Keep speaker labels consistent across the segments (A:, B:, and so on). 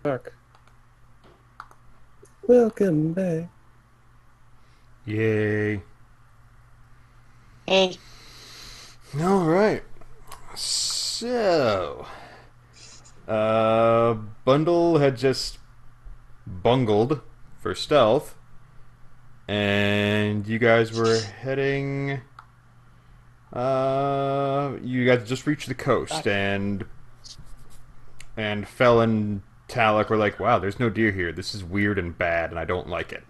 A: Fuck. Welcome back.
B: Yay.
C: Hey.
B: Alright. So, Bundle had just bungled for stealth, and you guys were heading. You guys just reached the coast, and Fel and Talic were like, "Wow, there's no deer here. This is weird and bad, and I don't like it."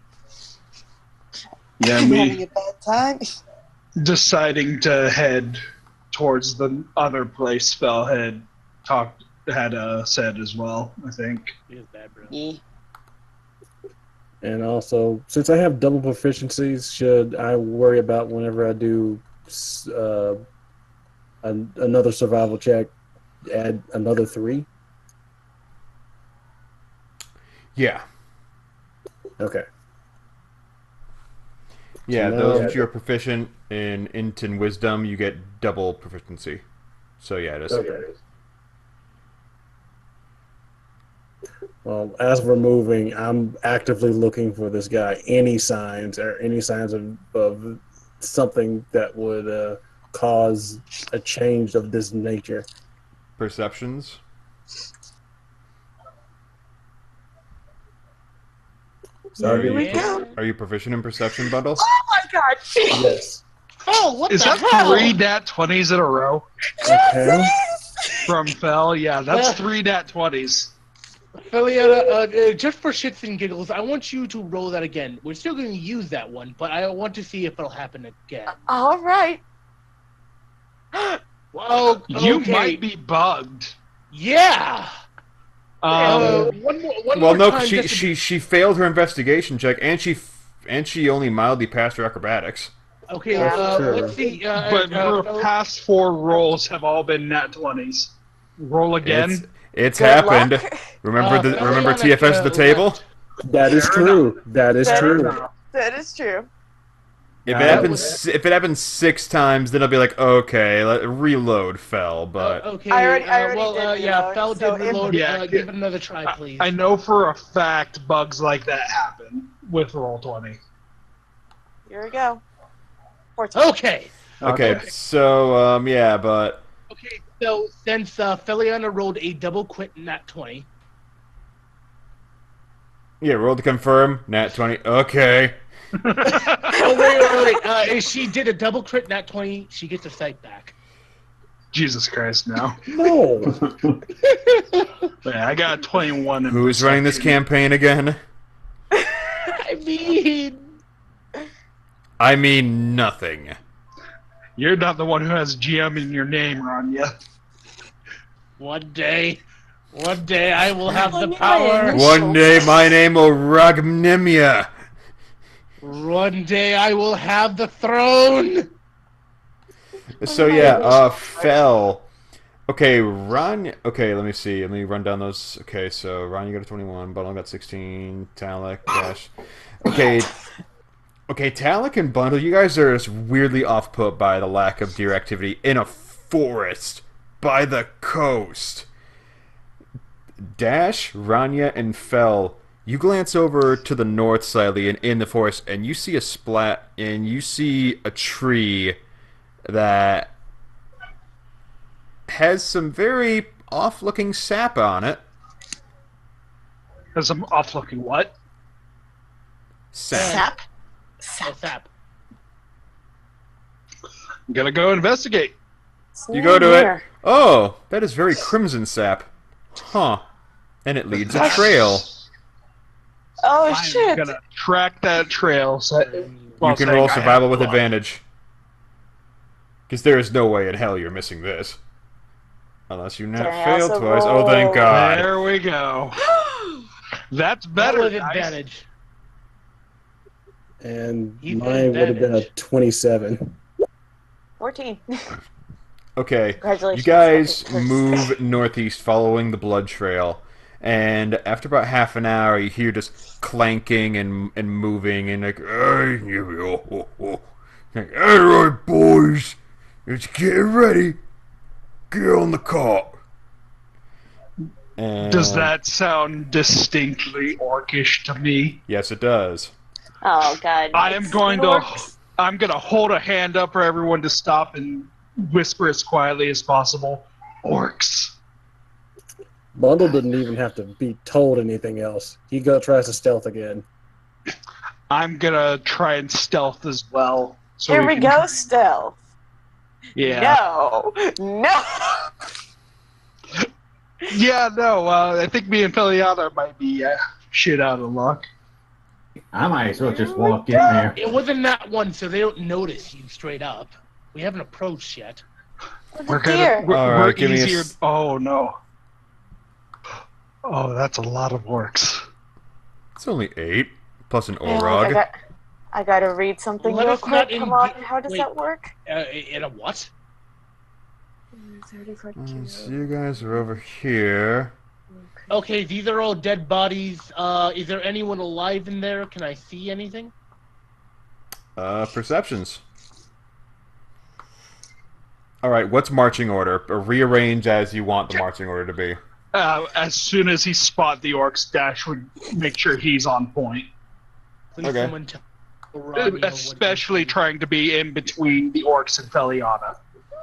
D: Yeah,
C: I'm having
D: me
C: a bad time.
D: deciding to head towards the other place Fel had said as well, I think.
E: Is that, bro?
C: Yeah.
A: And also, since I have double proficiencies, should I worry about whenever I do another survival check, add another 3?
B: Yeah.
A: Okay.
B: Yeah,
A: So
B: those
A: now-
B: that you're proficient in int and wisdom, you get double proficiency. So yeah, it is.
A: Okay. Well, as we're moving, I'm actively looking for this guy. Any signs of something that would cause a change of this nature.
B: Perceptions.
A: So
C: Here we go.
B: Are you proficient in perception, Bundle?
C: Oh my god!
A: Yes.
E: Oh, what
D: Is
E: the
D: that
E: hell?
D: 3 nat 20s in a row
A: Okay.
D: from Fel? Yeah, that's
E: Uh.
D: 3 nat 20s.
E: Feliana, just for shits and giggles, I want you to roll that again. We're still going to use that one, but I want to see if it'll happen again.
C: All right.
E: Well,
D: You
E: okay.
D: might be bugged.
E: Yeah. One
B: Well,
E: more
B: no,
E: time, just to
B: she failed her investigation check, and she only mildly passed her acrobatics.
E: Okay,
C: Yeah.
A: Sure.
E: let's see.
D: But her past 4 rolls have all been nat 20s. Roll again.
B: It's
C: Good
B: happened.
C: luck.
B: Remember
E: Feliana,
B: TFS at the table?
A: That is true. That is
C: That
A: true.
C: That is true.
B: If
A: That
B: it happens 6 times, then I'll be like, okay, reload fell, but
E: okay.
C: I already did
E: yeah,
C: reload,
E: Fel
C: so
E: did
C: if-
E: reload.
D: Yeah,
E: Give it another try, please.
D: I know for a fact bugs like that happen with roll 20.
C: Here we go. 14.
E: Okay.
B: okay. So yeah, but
E: Okay, so since Feliana rolled a double crit nat 20,
B: yeah, roll to confirm. Nat 20. Okay.
E: oh wait. If she did a double crit nat 20, she gets her sight back.
D: Jesus Christ, no.
A: No.
D: Yeah, I got 21 in
B: Who's running this
D: perception.
B: campaign again?
E: I mean,
B: I mean nothing.
D: You're not the one who has GM in your name, Ranya.
E: one day I will have the
C: One
E: power.
C: day.
B: One day my name will Ragnimia.
E: One day I will have the throne.
B: So yeah, Fell. Okay, Okay, let me see. Let me run down those. Okay, so Ranya got a 21, Bundle got 16, Talic, Dash. Okay, Talic and Bundle, you guys are just weirdly off-put by the lack of deer activity in a forest by the coast. Dash, Ranya, and Fell, you glance over to the north slightly and in the forest, and you see you see a tree that has some very off-looking sap on it.
D: There's some off-looking what?
B: Sap.
C: Sap.
E: Oh, sap.
D: I'm gonna go investigate.
B: You go to it. Oh, that is very crimson sap. Huh. And it leads a trail.
C: Oh
D: I'm
C: shit.
D: gonna track that trail.
B: You can roll survival with advantage. Because there is no way in hell you're missing this. Unless you not
C: Can I
B: fail
C: also
B: twice. Oh, thank
C: roll-
B: God.
D: There we go. That's
E: That
D: better.
E: was
D: guys.
E: advantage.
A: And
E: He's
A: mine would have been a
E: advantage.
A: 27.
C: 14.
B: Okay, you
C: Congratulations.
B: guys
C: Okay, curse.
B: move northeast following the blood trail. And after about half an hour, you hear just clanking and moving and like, hey, like, alright, boys, let's get ready. Get on the cart. And
D: Does that sound distinctly orcish to me?
B: Yes, it does.
C: Oh god.
D: I'm going to hold a hand up for everyone to stop and whisper as quietly as possible. Orcs.
A: Bundle didn't even have to be told anything else. He tries to stealth again.
D: I'm gonna try and stealth as well. So
C: Here we
D: can-
C: go, stealth.
D: Yeah.
C: No.
D: Yeah, no, I think me and Feliana might be shit out of luck.
F: I might as well just walk in there.
E: It wasn't that one, so they don't notice you straight up. We haven't approached yet.
D: We're
C: Deer.
B: All right,
D: we're
B: give me a
D: easier.
B: s-
D: Oh, no. Oh, that's a lot of orcs.
B: It's only 8 plus an
C: Hang on,
B: orog.
C: I gotta read something
E: Let
C: real
E: us not
C: quick. Come on,
E: engage-
C: how does
E: wait.
C: that work?
E: In a what?
C: 30 for
B: So you guys are over here.
E: Okay, these are all dead bodies. Is there anyone alive in there? Can I see anything?
B: Perceptions. All right, what's marching order? Or rearrange as you want the marching order to be.
D: As soon as he spot the orcs, Dash would make sure he's on point.
E: Please
B: Okay.
E: someone tell Ranya what
D: Especially
E: you see.
D: trying to be in between the orcs and Feliana.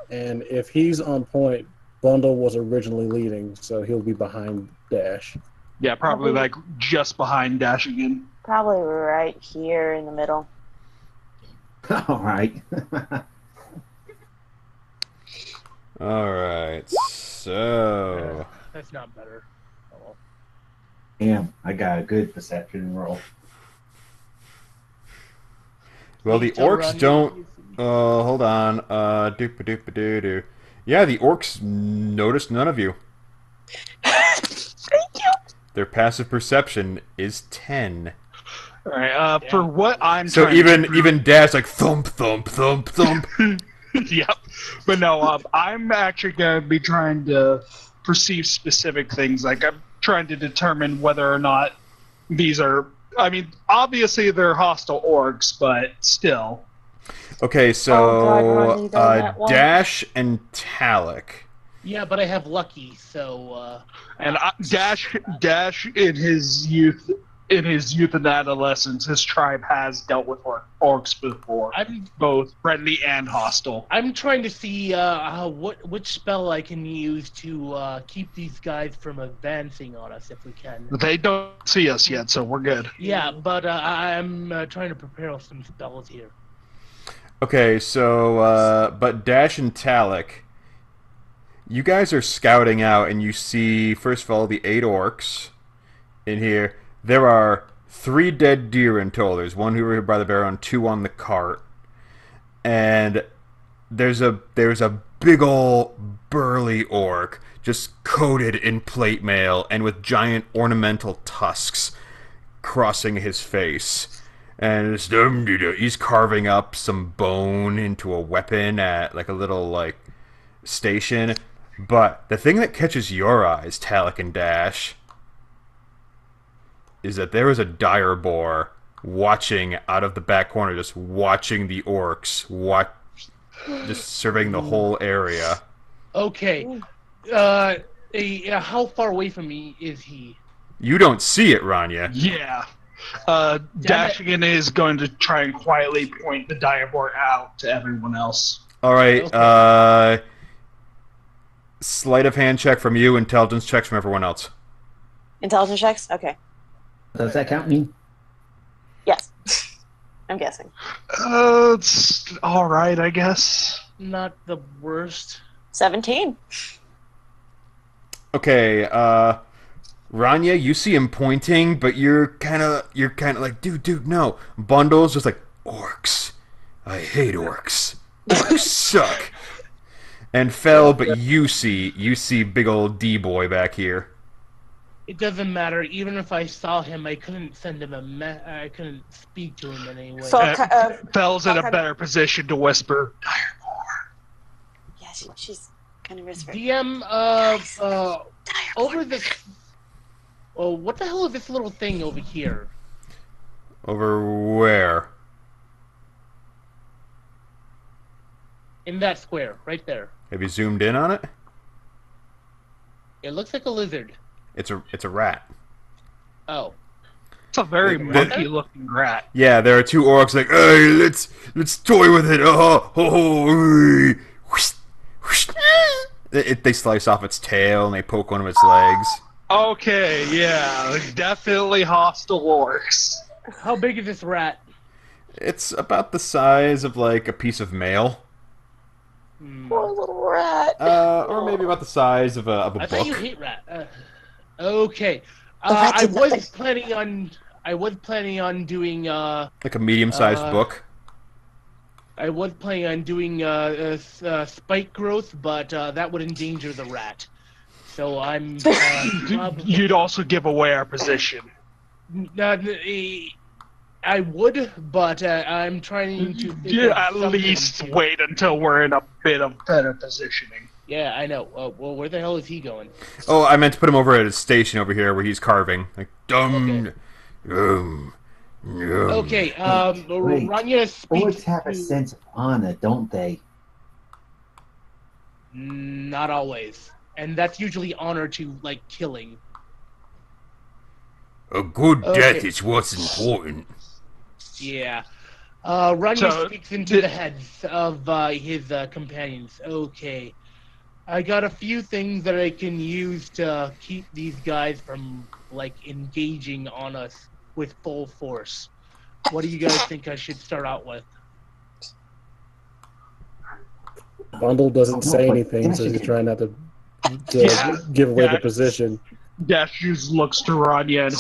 A: And if he's on point, Bundle was originally leading, so he'll be behind Dash.
D: Yeah, probably like just behind Dashegen.
C: Probably right here in the middle.
F: All right.
B: All right, so
E: That's not better. Oh, well.
F: Damn, I got a good perception roll.
B: well the
E: Please tell
B: orcs
E: Ranya
B: don't.
E: what you see.
B: Hold on. Doop-a-doop-a-doo-doo. Yeah, the orcs noticed none of you.
C: Thank you.
B: Their passive perception is 10.
D: All right. For what I'm
B: So
D: trying to
B: even Dash like thump thump thump thump.
D: yep. But no, I'm actually going to be trying to perceive specific things. Like, I'm trying to determine whether or not these are. I mean, obviously they're hostile orcs, but still.
B: Okay, so
C: Oh, God, Ronnie, done that one.
B: Dash and Talic.
E: Yeah, but I have Lucky, so
D: And Dash in his youth and adolescence, his tribe has dealt with orcs before,
E: I'm
D: both friendly and hostile.
E: I'm trying to see which spell I can use to keep these guys from advancing on us if we can.
D: They don't see us yet, so we're good.
E: Yeah, but I'm trying to prepare some spells here.
B: Okay, so but Dash and Talic, you guys are scouting out, and you see first of all the 8 orcs in here. There are 3 dead deer in total. There's 1 who were hit by the barrel and 2 on the cart, and there's a big ol' burly orc just coated in plate mail and with giant ornamental tusks crossing his face. And he's carving up some bone into a weapon at like a little like station. But the thing that catches your eyes, Talic and Dash, is that there is a dire boar watching out of the back corner, just watching the orcs, just surveying the whole area.
E: Okay. How far away from me is he?
B: You don't see it, Ranya.
D: Yeah. Dashegen is going to try and quietly point the diabor out to everyone else.
B: All right.
E: Okay.
B: Sleight of hand check from you. Intelligence checks from everyone else.
C: Intelligence checks? Okay.
F: Does that count me?
C: Yes. I'm guessing.
D: It's all right, I guess.
E: Not the worst.
C: 17.
B: Okay. Ranya, you see him pointing, but you're kind of like, dude, no. Bundle's just like, orcs. I hate orcs. Orcs suck. And Fel, but you see big old D-boy back here.
E: It doesn't matter. Even if I saw him, I couldn't send him I couldn't speak to him in any way.
C: So,
D: Fel's in a
C: okay.
D: better position to whisper.
C: yeah, she's kind of whispering.
E: DM, over this. Oh, what the hell is this little thing over here?
B: Over where?
E: In that square, right there.
B: Have you zoomed in on it?
E: It looks like a lizard.
B: It's a rat.
E: Oh.
D: It's a very monkey-looking rat.
B: Yeah, there are two orcs like, hey, let's toy with it. They slice off its tail and they poke one of its legs.
D: Okay, yeah, definitely hostile orcs.
E: How big is this rat?
B: It's about the size of like a piece of mail.
C: Poor little rat.
B: Or maybe about the size of a book.
E: I thought you hate rat. Okay.
C: rat
E: I
C: did
E: was
C: nothing.
E: planning on doing
B: Like a medium-sized book.
E: I was planning on doing spike growth, but that would endanger the rat. So I'm.
D: You'd also give away our position.
E: I would, but I'm trying to.
D: At least wait until we're in a bit of better positioning.
E: Yeah, I know. Well, where the hell is he going?
B: Oh, I meant to put him over at his station over here where he's carving. Like,
E: Okay. Okay.
F: Wait,
E: Ranya speaks.
F: Orcs have a sense of honor, don't they?
E: Not always, and that's usually honor to like killing.
B: A good
E: Okay.
B: death is what's important.
E: Yeah. Ranya
D: So,
E: speaks into the heads of his companions. Okay. I got a few things that I can use to keep these guys from, like, engaging on us with full force. What do you guys think I should start out with?
A: Bundle doesn't say
F: but
A: anything, so he's
F: Dashegen-
A: trying not to
D: Yeah,
A: give away the
D: yeah.
A: position.
D: Dash just looks to Ranya and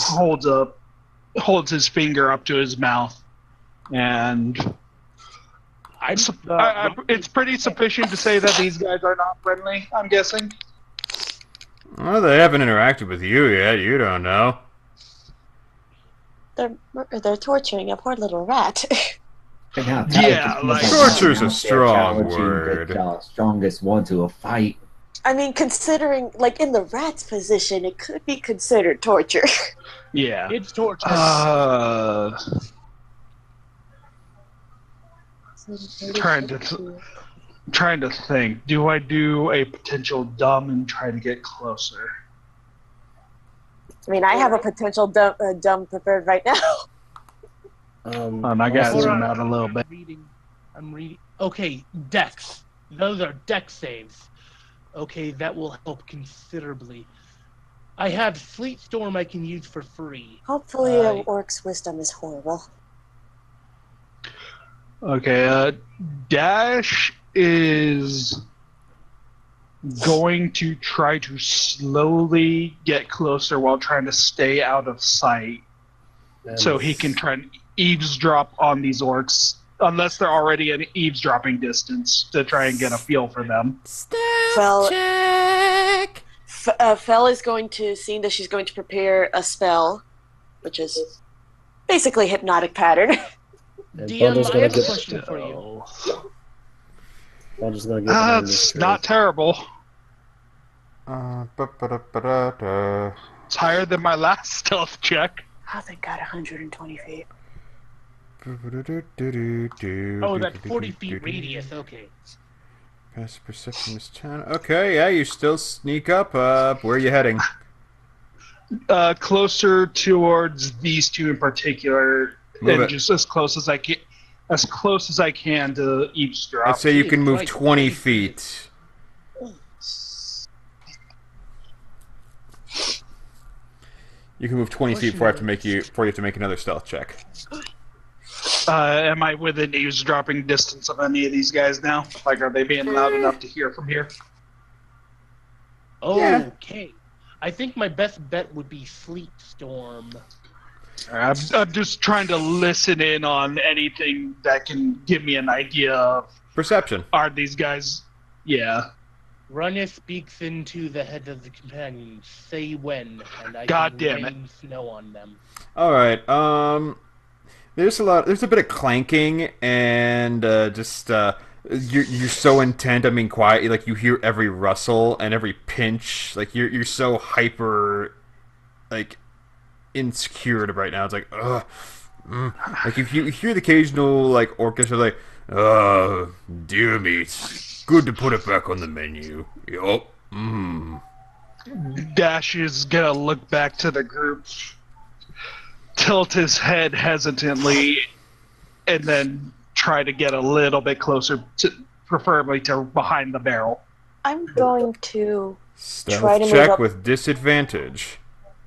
D: holds his finger up to his mouth, and it's pretty sufficient to say that these guys are not friendly. I'm guessing.
B: Well, they haven't interacted with you yet. You don't know.
C: They're torturing a poor little rat.
F: And now,
D: Yeah,
F: Talic
D: like-
F: is
B: Torture's a
F: out there
B: strong
F: challenging
B: word.
F: The strongest one to a fight.
C: I mean, considering, like, in the rat's position, it could be considered torture.
D: Yeah.
E: It's torture.
D: Trying to think. Do I do a potential dumb and try to get closer?
C: I mean, I have a potential dumb prepared right now.
D: I gotta
A: also-
D: zoom out a little bit.
E: I'm reading. Okay, Dex. Those are Dex saves. Okay, that will help considerably. I have Fleet Storm I can use for free.
C: Hopefully, an orc's wisdom is horrible.
D: Okay, Dash is going to try to slowly get closer while trying to stay out of sight, so he can try and eavesdrop on these orcs, unless they're already in eavesdropping distance, to try and get a feel for them.
C: Fel Fel is going to, seeing that she's going to prepare a spell, which is basically hypnotic pattern.
A: And
E: DM,
A: Bundle's
E: I
A: gonna
E: have a
A: get.
E: question for you.
A: Bundle's gonna get. behind this
D: That's
A: tree.
D: not terrible.
B: Ba-ba-da-ba-da-da.
D: It's higher than my last stealth check.
C: Oh, thank God, 120 feet.
E: Oh, that 40 feet radius. Okay.
B: Passive perception is 10. Okay, yeah, you still sneak up. Where are you heading?
D: Closer towards these two in particular,
B: Move
D: and
B: it.
D: just as close as I can to eavesdrop.
B: I'd say you can move
E: Right.
B: 20 feet. You can move 20 feet before you have to make another stealth check.
D: Am I within eavesdropping distance of any of these guys now? Like, are they being loud enough to hear from here?
E: Okay. I think my best bet would be Fleet Storm.
D: I'm just trying to listen in on anything that can give me an idea of,
B: Perception.
D: are these guys... Yeah.
E: Ranya speaks into the heads of the companions. Say when, and I
D: God
E: can
D: damn it.
E: rain snow on them.
B: All right. There's a bit of clanking and you're so intent on being quiet. Like you hear every rustle and every pinch. Like you're so hyper, like insecure right now. It's like ugh. Like you hear the occasional like orchestra like dear me, it's good to put it back on the menu. Yup.
D: Dash is gonna look back to the group, tilt his head hesitantly, and then try to get a little bit closer, preferably to behind the barrel.
C: I'm going to
B: Stealth
C: try to move
B: check
C: up.
B: with disadvantage.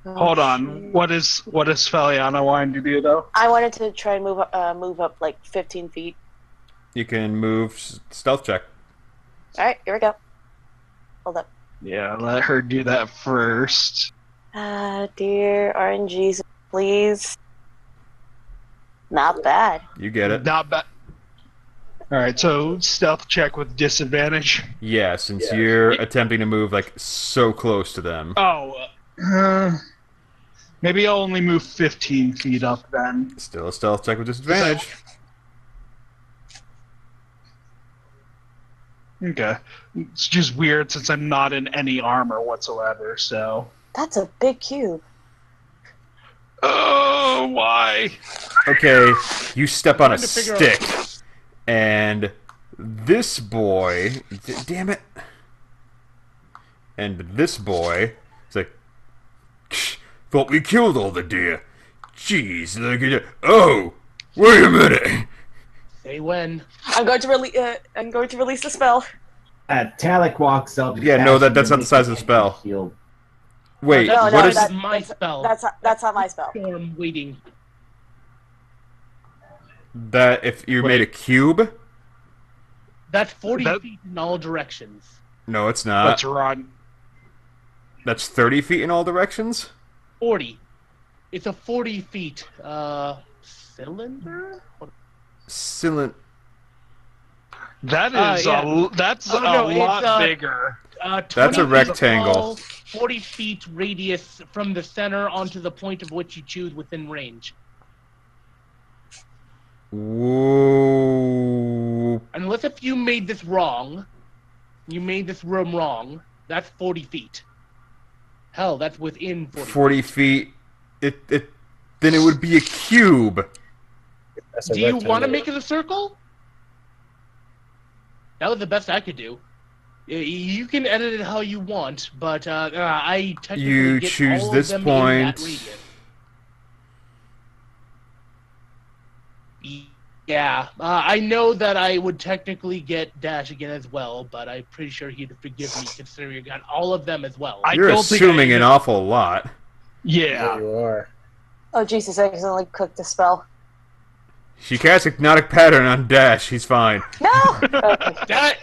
D: Hold on. What is Feliana wanting to do though?
C: I wanted to try and move up like 15 feet.
B: You can move stealth check.
C: All right, here we go. Hold up.
D: Yeah, let her do that first.
C: Dear RNGs, please. Not bad.
B: You get it.
D: Not bad. All right, so stealth check with disadvantage.
B: Yeah, since you're attempting to move like so close to them.
D: Oh, maybe I'll only move 15 feet up then.
B: Still a stealth check with disadvantage.
D: Okay. It's just weird since I'm not in any armor whatsoever, so...
C: That's a big cube.
D: Oh, why?
B: Okay, you step on a
E: Trying to figure
B: stick, and this boy... Damn it. And this boy... It's like... Thought we killed all the deer. Jeez, look at it. Oh! Wait a minute!
E: Say when.
C: I'm going to release the spell.
F: Talic walks up.
B: Yeah, no, that's not the size of the spell.
F: He'll
B: Wait,
C: No,
B: what
C: no,
B: is...
C: that-
E: my spell?
C: That's not my spell.
E: Storm waiting.
B: That if you made a cube?
E: That's 40
D: That-
E: feet in all directions.
B: No, it's not.
D: Let's run.
B: That's 30 feet in all directions?
E: 40. It's a 40 feet cylinder?
B: Cylind...
D: That is
E: yeah.
D: that's
E: Oh, no,
D: a
E: it's,
D: lot bigger.
E: 20
B: That's a
E: feet
B: rectangle.
E: tall, 40 feet radius from the center onto the point of which you choose within range.
B: Whoa.
E: Unless if you made this wrong, you made this room wrong, that's 40 feet. Hell, that's within 40
B: 40 feet. Then it would be a cube.
A: That's a
E: Do you want to
A: rectangle.
E: make it a circle? That was the best I could do. You can edit it how you want, but I technically
B: You
E: get
B: choose
E: all
B: this
E: of them in that
B: point.
E: radius. Yeah, I know that I would technically get Dashegen as well, but I'm pretty sure he'd forgive me considering you got all of them as well.
D: I
B: You're
D: don't think
B: assuming
D: I-
B: an awful lot.
D: Yeah.
A: There you are.
C: Oh Jesus! I accidentally clicked the spell.
B: She casts Hypnotic Pattern on Dash. He's fine.
C: No. Okay.
E: That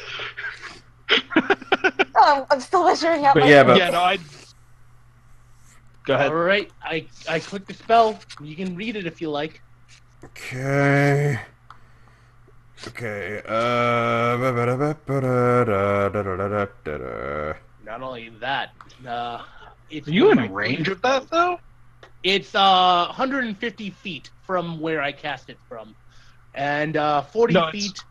C: Oh, I'm still measuring out
B: But
C: my.
B: yeah, but-
D: Yeah, no, I... Go ahead.
E: Alright, I clicked the spell. You can read it if you like.
B: Okay. Okay.
E: Not only that, it's
D: Are you
E: one of
D: in
E: my
D: range
E: favorite
D: of that, though?
E: It's 150 feet from where I cast it from, and 40
D: No,
E: feet.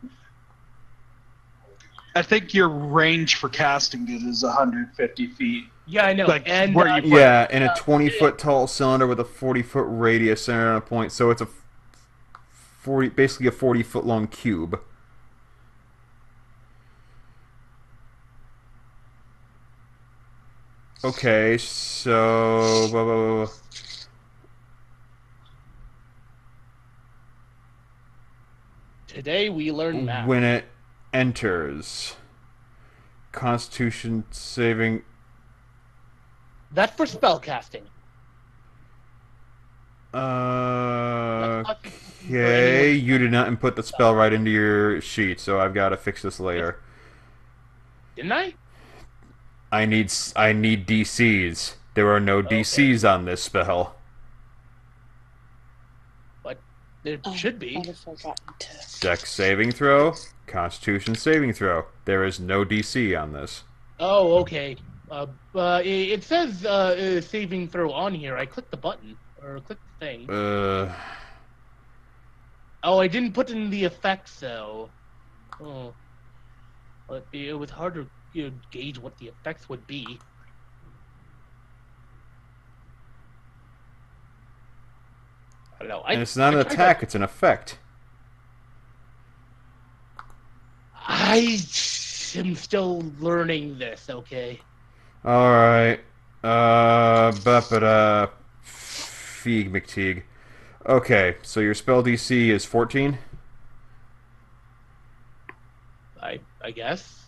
D: I think your range for casting it is 150 feet.
E: Yeah, I know.
D: Like,
E: and
D: where you-
B: Yeah, in a 20-foot tall cylinder with a 40-foot radius centered on a point, so it's a 40, basically a 40-foot long cube. Okay, so
E: today we learned math.
B: when it enters, Constitution saving.
E: That's for spell casting.
B: Okay, you did not input the spell right into your sheet, so I've got to fix this later.
E: Didn't I?
B: I need DCs. There are no DCs on this spell.
E: But there should be.
C: I'd have forgotten to.
B: Dex saving throw, Constitution saving throw. There is no DC on this.
E: Oh, okay. It says saving throw on here. I clicked the button or clicked the thing. Oh, I didn't put in the effects though. Oh, but it was hard to gauge what the effects would be. I don't know.
B: And it's not an attack, it's an effect.
E: I am still learning this. Okay.
B: Alright. Feeg McTeague. Okay, so your spell DC is 14?
E: I guess.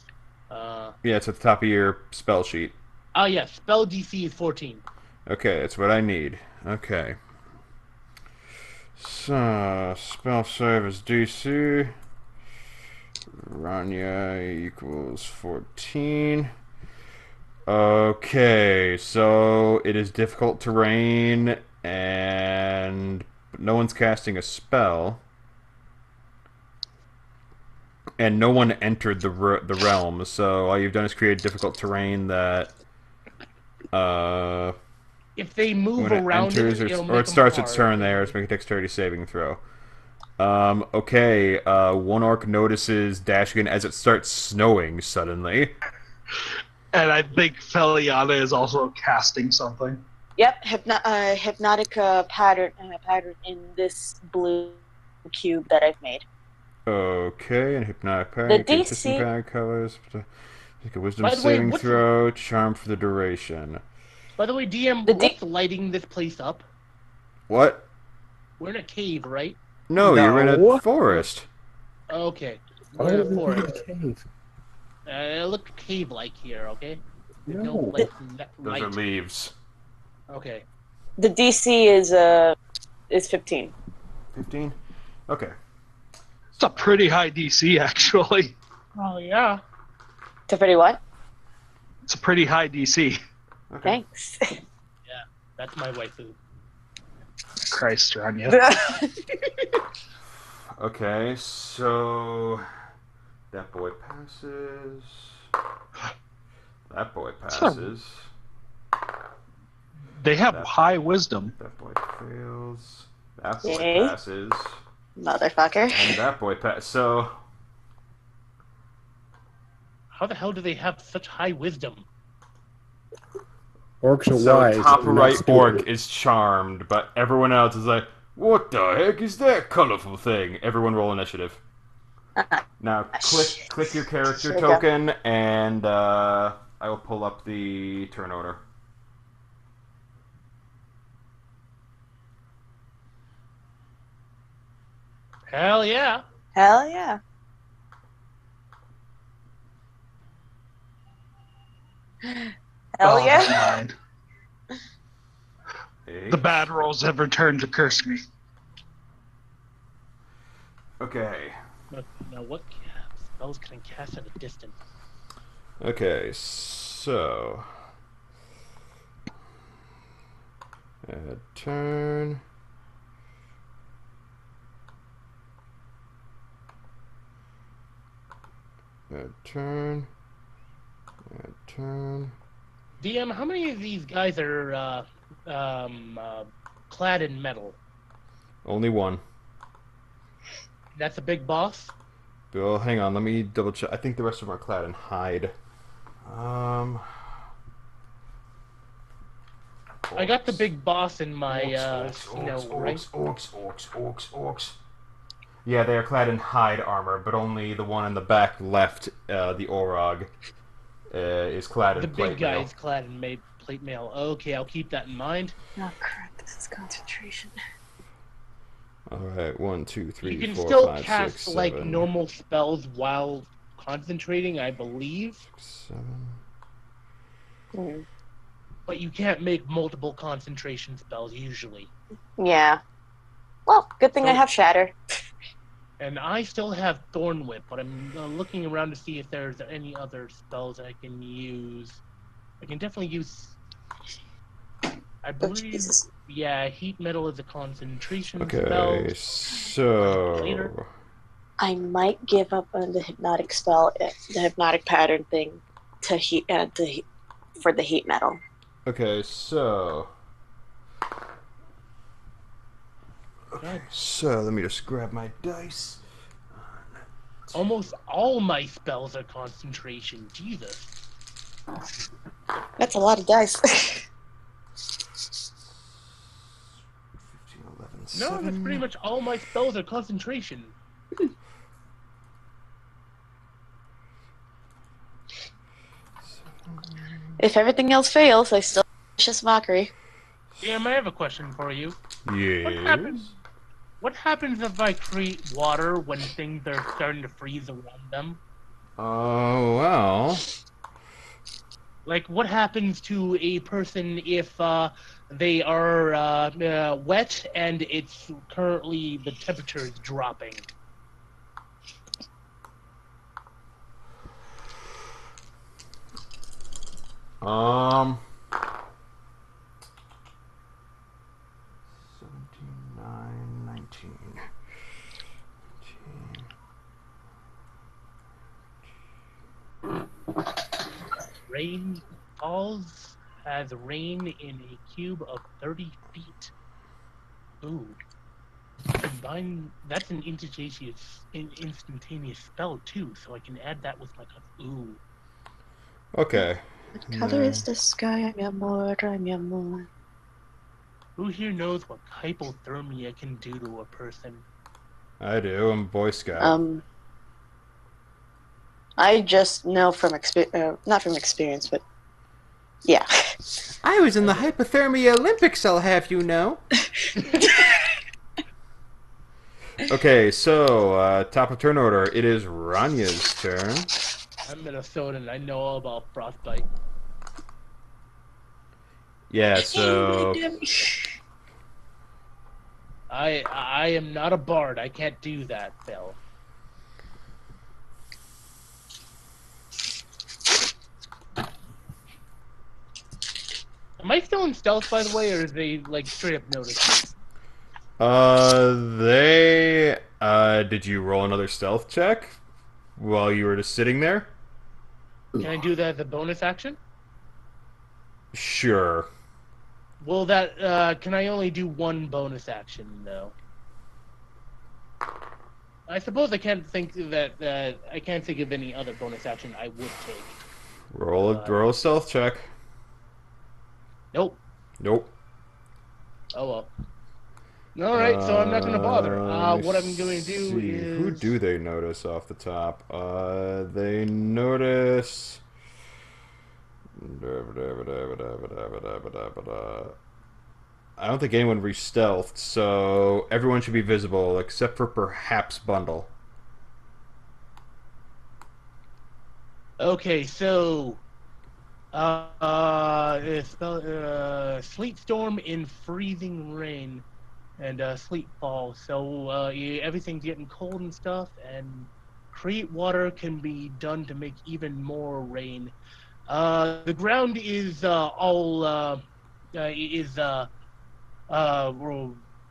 B: Yeah, it's at the top of your spell sheet.
E: Oh yeah, spell DC is 14.
B: Okay, that's what I need. Okay. So, spell save is DC. Ranya equals 14. Okay, so it is difficult terrain, and no one's casting a spell, and no one entered the realm. So all you've done is create difficult terrain that,
E: If they move
B: when it
E: around
B: enters
E: it'll
B: or
E: make
B: it starts
E: them
B: its
E: hard.
B: turn there, it's make a dexterity saving throw. Okay, one orc notices Dashegen as it starts snowing suddenly.
D: And I think Feliana is also casting something.
C: Yep, hypnotic pattern in this blue cube that I've made.
B: Okay, and hypnotic
C: The
B: parry,
C: DC.
B: parry colors. Make a wisdom
E: By the way,
B: saving
E: what's-
B: throw, charm for the duration.
E: By the way, DM, what's lighting this place up?
B: What?
E: We're in a cave, right?
B: No, you're in a
A: No.
B: forest.
E: Okay.
A: Why
E: We're in
A: would
E: a
A: we be in
E: forest.
A: a cave?
E: It looked cave-like here, okay? There's
A: No.
E: like,
B: Those
E: light.
B: are leaves.
E: Okay.
C: The DC is 15.
B: 15? Okay.
D: It's a pretty high DC, actually.
E: Oh, yeah.
C: To pretty what?
D: It's a pretty high DC.
B: Okay.
C: Thanks.
E: That's my waifu.
D: Christ, Ranya.
B: Okay, so that boy passes. That boy passes.
D: They have high wisdom.
B: That boy fails. That boy
C: Yay.
B: passes.
C: Motherfucker.
B: And that boy passes. So,
E: How the hell do they have such high wisdom?
A: Orcs are
B: so
A: wise.
B: top
A: and not
B: right orc
A: stupid.
B: is charmed, but everyone else is like, what the heck is that colorful thing? Everyone roll initiative. Now, click your character
C: There you go.
B: token, and I will pull up the turn order.
E: Hell yeah.
C: Hell yeah. Hell
D: Oh,
C: yeah.
D: never mind.
B: Eight.
D: The bad rolls have returned to curse me.
B: Okay.
E: But now what spells can I cast at a distance?
B: Okay, so add turn. Add turn. Add turn.
E: DM, how many of these guys are clad in metal?
B: Only one.
E: That's a big boss?
B: Bill, hang on, let me double check. I think the rest of them are clad in hide.
E: I got the big boss in my,
B: orcs. Yeah, they are clad in hide armor, but only the one in the back left, the Orog, is clad in
E: The
B: plate
E: big
B: mail.
E: guy's clad in plate mail. Okay, I'll keep that in mind.
C: Oh crap, this is concentration.
B: Alright, 1, 2, 3,
E: You can
B: 4,
E: still
B: 5,
E: cast
B: 6,
E: like
B: 7,
E: normal spells while concentrating, I believe,
B: 7.
C: Mm.
E: but you can't make multiple concentration spells usually.
C: Yeah. Well, good thing I
E: So-
C: have Shatter.
E: And I still have Thorn Whip, but I'm looking around to see if there's any other spells I can use. I can definitely use. I
C: Oh,
E: believe,
C: Jesus.
E: yeah, heat metal is a concentration
B: Okay,
E: spell.
B: so...
C: I might give up on the hypnotic spell, the hypnotic pattern thing, for the heat metal.
B: Okay, so...
E: God,
B: So, let me just grab my dice.
E: almost all my spells are concentration. Jesus.
C: That's a lot of dice.
B: 15, 11,
E: No,
B: 7.
E: that's pretty much all my spells are concentration.
C: If everything else fails, I still Vicious mockery.
E: DM, I have a question for you.
B: Yes.
E: What happens if I create water when things are starting to freeze around them?
B: Oh, well.
E: Like, what happens to a person if they are wet and it's currently the temperature is dropping?
B: Um. 17, 9, 19.
E: Rain falls as rain in a cube of 30 feet. Ooh. Combine, that's an instantaneous spell too, so I can add that with my ooh.
B: Okay.
C: What color is the sky, mi amor, mi amor?
E: Who here knows what hypothermia can do to a person?
B: I do. I'm a Boy Scout.
C: I just know from not from experience, but yeah.
B: I was in the hypothermia Olympics, I'll have you know. Okay, so, top of turn order. It is Ranya's turn.
E: I'm Minnesotan, I know all about frostbite.
B: Yeah, so...
E: I am not a bard, I can't do that, Phil. Am I still in stealth, by the way, or is they, like, straight up notice me?
B: Did you roll another stealth check while you were just sitting there?
E: Can I do that as a bonus action?
B: Sure.
E: Well, that, can I only do one bonus action, though? I suppose I can't think that, I can't think of any other bonus action I would take.
B: Roll a stealth check.
E: Nope.
B: Nope.
E: Oh well. Alright, so I'm not going to bother. What I'm going to do
B: see.
E: is...
B: Who do they notice off the top? They notice... I don't think anyone re-stealthed, so everyone should be visible, except for perhaps Bundle.
E: Okay, so... sleet storm in freezing rain and sleet fall. So everything's getting cold and stuff, and create water can be done to make even more rain. The ground is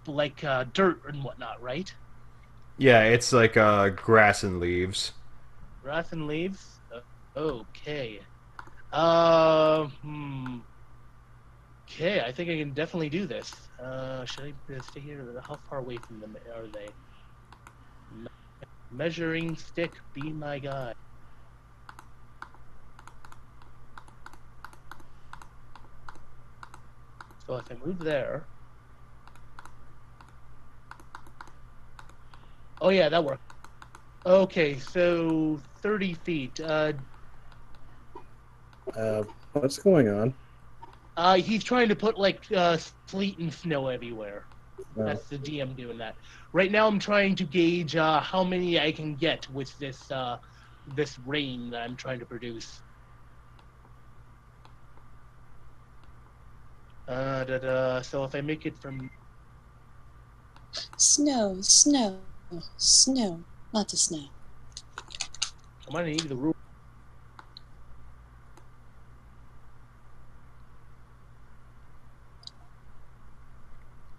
E: like dirt and whatnot, right?
B: Yeah, it's like grass and leaves.
E: Grass and leaves. Okay. Okay, I think I can definitely do this. Should I stay here? How far away from them are they? Measuring stick, be my guide. So if I move there... Oh yeah, that worked. Okay, so 30 feet.
A: What's going on?
E: He's trying to put like sleet and snow everywhere.
A: No.
E: That's the DM doing that. Right now, I'm trying to gauge how many I can get with this this rain that I'm trying to produce. So if I make it from
C: Snow, snow, snow, not the snow.
E: I'm gonna need the rule.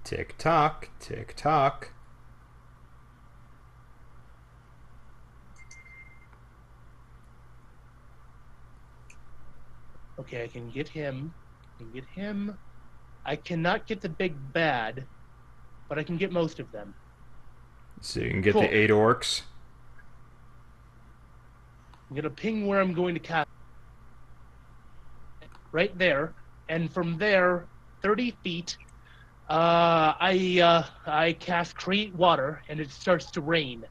B: Tick tock, tick tock.
E: Okay, I can get him. I cannot get the big bad, but I can get most of them.
B: So you can get
E: Cool.
B: the 8 orcs.
E: I'm gonna ping where I'm going to cast. Right there, and from there, 30 feet, I cast create water, and it starts to rain.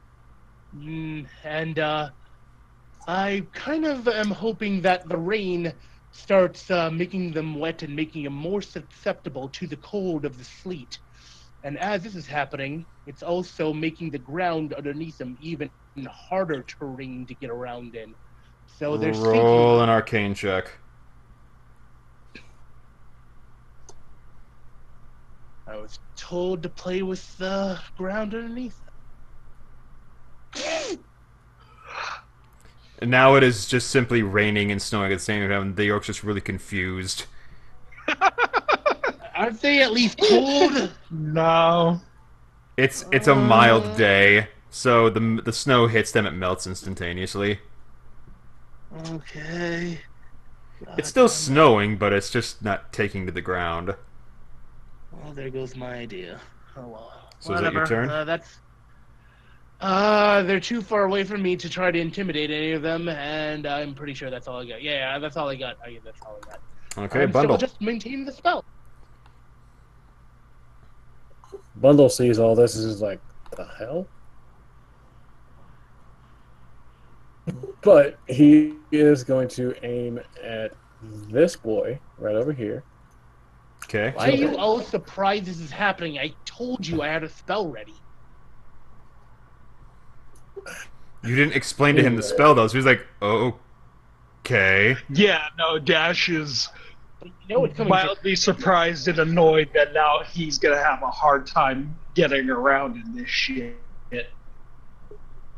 E: I kind of am hoping that the rain starts making them wet and making them more susceptible to the cold of the sleet. And as this is happening, it's also making the ground underneath them even harder terrain to get around in. So they're
B: Roll
E: sinking.
B: an arcane check.
E: I was told to play with the ground underneath.
B: And now it is just simply raining and snowing at the same time. The orc's just really confused.
E: Aren't they at least cold?
D: No.
B: It's a mild day, so the snow hits them, it melts instantaneously.
E: Okay.
B: It's still snowing, but it's just not taking to the ground.
E: Well, there goes my idea. Oh well.
B: So is that your turn?
E: They're too far away from me to try to intimidate any of them, and I'm pretty sure that's all I got. Yeah, that's all I got. That's all I got.
B: Okay, Bundle.
E: So just maintain the spell.
A: Bundle sees all this and is like, the hell? But he is going to aim at this boy right over here.
B: Okay.
E: Why are you all surprised this is happening? I told you I had a spell ready.
B: You didn't explain to him the spell, though, so he's like, oh, okay.
D: Yeah, no, Dash is
E: You know it's coming.
D: mildly surprised and annoyed that now he's going to have a hard time getting around in this shit.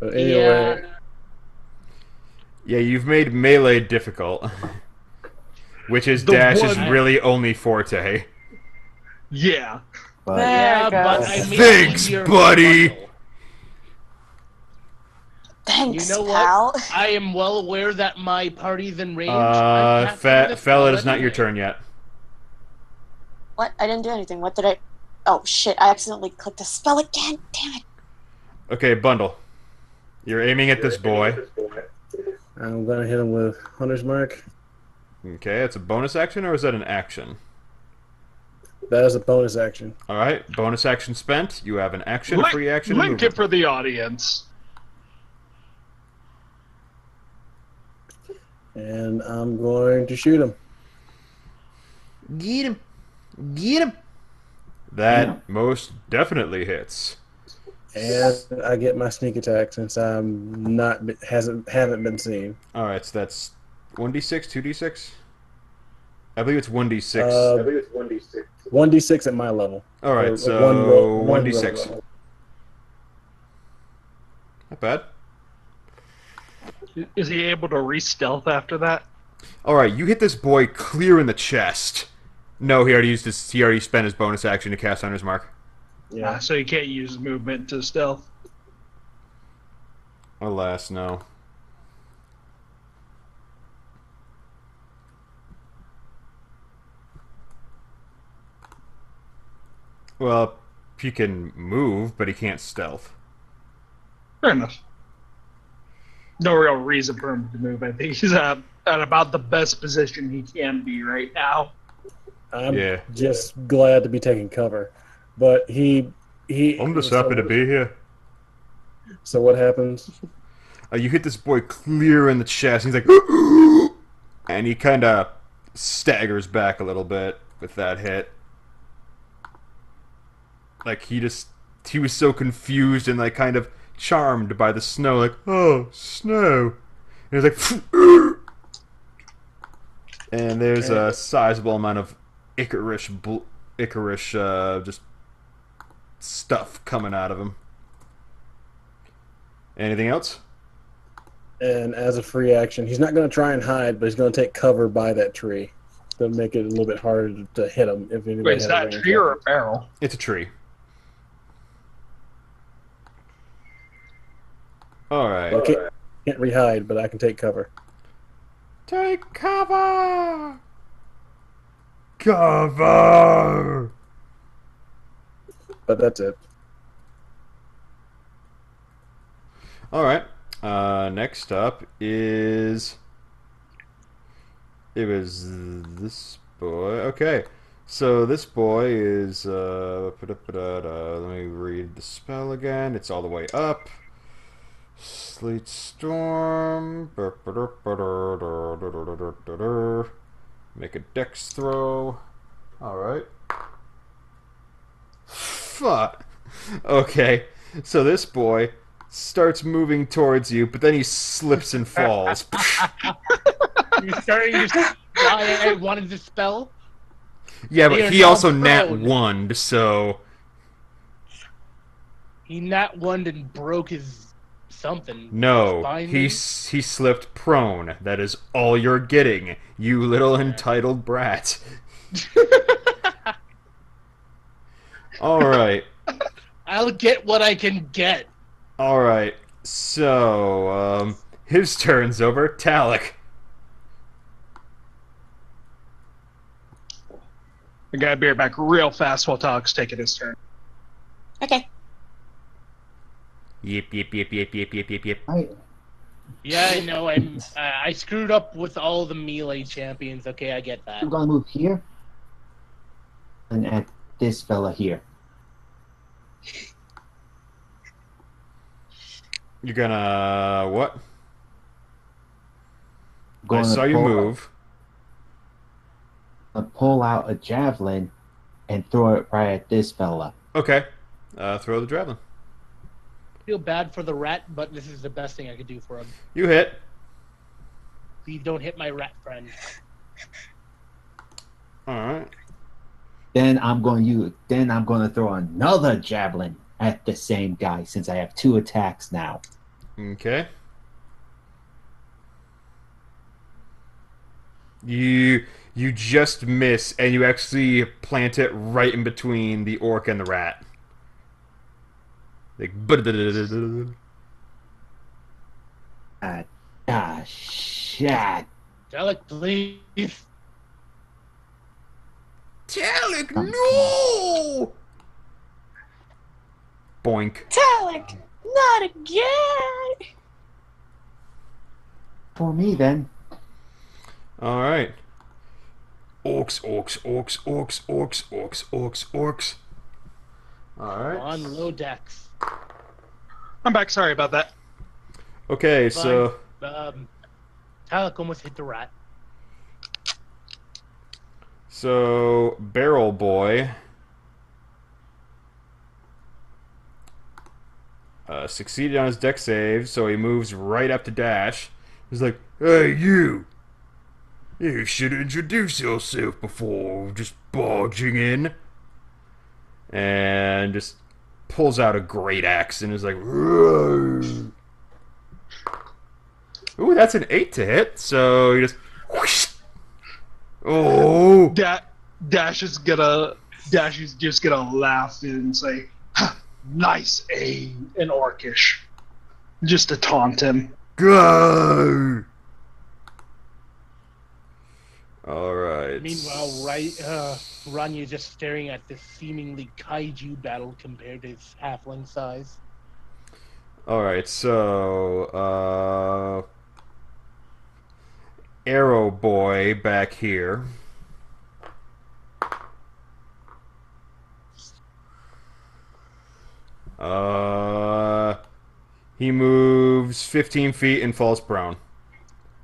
A: But anyway,
B: Yeah, you've made melee difficult. Which is
D: The
B: Dash's
D: one-
B: really only forte.
D: Yeah.
F: But
E: Yeah,
C: There
E: but
C: goes.
E: I made
B: Thanks,
E: it easier for
B: buddy.
E: Bundle.
C: Thanks,
E: You know
C: pal.
E: what? I am well aware that my party's in range. I'm casting this
B: Fella,
E: spell
B: it's not your
E: anyway.
B: turn yet.
C: What? I didn't do anything. What did I... Oh, shit. I accidentally clicked a spell again. Damn it.
B: Okay, Bundle. You're aiming at this boy.
A: I'm going to hit him with Hunter's Mark.
B: Okay, it's a bonus action, or is that an action?
A: That is a bonus action.
B: Alright, bonus action spent. You have an action, a free action, and
D: Link
B: movement.
D: it for the audience.
A: And I'm going to shoot him.
B: Get him. Get him. That
F: Yeah.
B: most definitely hits.
A: And I get my sneak attack since I'm not haven't been seen.
B: Alright, so that's 1d6, 2d6? I believe it's 1d6.
A: I believe it's 1d6. 1d6 at my level.
B: Alright,
A: Or
B: so
A: one
B: 1d6.
A: roll.
B: Not bad.
D: Is he able to re-stealth after that?
B: Alright, you hit this boy clear in the chest. No, he already spent his bonus action to cast Hunter's Mark.
A: Yeah.
D: So you can't use movement to stealth.
B: Alas, no. Well, he can move, but he can't stealth.
D: Fair enough. No real reason for him to move. I think he's at about the best position he can be right now.
A: I'm
B: Yeah.
A: just glad to be taking cover. But he
B: I'm just happy to be here.
A: So what happens?
B: You hit this boy clear in the chest. He's like, and he kind of staggers back a little bit with that hit. Like he was so confused and like kind of charmed by the snow. Like, oh, snow. And he's like, and there's a sizable amount of Icarish just stuff coming out of him. Anything else?
A: And as a free action, he's not going to try and hide, but he's going to take cover by that tree to make it a little bit harder to hit him. If anybody
D: Wait, is
A: has
D: that a
A: range
D: tree or a
A: weapon.
D: barrel?
B: It's a tree. Alright.
A: I can't re-hide, but I can take cover.
B: Take cover! Cover!
A: But that's it.
B: Alright. Next up is... It was this boy. Okay. So this boy is... Let me read the spell again. It's all the way up. Sleet Storm. Make a dex throw. Alright. Fuck. Okay. So this boy starts moving towards you, but then he slips and falls.
E: You're starting to why I wanted to spell.
B: Yeah,
E: They
B: but
E: are
B: he
E: now
B: also nat
E: prone.
B: 1'd, so...
E: He nat one and broke his something.
B: No,
E: Spine,
B: he
E: maybe?
B: he slipped prone. That is all you're getting, you little entitled brat. Alright.
E: I'll get what I can get.
B: Alright. So, his turn's over. Talic.
D: I gotta be right back real fast while Talic's taking his turn.
C: Okay.
B: Yip, yip, yip, yip, yip, yip, yip, yip.
E: Yeah, I know. I screwed up with all the melee champions. Okay, I get that.
F: I'm gonna move here and add this fella here.
B: You're gonna... what? I
F: Gonna
B: saw you
F: pull-
B: move.
F: Pull out a javelin and throw it right at this fella.
B: Okay. Throw the javelin.
E: I feel bad for the rat, but this is the best thing I could do for him.
B: You hit.
E: Please don't hit my rat friend.
B: Alright.
F: Then I'm gonna throw another javelin at the same guy since I have 2 attacks now.
B: Okay. You just miss, and you actually plant it right in between the orc and the rat. Like,
F: Shit.
E: Talic, please.
B: Talic, no! Boink.
C: Talic, not again.
F: For me then.
B: Alright. Orcs, orcs, orcs, orcs, orcs, orcs, orcs, orcs. Alright.
E: On low decks.
D: I'm back. Sorry about that.
B: Okay,
E: Fine.
B: so...
E: Talic almost hit the rat.
B: So, Barrel Boy... succeeded on his deck save, so he moves right up to Dash. He's like, "Hey, you! You should introduce yourself before just barging in." And just pulls out a great axe and is like, "Roar." Ooh, that's an 8 to hit, so he just... whoosh. Oh!
D: Dash is just gonna laugh and say, "Ha, nice aim," in Orcish, just to taunt him.
B: Go! Alright.
E: Meanwhile, Ranya just staring at this seemingly kaiju battle compared to his halfling size.
B: Alright, so, Arrow Boy back here. He moves 15 feet and falls prone.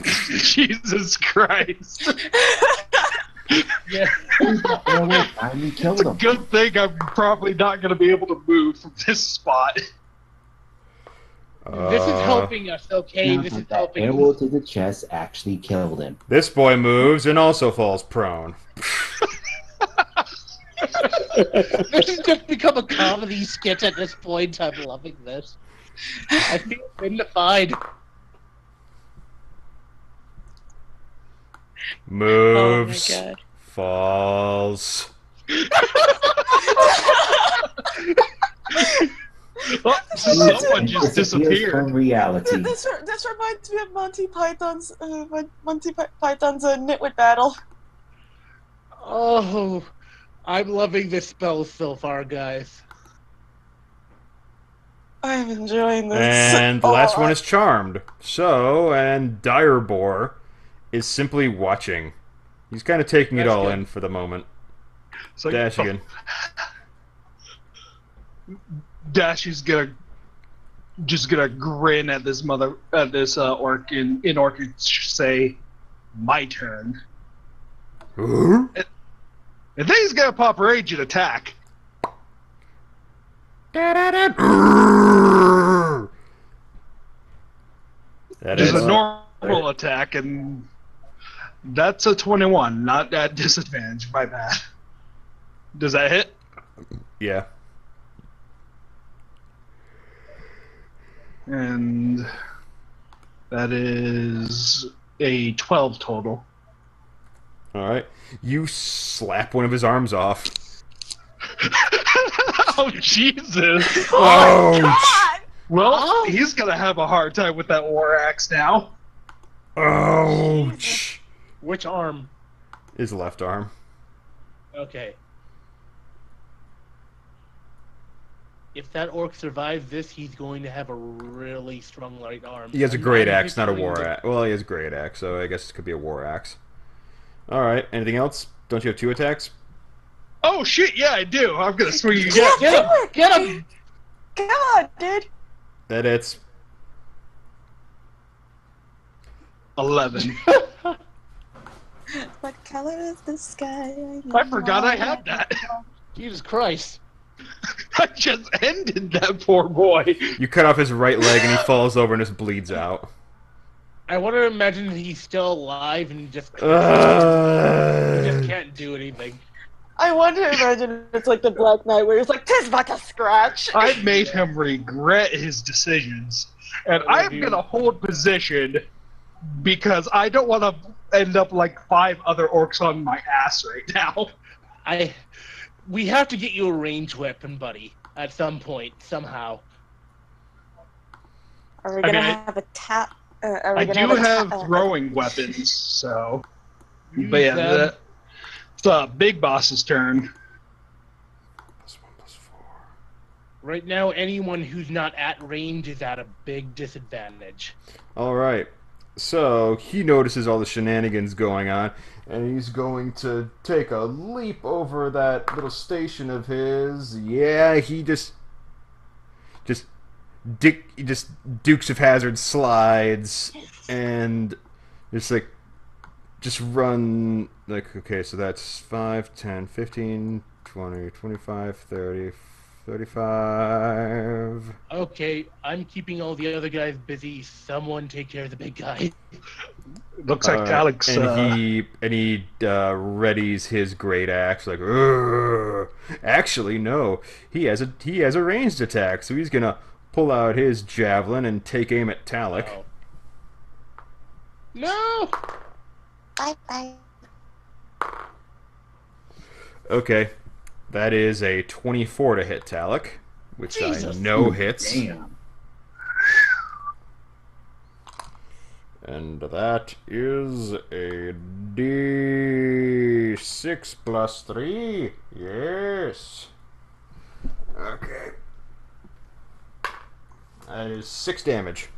D: Jesus Christ.
E: Yeah.
F: Finally killed him.
D: Good thing I'm probably not going to be able to move from this spot.
E: This is helping us, okay?
F: Now
E: This is
F: that
E: helping
F: arrow
E: us.
F: to the chest actually killed him.
B: This boy moves and also falls prone.
E: This has just become a comedy skit at this point. I'm loving this. I feel vindified.
B: Moves.
C: Oh my god.
B: Falls.
D: Oh, someone just
F: Disappears
D: disappeared.
F: from reality.
C: This reminds me of Monty Python's Nitwit battle.
E: Oh, I'm loving this spell so far, guys.
C: I'm enjoying this.
B: And the
C: a
B: last one
C: lot.
B: is Charmed. So, and Direboar is simply watching. He's kind of taking it
E: That's
B: all
E: good.
B: in for the moment.
D: So,
B: Dashegen.
D: Dash is just gonna grin at this orc in Orcish, say, "My turn." I think he's gonna pop rage and attack.
B: That
D: Just
B: is
D: a normal attack, and that's a 21, not at disadvantage. My bad. Does that hit?
B: yeah.
D: And that is a 12 total.
B: All right. You slap one of his arms off.
D: Oh, Jesus!
C: Oh, God!
D: Well, he's gonna have a hard time with that war axe now.
B: Ouch!
E: Which arm?
B: His left arm.
E: Okay. If that orc survives this, he's going to have a really strong right arm.
B: He has a great
E: I'm
B: axe, not a war
E: picturing
B: axe. Well, he has a great axe, so I guess it could be a war axe. All right. Anything else? Don't you have 2 attacks?
D: Oh shit! Yeah, I do. I'm gonna swing you.
C: Yeah,
E: Get him! Get him!
C: Come on, dude.
B: That it's
D: 11.
C: What color is the sky?
D: I forgot I had that.
E: Jesus Christ.
D: I just ended that poor boy.
B: you cut off his right leg and he falls over and just bleeds out.
E: I want to imagine that he's still alive and just can't do anything.
C: I want to imagine it's like the Black Knight where he's like, "'Tis but a scratch."
D: I made him regret his decisions, and I'm gonna hold position because I don't want to end up like 5 other orcs on my ass right now.
E: We have to get you a ranged weapon, buddy, at some point, somehow.
C: Are we gonna have a tap? Are we
D: I
C: gonna
D: do
C: have,
D: have throwing weapons, so.
E: Use
D: But yeah,
E: them.
D: it's Big Boss's turn.
B: +1/+4.
E: Right now, anyone who's not at range is at a big disadvantage.
B: All right. So he notices all the shenanigans going on, and he's going to take a leap over that little station of his. Yeah, he just Dukes of Hazzard slides and just run like, okay, so that's 5, 10, 15, 20, 25, 30, 35.
E: Okay, I'm keeping all the other guys busy. Someone take care of the big guy.
D: Looks like Talic's.
B: And he readies his great axe like, "Ugh." Actually, no, he has a ranged attack, so he's gonna pull out his javelin and take aim at Talic.
E: Oh. No!
C: Bye.
B: Okay, that is a 24 to hit Talic, which
E: Jesus.
B: I know hits.
F: Damn.
B: And that is a D6 plus 3. Yes. Okay. That is 6 damage.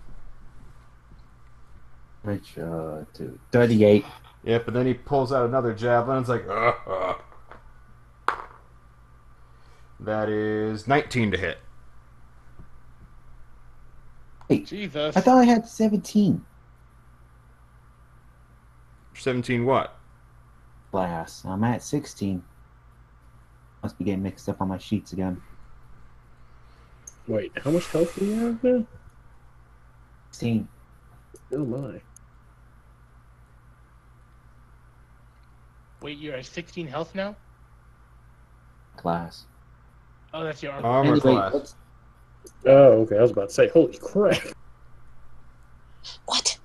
F: Which, to 38.
B: Yep, and then he pulls out another javelin. It's like, That is 19 to hit.
F: Hey,
E: Jesus.
F: I thought I had 17.
B: 17 what?
F: Blast. I'm at 16. Must be getting mixed up on my sheets again.
A: Wait, how much health do you have now?
F: 16.
A: Oh my.
E: Wait, you're at 16 health now?
F: Class.
E: Oh, that's your arm.
B: Armor class.
F: let's-
A: Oh, okay. I was about to say, holy crap.
C: What?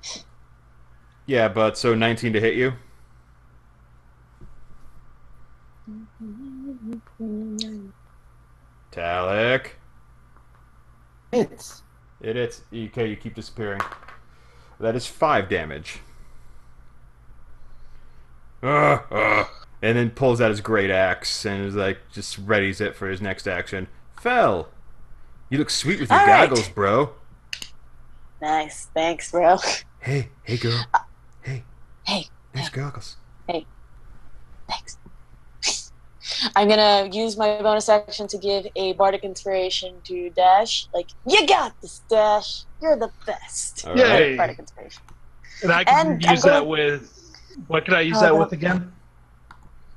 B: Yeah, but so 19 to hit you? Talic.
F: Hits.
B: It's okay, you keep disappearing. That is 5 damage. And then pulls out his great axe and is like, just readies it for his next action. Fel, you look sweet with your
C: All right.
B: goggles, bro.
C: Nice, thanks, bro.
B: Hey girl. Hey,
C: Hey,
B: nice goggles.
C: thanks. I'm gonna use my bonus action to give a bardic inspiration to Dash. Like, you got this, Dash. You're the best.
B: All
D: Yay.
B: right.
C: Bardic inspiration.
D: And I can
C: And I'm
D: use that
C: going-
D: with. What can I use that with again?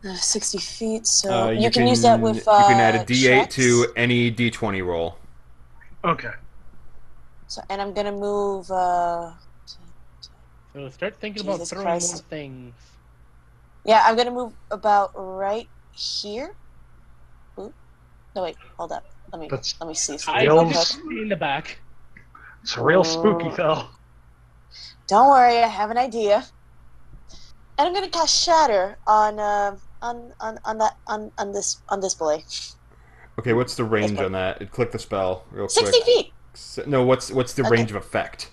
C: 60 feet, so
B: You
C: can use that with
B: you can add a D8
C: checks.
B: to any D20 roll.
D: Okay.
C: So, and I'm gonna move.
E: So start thinking about
C: Jesus
E: throwing
C: Christ.
E: more things.
C: Yeah, I'm gonna move about right here. Ooh. No, wait, hold up. Let me see something
E: I
C: real
E: can
C: quick.
E: see in the back.
D: It's real spooky, Phil.
C: Don't worry, I have an idea. And I'm gonna cast Shatter on this boy.
B: Okay, what's the range on that? Click the spell real quick.
C: 60 feet.
B: No, what's the range of effect?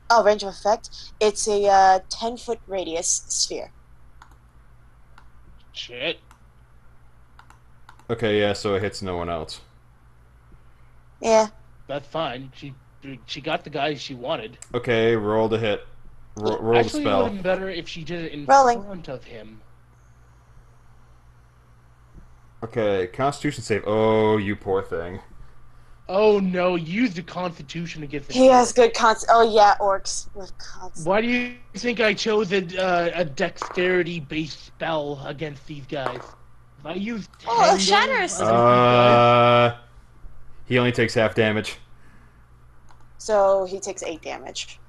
C: Oh, range of effect. It's a 10-foot radius sphere.
E: Shit.
B: Okay, yeah, so it hits no one else.
C: Yeah.
E: That's fine. She got the guy she wanted.
B: Okay, roll the hit. Roll the
E: Actually, it would
B: spell.
E: have been better if she did it in
C: Rolling.
E: front of him.
B: Okay, Constitution save. Oh, you poor thing.
E: Oh no, use the Constitution against the
C: He has good Oh yeah, orcs with
E: Why do you think I chose a dexterity-based spell against these guys? If I use
C: Oh,
E: Tangle
C: Shatter
E: against
C: is-
E: these guys,
B: He only takes half damage.
C: So he takes 8 damage.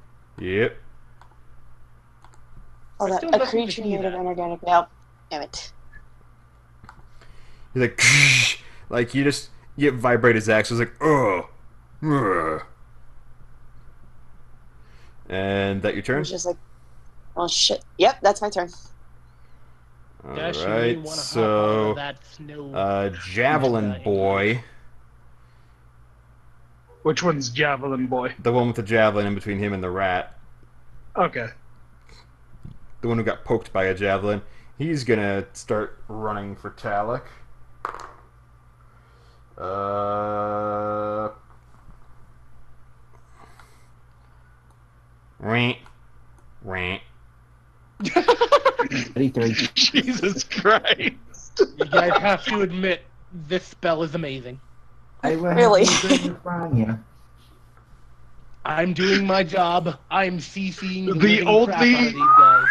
B: Yep.
C: Oh,
E: That still
C: a
E: doesn't
C: creature
E: defeat
C: made of
E: that.
C: inorganic. Nope. Damn it.
B: He's like, like you vibrate his axe. It's like, oh, and that your
C: I
B: turn.
C: was just like, oh shit. Yep, that's my turn.
B: All
E: Dash, you
B: right,
E: wanna hop out of
B: so
E: that snow
B: javelin
E: into the
B: boy,
D: Which one's Javelin Boy?
B: the one with the javelin in between him and the rat,
D: Okay.
B: the one who got poked by a javelin. He's gonna start running for Talic. Rant.
F: 33.
D: Jesus Christ.
E: You guys have to admit, this spell is amazing.
F: I will
C: Really?
F: have you bring Ranya.
E: I'm doing my job. I'm CCing the
D: The
E: living crap
D: only-
E: out of these guys.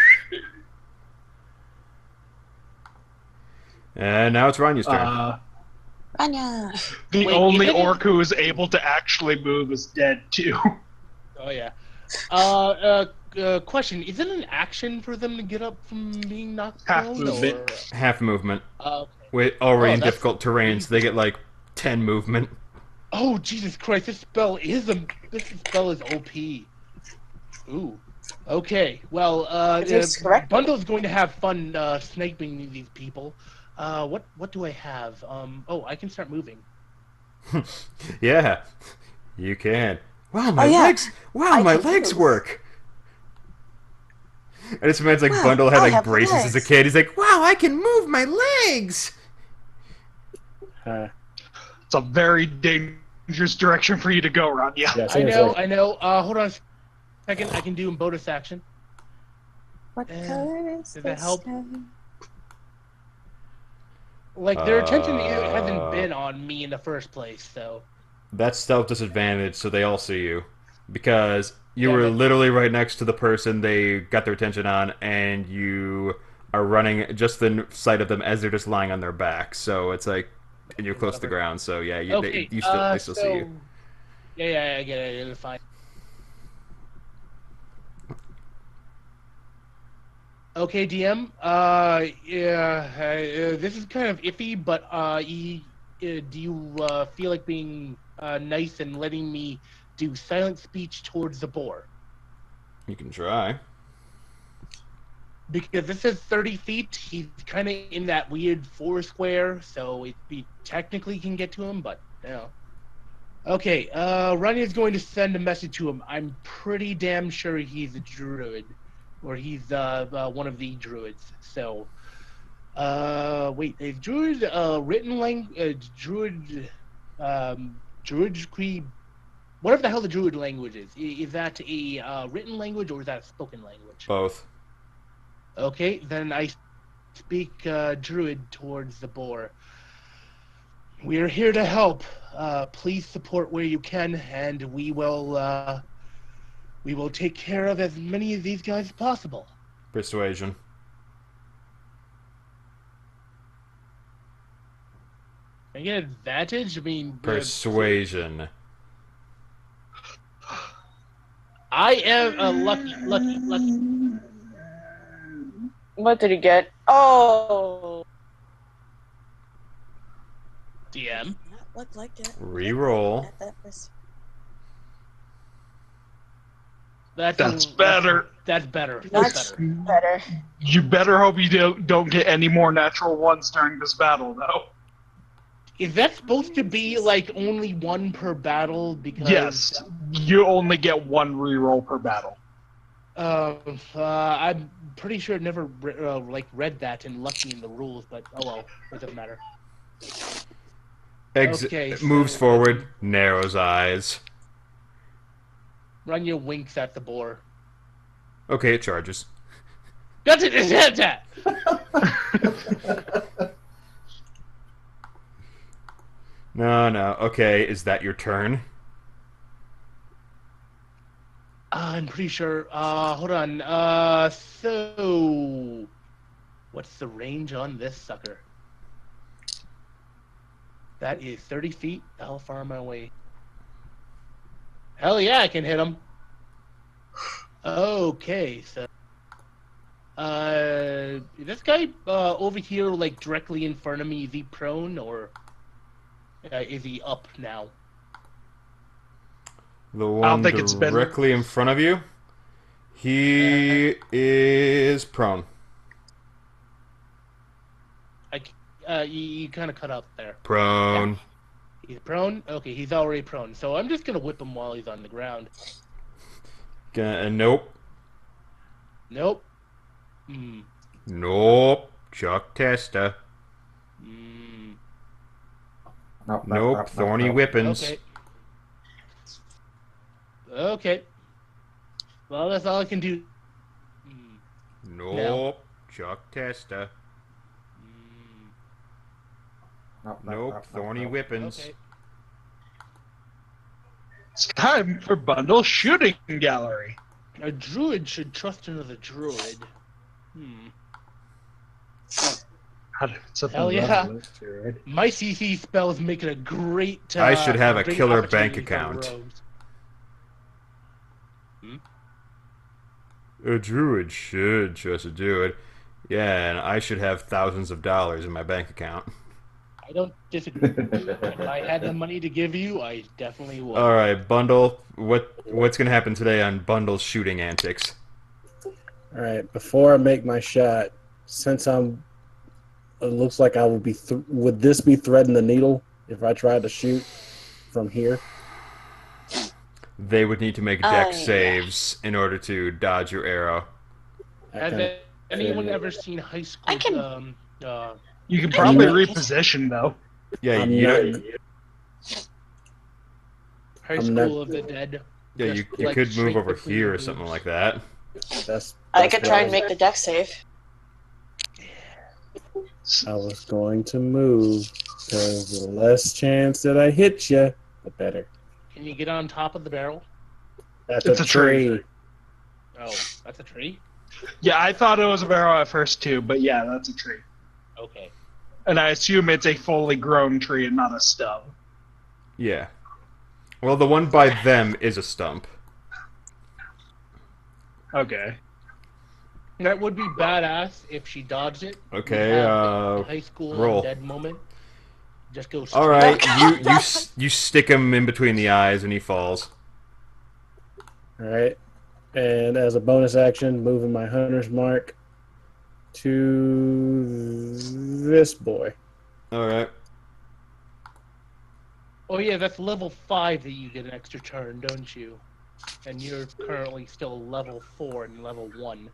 B: And now it's Ranya's turn.
C: Ranya.
D: The
E: Wait,
D: only
E: isn't it-
D: orc who is able to actually move is dead too.
E: Oh yeah. Question: is it an action for them to get up from being knocked
D: Half
E: down?
D: movement.
B: Half movement.
E: Or,
B: With already
E: Oh,
B: in
E: that's
B: difficult terrain, so they get like 10 movement.
E: oh Jesus Christ! This spell is OP. Ooh. Okay. Well,
C: If it's correct.
E: Bundle's going to have fun sniping these people. What do I have? Oh, I can start moving.
B: Yeah, you can. Wow, my
C: yeah.
B: legs! Wow,
C: I
B: my
C: can
B: legs
C: move.
B: work! And it's man's like
C: Wow,
B: Bundle had
C: I
B: like
C: have
B: braces as a
C: legs.
B: kid. He's like, wow, I can move my legs!
D: It's a very dangerous direction for you to go, Ranya.
A: Yeah,
E: I know. Hold on a second. I can do a bonus action.
C: What
E: Eh,
C: color is
E: does that
C: this
E: help?
C: sky?
E: Like their attention hasn't been on me in the first place, so.
B: That's stealth disadvantage, so they all see you. Because you
E: Yeah,
B: were
E: but-
B: literally right next to the person they got their attention on, and you are running just the sight of them as they're just lying on their back. So it's like, and you're close to the
E: Whatever.
B: ground, so yeah,
E: Okay.
B: they still see
E: so,
B: you.
E: Yeah, I get it. It's fine. Okay, DM. This is kind of iffy, but do you feel like being nice and letting me do silent speech towards the boar?
B: You can try.
E: Because this is 30 feet, he's kind of in that weird four square, so we technically can get to him, but you know. Okay, Ranya's going to send a message to him. I'm pretty damn sure he's a druid, or he's one of the druids. So, wait, is druid written language? Druid, whatever the hell the druid language is. Is that a written language or is that a spoken language?
B: Both.
E: Okay, then I speak druid towards the boar. We are here to help. Please support where you can, and we will take care of as many of these guys as possible.
B: Persuasion.
E: I get advantage? I mean...
B: Persuasion.
E: I am a lucky.
C: What did he get? Oh!
E: DM.
C: Not look like it.
B: Reroll.
D: That's better.
E: That's better.
C: That's better.
D: You better hope you don't get any more natural ones during this battle, though.
E: Is that supposed to be like only one per battle? Because
D: Yes, you only get one reroll per battle.
E: I'm pretty sure I never read that in Lucky in the rules, but oh well, it doesn't matter. Okay,
B: moves forward, narrows eyes.
E: Ranya winks at the boar.
B: Okay, it charges.
E: That's it. That's that.
B: No. Okay, is that your turn?
E: I'm pretty sure. Hold on. So what's the range on this sucker? That is 30 feet. How far am I away? Hell yeah, I can hit him. Okay, so this guy over here, like directly in front of me, is he prone or is he up now?
B: The one directly in front of you? He is prone.
E: You kind of cut out there.
B: Prone.
E: Yeah. He's prone? Okay, he's already prone. So I'm just going to whip him while he's on the ground.
B: Nope.
E: Nope.
B: Nope. Chuck Testa. Nope. Thorny whippings.
E: Okay. Well, that's all I can do.
B: Nope. Chuck Testa. Nope. Thorny whippings.
E: Okay.
D: It's time for Bundle Shooting Gallery.
E: A druid should trust another druid. Hell yeah. My CC spells make it a great...
B: I should have a killer bank account. A druid should trust a druid. Yeah, and I should have thousands of dollars in my bank account.
E: I don't disagree. If I had the money to give you, I definitely would.
B: All right, Bundle. What's gonna happen today on Bundle's shooting antics?
A: All right, before I make my shot, since it looks like I would be. Would this be threading the needle if I tried to shoot from here?
B: They would need to make dex saves in order to dodge your arrow.
E: Has anyone ever seen High School?
D: You can probably reposition, though.
B: Yeah, you know.
E: High School of the Dead.
B: Yeah, you could move over here or something like that.
C: I could try and make the deck save.
A: I was going to move, because the less chance that I hit you, the better.
E: Can you get on top of the barrel?
A: That's a tree.
E: Oh, that's a tree?
D: Yeah, I thought it was a barrel at first, too, but yeah, that's a tree.
E: Okay.
D: And I assume it's a fully grown tree and not a stub.
B: Yeah. Well, the one by them is a stump.
D: Okay.
E: That would be badass if she dodged it.
B: Okay,
E: High School
B: roll.
E: Dead moment. Just go straight.
B: All right, you stick him in between the eyes and he falls.
A: All right, and as a bonus action, moving my hunter's mark to this boy.
B: All right.
E: Oh yeah, that's level 5 that you get an extra turn, don't you? And you're currently still level 4 and level 1.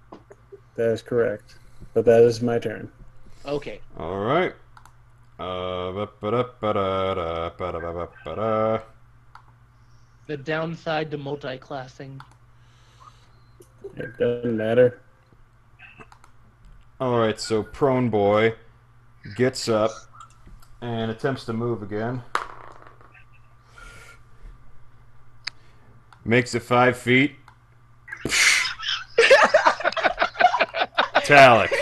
A: That is correct, but that is my turn.
E: Okay.
B: All right.
E: The downside to multi-classing.
A: It doesn't matter.
B: All right, so prone boy gets up and attempts to move again. Makes it 5 feet. Talic.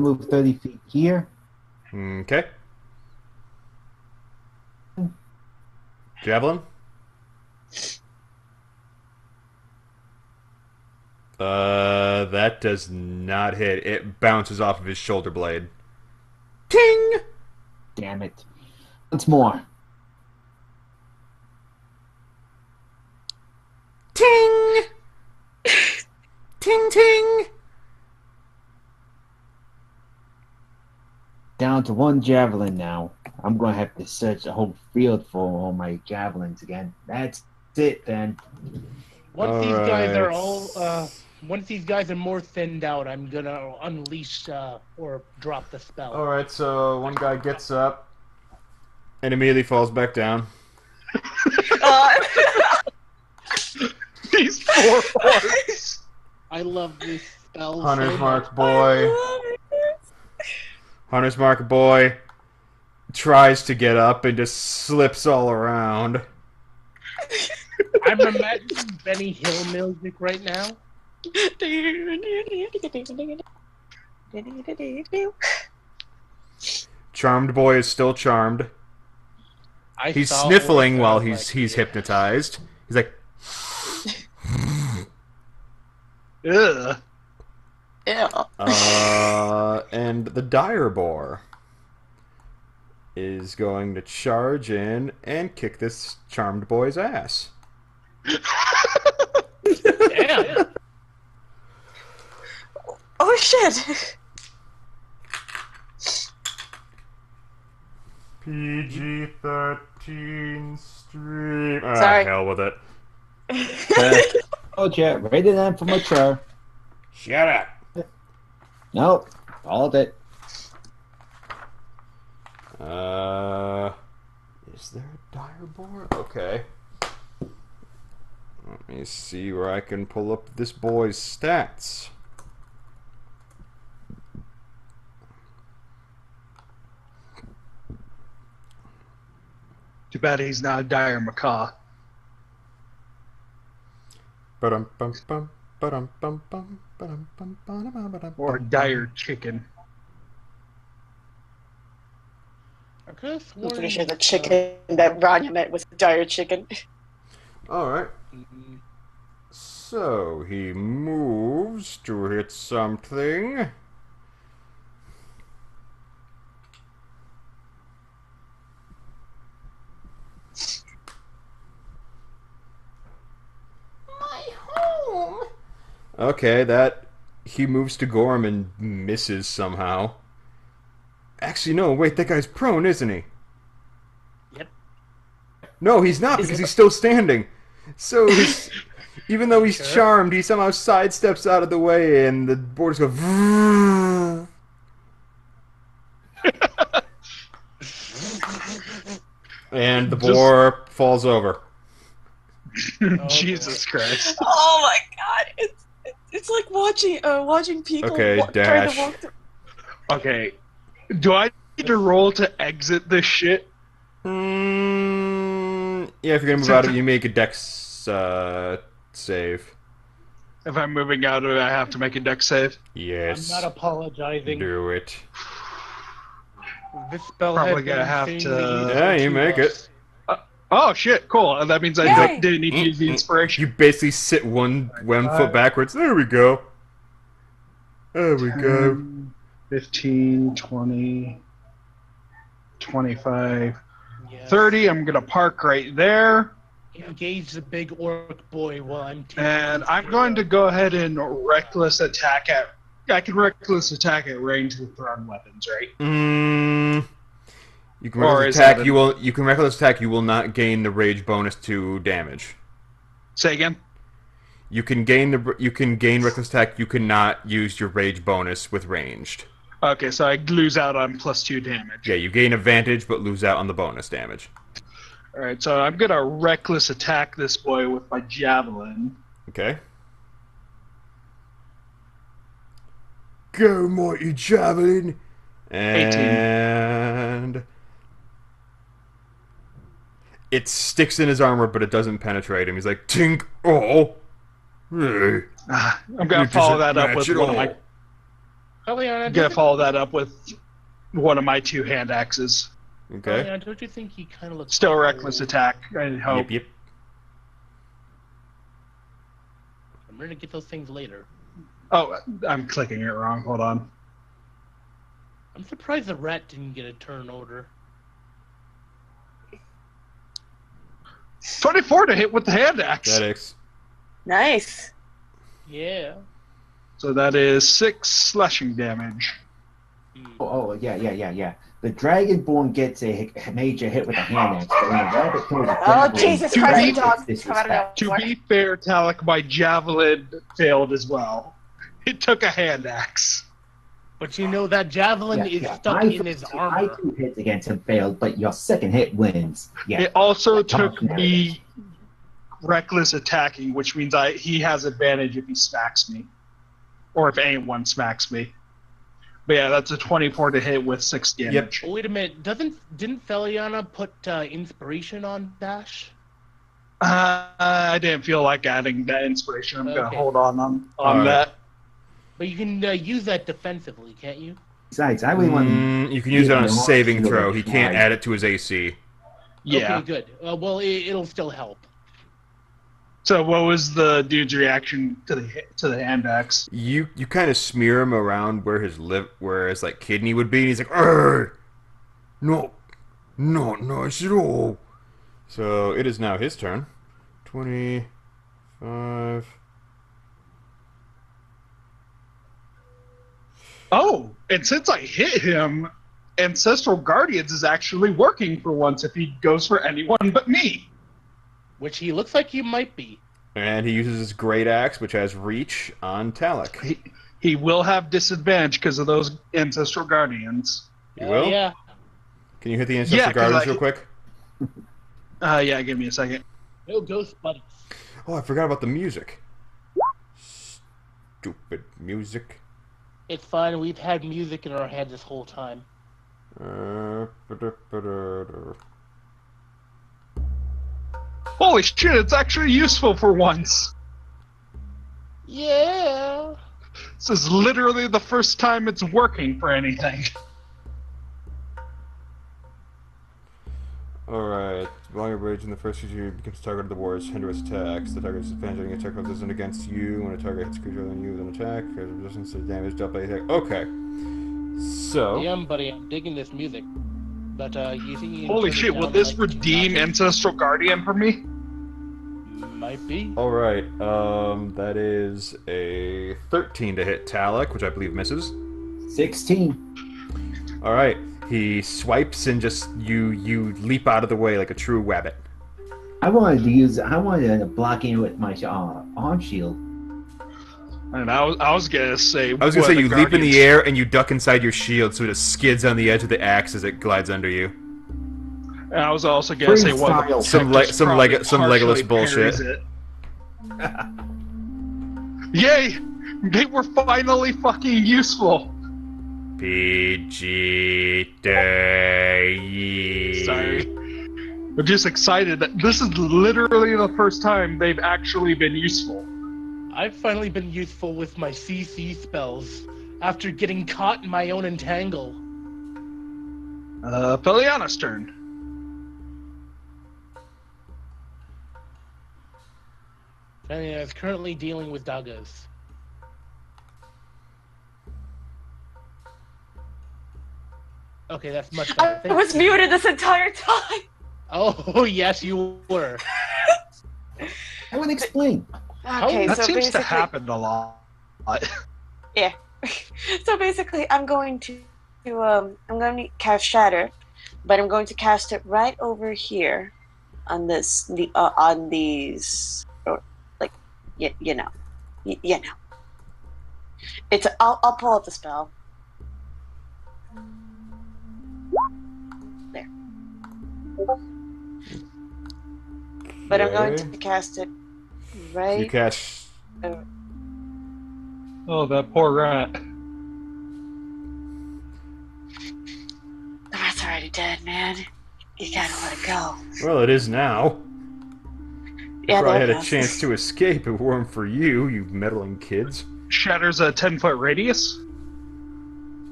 F: gonna move 30 feet here.
B: Okay. Javelin. That does not hit. It bounces off of his shoulder blade. Ting!
F: Damn it. Once more.
B: Ting! Ting ting!
F: Down to one javelin now. I'm gonna have to search the whole field for all my javelins again. That's it then.
E: Once these guys are once these guys are more thinned out, I'm gonna unleash or drop the spell.
B: Alright, so one guy gets up and immediately falls back down.
D: These poor orcs.
E: I love this spell.
B: Hunter's
E: so
B: Mark
E: much.
B: boy. Hunter's Mark boy tries to get up and just slips all around.
E: I'm imagining Benny Hill music right now.
B: Charmed boy is still charmed. He's
E: saw
B: sniffling
E: what,
B: while
E: like,
B: he's hypnotized. He's like,
D: Ugh.
C: Yeah.
B: and the dire boar is going to charge in and kick this charmed boy's ass.
E: Yeah.
C: Oh shit!
B: PG-13 stream. Ah,
C: Sorry.
B: hell with it.
F: Oh, Jet, rated M for mature.
B: Shut up.
F: Nope, called it.
B: Is there a dire boar? Okay. Let me see where I can pull up this boy's stats.
D: Too bad he's not a dire macaw.
B: Ba-dum-bum-bum, ba-dum-bum-bum, ba-dum-bum, ba-dum-bum-bum.
D: Or a dire chicken.
E: I could have
C: I'm
E: sworn.
C: pretty sure the chicken that Ranya met was a dire chicken.
B: Alright. So, he moves to hit something. My home! Okay, that... He moves to Gorm and misses somehow. Actually, no, wait, that guy's prone, isn't he?
E: Yep.
B: No, he's not, because he's still standing. So, he's, even though he's charmed, he somehow sidesteps out of the way, and the borders go... and the boar falls over.
D: Jesus Christ.
C: Oh my god! It's like watching people
B: Okay,
C: trying
B: dash.
C: to walk through.
D: Okay. Do I need to roll to exit this shit?
B: Yeah, if you're gonna move out of it, you make a dex save.
D: If I'm moving out of it, I have to make a dex save.
B: Yes.
E: I'm not apologizing.
B: Do it.
E: This spell
D: Probably
E: has
D: gonna
E: been
D: have
E: insanely
D: to-
E: used
B: Yeah,
E: for
B: you
E: 2
B: make
E: months.
B: it.
D: Oh shit, cool. That means I
C: Yay!
D: didn't need to use the inspiration.
B: You basically sit one foot backwards. There we go. There we go.
D: 10, 15, 20, 25,
E: Yes.
D: 30. I'm gonna park right there.
E: Engage the big orc boy while I'm taking
D: And
E: this
D: I'm
E: hero.
D: going to go ahead and reckless attack at... I can reckless attack at range with thrown weapons, right?
B: You can
D: Or
B: reckless
D: is
B: attack.
D: that a-
B: You can reckless attack. You will not gain the rage bonus to damage.
D: Say again?
B: You can gain reckless attack. You cannot use your rage bonus with ranged.
D: Okay, so I lose out on +2 damage.
B: Yeah, you gain advantage but lose out on the bonus damage.
D: Alright, so I'm gonna reckless attack this boy with my javelin.
B: Okay. Go, mighty javelin.
D: 18.
B: And it sticks in his armor, but it doesn't penetrate him. He's like, tink, oh. Hey,
D: I'm gonna
B: it
D: follow
B: doesn't
D: that up
B: match
D: with
B: at
D: one of
B: all.
D: my...
E: Feliana,
D: I'm gonna follow that up with one of my 2 hand axes.
B: Okay.
E: Feliana, don't you think he kind of looks
D: Still a
E: cold?
D: reckless attack, I hope.
B: Yep.
E: I'm gonna get those things later.
D: Oh, I'm clicking it wrong. Hold on.
E: I'm surprised the rat didn't get a turn order.
D: 24 to hit with the hand axe.
B: That is.
C: Nice.
E: Yeah.
D: So that is 6 slashing damage.
F: Oh, yeah. The Dragonborn gets a major hit with a hand axe, but when the rabbit throws a
C: Oh,
F: javelin,
C: Jesus
D: To
C: Christ,
D: be-
C: you dog.
F: disrespect.
D: To be fair, Talic, my javelin failed as well. It took a hand axe.
E: But you know that javelin is stuck in his
F: My
E: armor.
F: 2 hits against him failed, but your second hit wins. Yeah.
D: It also took
F: Shenanigans.
D: me reckless attacking, which means he has advantage if he smacks me. Or if anyone smacks me. But yeah, that's a 24 to hit with 6 damage.
E: Oh, wait a minute. Didn't Feliana put inspiration on Dash?
D: I didn't feel like adding that inspiration. I'm going to
E: Okay.
D: hold on
B: Alright.
D: that.
E: But you can use that defensively, can't you?
F: Besides, I really want to.
B: You can use it on a
F: Yeah,
B: saving
F: no,
B: throw. He can't
F: right.
B: add it to his AC.
D: Yeah.
E: Okay, good. Well, it'll still help.
D: So what was the dude's reaction to the hand axe?
B: You kind of smear him around where his like kidney would be, and he's like, "Arr! No, not nice at all." So it is now his turn. 25.
D: Oh, and since I hit him, Ancestral Guardians is actually working for once if he goes for anyone but me.
E: Which he looks like he might be.
B: And he uses his great axe, which has reach, on Talic.
D: He will have disadvantage because of those Ancestral Guardians.
B: You will?
E: Yeah.
B: Can you hit the ancestral
D: 'cause
B: guardians
D: I-
B: real quick?
D: Yeah, give me a second.
E: No ghost buddies.
B: Oh, I forgot about the music. Stupid music.
E: It's fine. We've had music in our head this whole time.
D: Holy shit, it's actually useful for once.
E: Yeah.
D: This is literally the first time it's working for anything.
B: Alright. While you're raging, the first creature becomes the target of the war's hinderous attacks. The target is advantage on attack rolls isn't against you. When a target hits a creature other than you with an attack, there's resistance to damage dealt by the attack. Okay. So.
E: Yeah, buddy, I'm digging this music. But you think you can
D: Holy
E: turn it
D: shit, will
E: down,
D: this
E: like, to
D: redeem
E: not-
D: Ancestral Guardian for me?
E: Might be.
B: Alright. That is a 13 to hit Talic, which I believe misses.
F: 16.
B: Alright. He swipes and just you leap out of the way like a true wabbit.
F: I wanted to block in with my arm shield.
D: And I was gonna say.
B: I was gonna say you leap in the air and you duck inside your shield so it just skids on the edge of the axe as it glides under you.
D: And I was also gonna say what
F: Freestyle.
B: Some Legolas bullshit.
D: Yay! They were finally fucking useful.
B: PG-13.
D: Sorry. I'm just excited that this is literally the first time they've actually been useful.
E: I've finally been useful with my CC spells after getting caught in my own entangle.
D: Feliana's turn.
E: Feliana is currently dealing with daggers. Okay, that's much better.
C: I was muted this entire time.
E: Oh, yes, you were.
F: I want to explain.
C: Okay,
D: That
C: so
D: seems
C: basically,
D: to happen a lot.
C: yeah. So basically, I'm going to cast Shatter, but I'm going to cast it right over here, on these, or like, you know. It's I'll pull up the spell. There. But I'm going to cast it right.
B: You cast.
D: Oh, that poor rat.
C: The rat's already dead, man. You gotta let it go.
B: Well, it is now.
C: Yeah,
B: Probably
C: there
B: had
C: it
B: a
C: goes.
B: chance to escape if it weren't for you, you meddling kids.
D: Shatter's a 10-foot radius.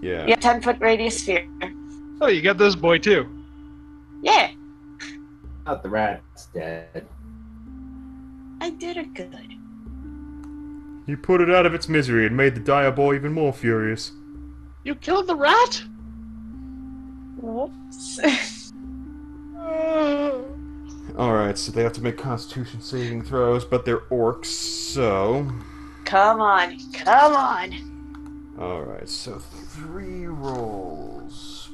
B: Yeah.
C: Yeah, 10-foot radius sphere.
D: Oh, you got this boy too.
C: Yeah,
F: Not the rat's dead.
C: I did it good.
B: You put it out of its misery and made the dire boy even more furious.
E: You killed the rat?
C: Whoops.
B: Alright, so they have to make constitution saving throws, but they're orcs, so...
C: Come on, come on.
B: Alright, so 3 rolls.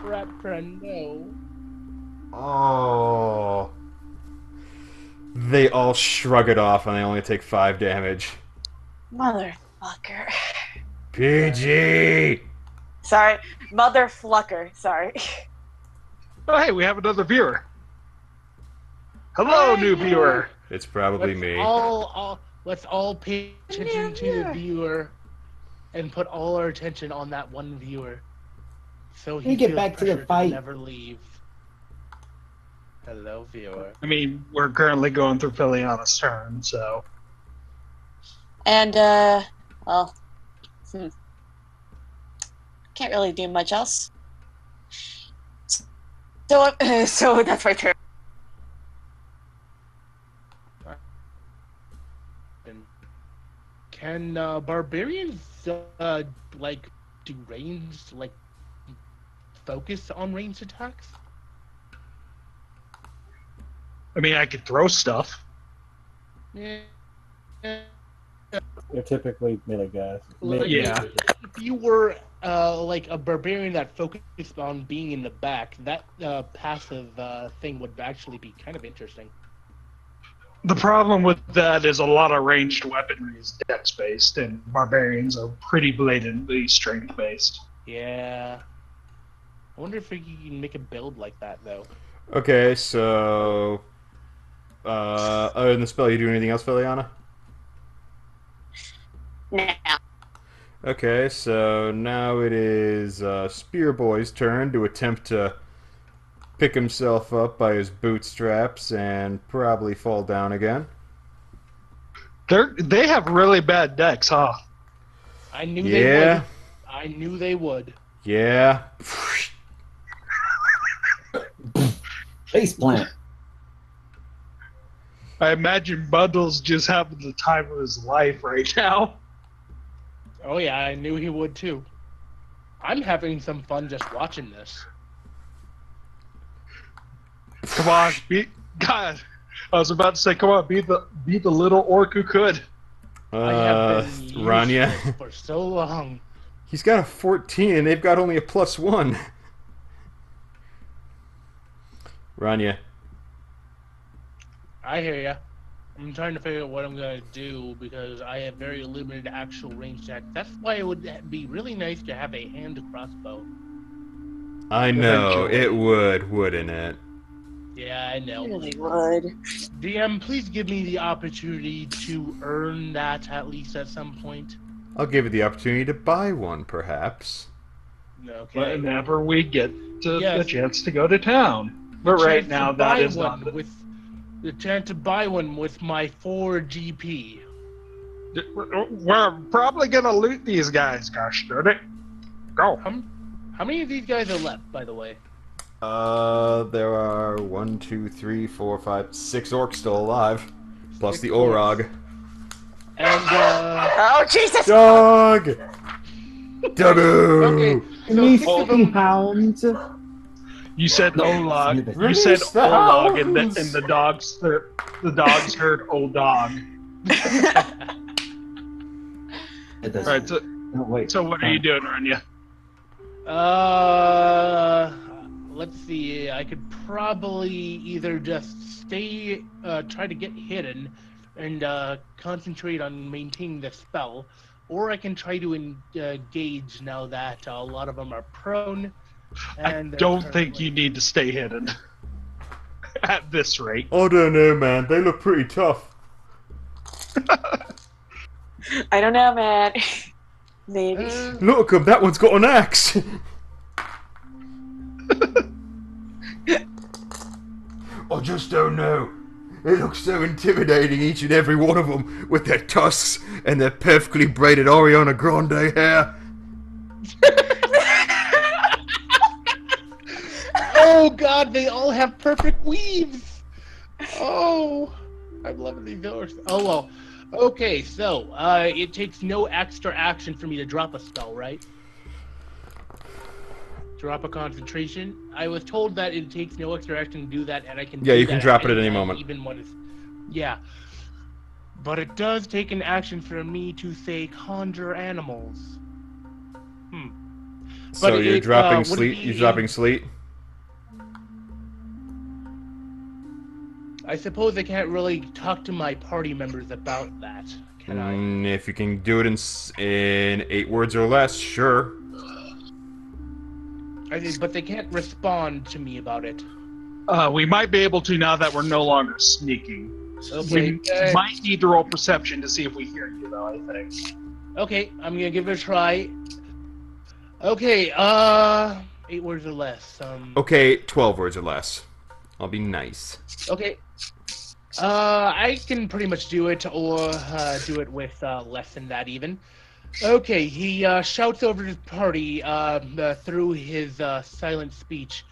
E: Rat friend, no.
B: Oh. They all shrug it off and they only take 5 damage.
C: Motherfucker.
B: PG!
C: Sorry, motherflucker. Sorry.
D: Oh, hey, we have another viewer. Hello, new viewer.
B: It's probably me.
E: Let's all pay attention to the viewer and put all our attention on that one viewer. So he
F: get
E: feels
F: back to the
E: pressure
F: fight.
E: never leave. Hello, viewer.
D: I mean, we're currently going through Feliana's turn, so.
C: And, well, can't really do much else. So, so that's my turn.
E: Can barbarians like do ranged, like focus on ranged attacks?
D: I mean, I could throw stuff.
E: Yeah.
A: They're typically melee guys.
D: Yeah.
E: If you were like a barbarian that focused on being in the back, that passive thing would actually be kind of interesting.
D: The problem with that is a lot of ranged weaponry is dex-based, and barbarians are pretty blatantly strength-based.
E: Yeah. I wonder if you can make a build like that, though.
B: Okay, so... other than the spell, you do anything else, Feliana?
C: Now.
B: Okay, so now it is Spear Boy's turn to attempt to pick himself up by his bootstraps and probably fall down again.
D: They have really bad decks, huh?
E: I knew they would. I knew they would.
B: Yeah.
F: Face plant.
D: I imagine Bundles just having the time of his life right now.
E: Oh yeah, I knew he would too. I'm having some fun just watching this.
D: Come on, God. I was about to say, come on, be the little orc who could.
E: I have been
B: Ranya.
E: useless for so long.
B: He's got a 14 and they've got only a +1. Ranya.
E: I hear ya. I'm trying to figure out what I'm gonna do because I have very limited actual range attack. That's why it would be really nice to have a hand crossbow.
B: I know, it would, wouldn't it?
E: Yeah, I know.
C: Really would.
E: DM, please give me the opportunity to earn that at least at some point.
B: I'll give you the opportunity to buy one, perhaps.
E: Okay.
D: Whenever we get to
E: Yes.
D: the chance to go to town. But right
E: Chance
D: now,
E: to
D: that
E: buy
D: is
E: one
D: not.
E: with the chance to buy one with my 4 GP.
D: We're probably gonna loot these guys, gosh darn it. Go.
E: How many of these guys are left, by the way?
B: There are 1, 2, 3, 4, 5, 6 orcs still alive. Plus
E: 6
B: the Orog.
E: And
C: Oh, Jesus!
B: Dog! Doggo!
E: okay, so
F: Me
E: 6 of
F: fucking
E: them.
F: hounds.
D: You said Olag. You
B: Release
D: said
B: the
D: Olag, and
B: hounds.
D: the dogs heard "old dog."
F: It
D: All right. So,
F: No, wait.
D: so what are you doing, Ranya?
E: Let's see. I could probably either just stay, try to get hidden, and concentrate on maintaining the spell, or I can try to engage now that a lot of them are prone. And
D: I don't think you need to stay hidden at this rate.
B: I don't know, man. They look pretty tough.
C: I don't know, man. Maybe.
B: Look, that one's got an axe. I just don't know. It looks so intimidating, each and every one of them, with their tusks and their perfectly braided Ariana Grande hair.
E: Oh God, they all have perfect weaves. Oh, I'm loving these doors. Oh well. Okay, so it takes no extra action for me to drop a spell, right? Drop a concentration. I was told that it takes no extra action to do that, and I can.
B: Yeah,
E: do
B: you can
E: that
B: drop it at any
E: time,
B: moment.
E: even when it's. Yeah. But it does take an action for me to say conjure animals.
B: So
E: But
B: you're
E: it,
B: dropping
E: would it
B: sleet.
E: be
B: You're dropping
E: in-
B: sleet.
E: I suppose I can't really talk to my party members about that, can I?
B: If you can do it in 8 words or less, sure.
E: But they can't respond to me about it.
D: We might be able to now that we're no longer sneaking.
E: Okay.
D: We might need to roll perception to see if we hear you, though, I think.
E: Okay, I'm gonna give it a try. Okay, 8 words or less.
B: Okay, 12 words or less. I'll be nice.
E: Okay. I can pretty much do it, or do it with less than that even. Okay, he shouts over his party through his silent speech.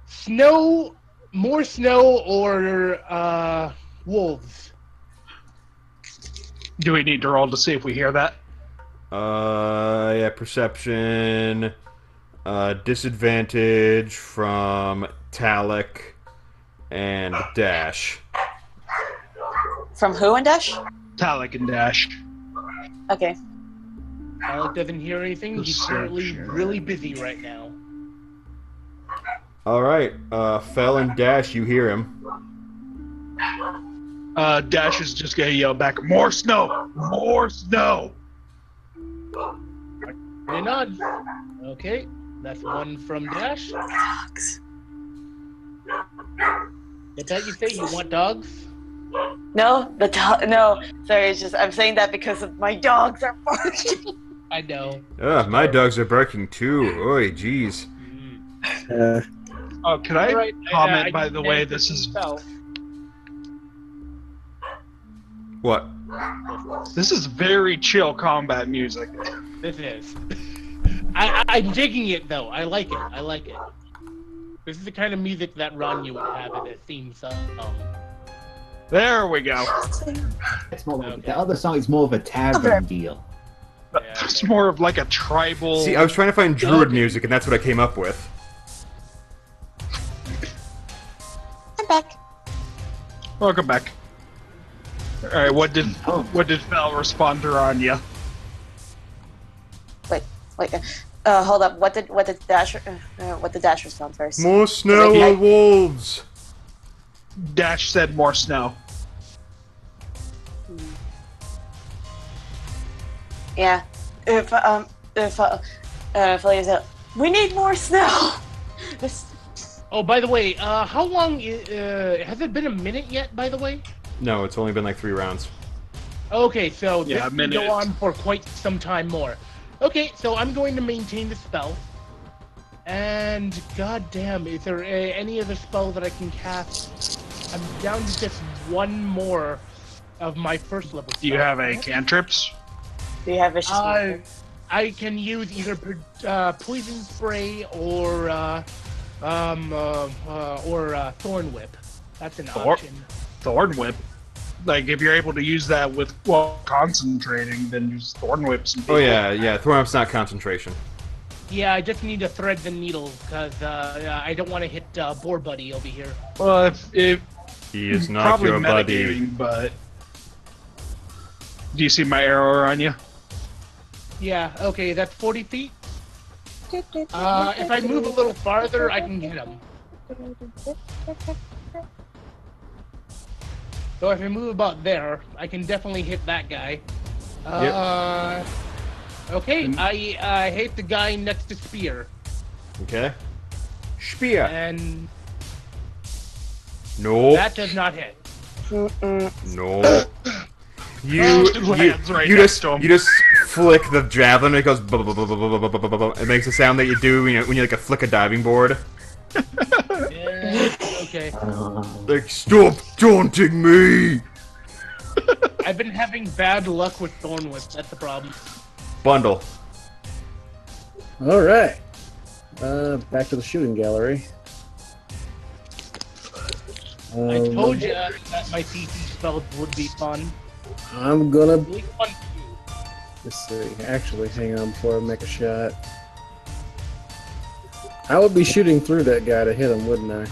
E: Snow, more snow, or wolves.
D: Do we need to roll to see if we hear that?
B: Yeah, perception. Disadvantage from Talic and Dash.
C: From who and Dash?
D: Talic and Dash.
C: Okay.
E: Alec doesn't hear anything. He's currently really busy right now.
B: Alright, Fel and Dash, you hear him.
D: Dash is just gonna yell back, "More snow! More snow!"
E: They nod. Okay, that's one from Dash.
C: Dogs.
E: Is that you say you want dogs?
C: No, the dog. No, sorry. It's just I'm saying that because of my dogs are barking.
E: I know.
B: My dogs are barking too. Oi, jeez.
D: Oh, can I
E: Alright,
D: comment,
E: I
D: by
E: didn't
D: the way,
E: answer
D: this is
E: spell.
B: What?
D: this is very chill combat music.
E: This is. I'm digging it though. I like it. I like it. This is the kind of music that Ranya would have in a theme song.
D: There we go.
F: It's more,
E: Okay.
F: The other song is more of a tavern deal.
D: It's more of like a tribal.
B: See, I was trying to find druid music, and that's what I came up with.
C: I'm back.
D: Welcome back. All right, what did Fel respond to Ranya?
C: Wait. Hold up. What did Dash respond first?
B: More snow
C: Okay.
B: or wolves?
D: Dash said more snow.
C: Yeah. If Feliana said, we need more snow. This.
E: Oh, by the way, how long has it been a minute yet? By the way.
B: No, it's only been like 3 rounds.
E: Okay, so
D: Yeah,
E: this
D: a
E: can go
D: minute.
E: on for quite some time more. Okay, so I'm going to maintain the spell. And goddamn, is there any other spell that I can cast? I'm down to just one more of my first level.
D: Do you have any cantrips?
C: Do you have vicious mockery?
E: I can use either poison spray or thorn whip. That's an option.
D: Thorn whip. Like if you're able to use that with concentrating, then use thorn whips. And
B: Oh yeah. Thorn up's not concentration.
E: Yeah, I just need to thread the needle because I don't want to hit Boar Buddy over here.
D: Well, if
B: He is not
D: probably
B: your buddy.
D: metagaming, but do you see my arrow on you?
E: Yeah, okay, that's 40 feet. If I move a little farther, I can get him. So if I move about there, I can definitely hit that guy. Okay, I hate the guy next to Spear.
B: Okay. Spear.
E: And
B: No.
E: that does not hit.
B: No. You
D: lands right
B: you
D: next
B: just
D: to him.
B: you just flick the javelin and it goes blah, blah, blah, blah, blah, blah, blah, blah, blah. It makes a sound that you do when you like a flick a diving board.
E: Yeah, Okay.
B: Like, stop taunting me!
E: I've been having bad luck with Thorn Whip. That's the problem.
B: Bundle.
A: All right. Back to the shooting gallery.
E: I told you that my CC spells would be fun.
A: I'm gonna.
E: Really fun to do.
A: Let's see. Actually, hang on before I make a shot. I would be shooting through that guy to hit him, wouldn't I?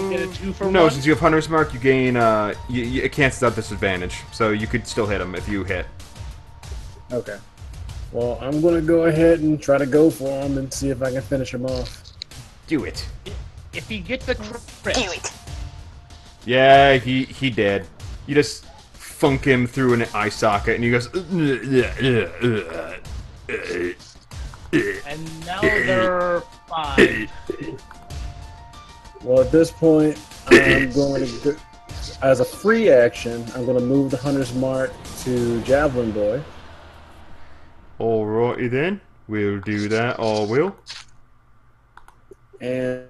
E: You get a 2 for
B: no,
E: 1?
B: since you have Hunter's Mark, you gain, it cancels out disadvantage. So you could still hit him if you hit.
A: Okay. Well, I'm gonna go ahead and try to go for him and see if I can finish him off.
B: Do it.
E: If he gets a crit,
C: Do it.
B: Yeah, he did. You just funk him through an eye socket, and he goes.
E: and now they're 5.
A: Well, at this point, I'm going to, as a free action, I'm going to move the Hunter's Mark to Javelin Boy.
B: Alrighty then, we'll do that. I will.
A: And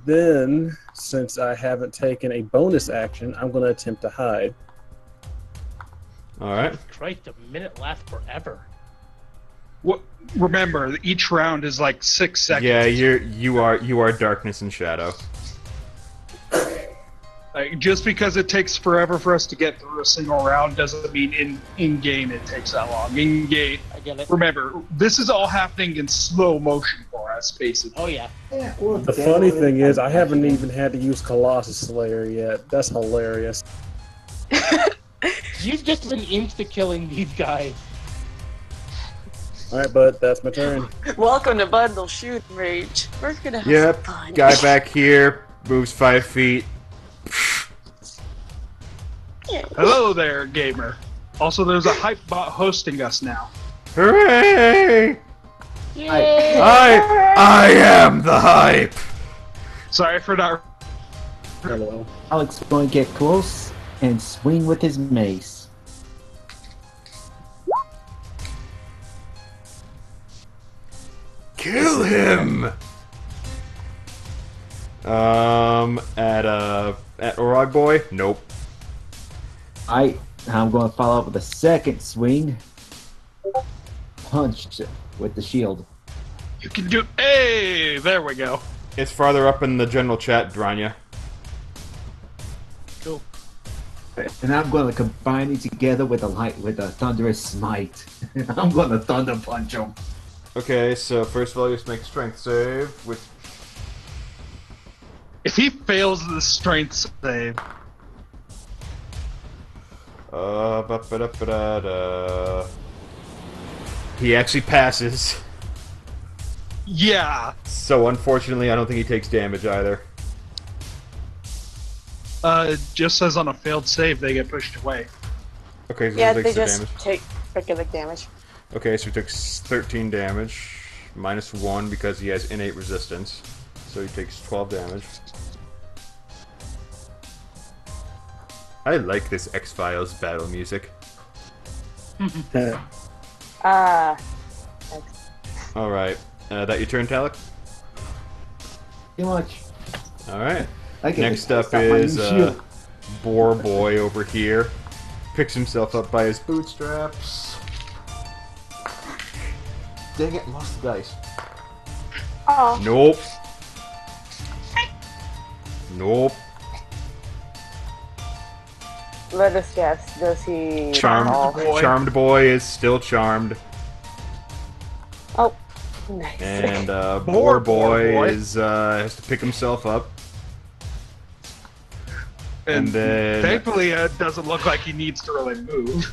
A: then, since I haven't taken a bonus action, I'm going to attempt to hide.
B: All right.
E: Christ, a minute lasts forever.
D: What? Remember, each round is like 6 seconds.
B: Yeah, you are darkness and shadow.
D: Like, just because it takes forever for us to get through a single round doesn't mean in game it takes that long. In game,
E: I get it.
D: remember, this is all happening in slow motion for us, basically.
E: Oh yeah.
A: The funny thing is, I haven't even had to use Colossus Slayer yet. That's hilarious.
E: You've just been insta-killing these guys.
A: Alright, bud, that's my turn.
C: Welcome to Bundle Shoot Rage. We're gonna have
B: Yep.
C: some fun.
B: Guy back here moves 5 feet.
C: Yeah.
D: Hello there, gamer. Also, there's a hype bot hosting us now.
B: Hooray!
C: Yay!
B: I am the hype.
D: Sorry for not.
A: Hello.
F: Alex is going to get close and swing with his mace.
B: Kill him. At Orog Boy? Nope.
F: I'm going to follow up with a second swing. Punch with the shield.
D: You can do. Hey, there we go.
B: It's farther up in the general chat, Ranya.
E: Cool.
F: And I'm going to combine it together with a thunderous smite. I'm going to thunder punch him.
B: Okay, so first of all, you just make a strength save, which...
D: If he fails the strength save,
B: ba-ba-da-ba-da-da. He actually passes.
D: yeah.
B: So unfortunately, I don't think he takes damage either.
D: It just says on a failed save they get pushed away.
B: Okay, so
C: Yeah,
B: he
C: they
B: takes the
C: just
B: damage.
C: take regular damage.
B: Okay, so he took 13 damage, minus 1 because he has innate resistance. So he takes 12 damage. I like this X-Files battle music. Alright, that your turn, Talic?
F: Pretty much.
B: Alright.
F: I can
B: Next up
F: stop my
B: is
F: shield.
B: Boar Boy over here. Picks himself up by his bootstraps. Dang it, lost the dice.
C: Oh.
B: Nope. Nope.
C: Let us guess. Does he?
B: Charmed
D: boy.
B: Charmed Boy is still charmed.
C: Oh, nice.
B: And Boar
D: Boar
B: Boy
D: Boy.
B: is has to pick himself up.
D: And
B: then
D: thankfully, it doesn't look like he needs to really move.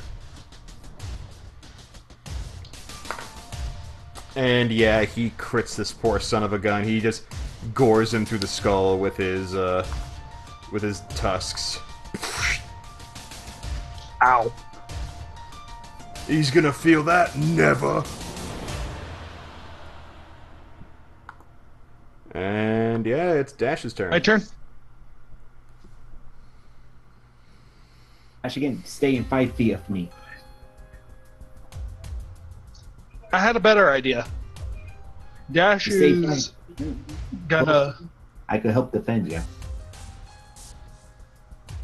B: And yeah, he crits this poor son of a gun. He just gores him through the skull with his tusks.
D: Ow.
B: He's gonna feel that never. And yeah, it's Dash's turn.
D: My turn.
F: Dashegen, stay in 5 feet of me.
D: I had a better idea. Dash
F: Stay
D: is Gonna.
F: I could help defend you.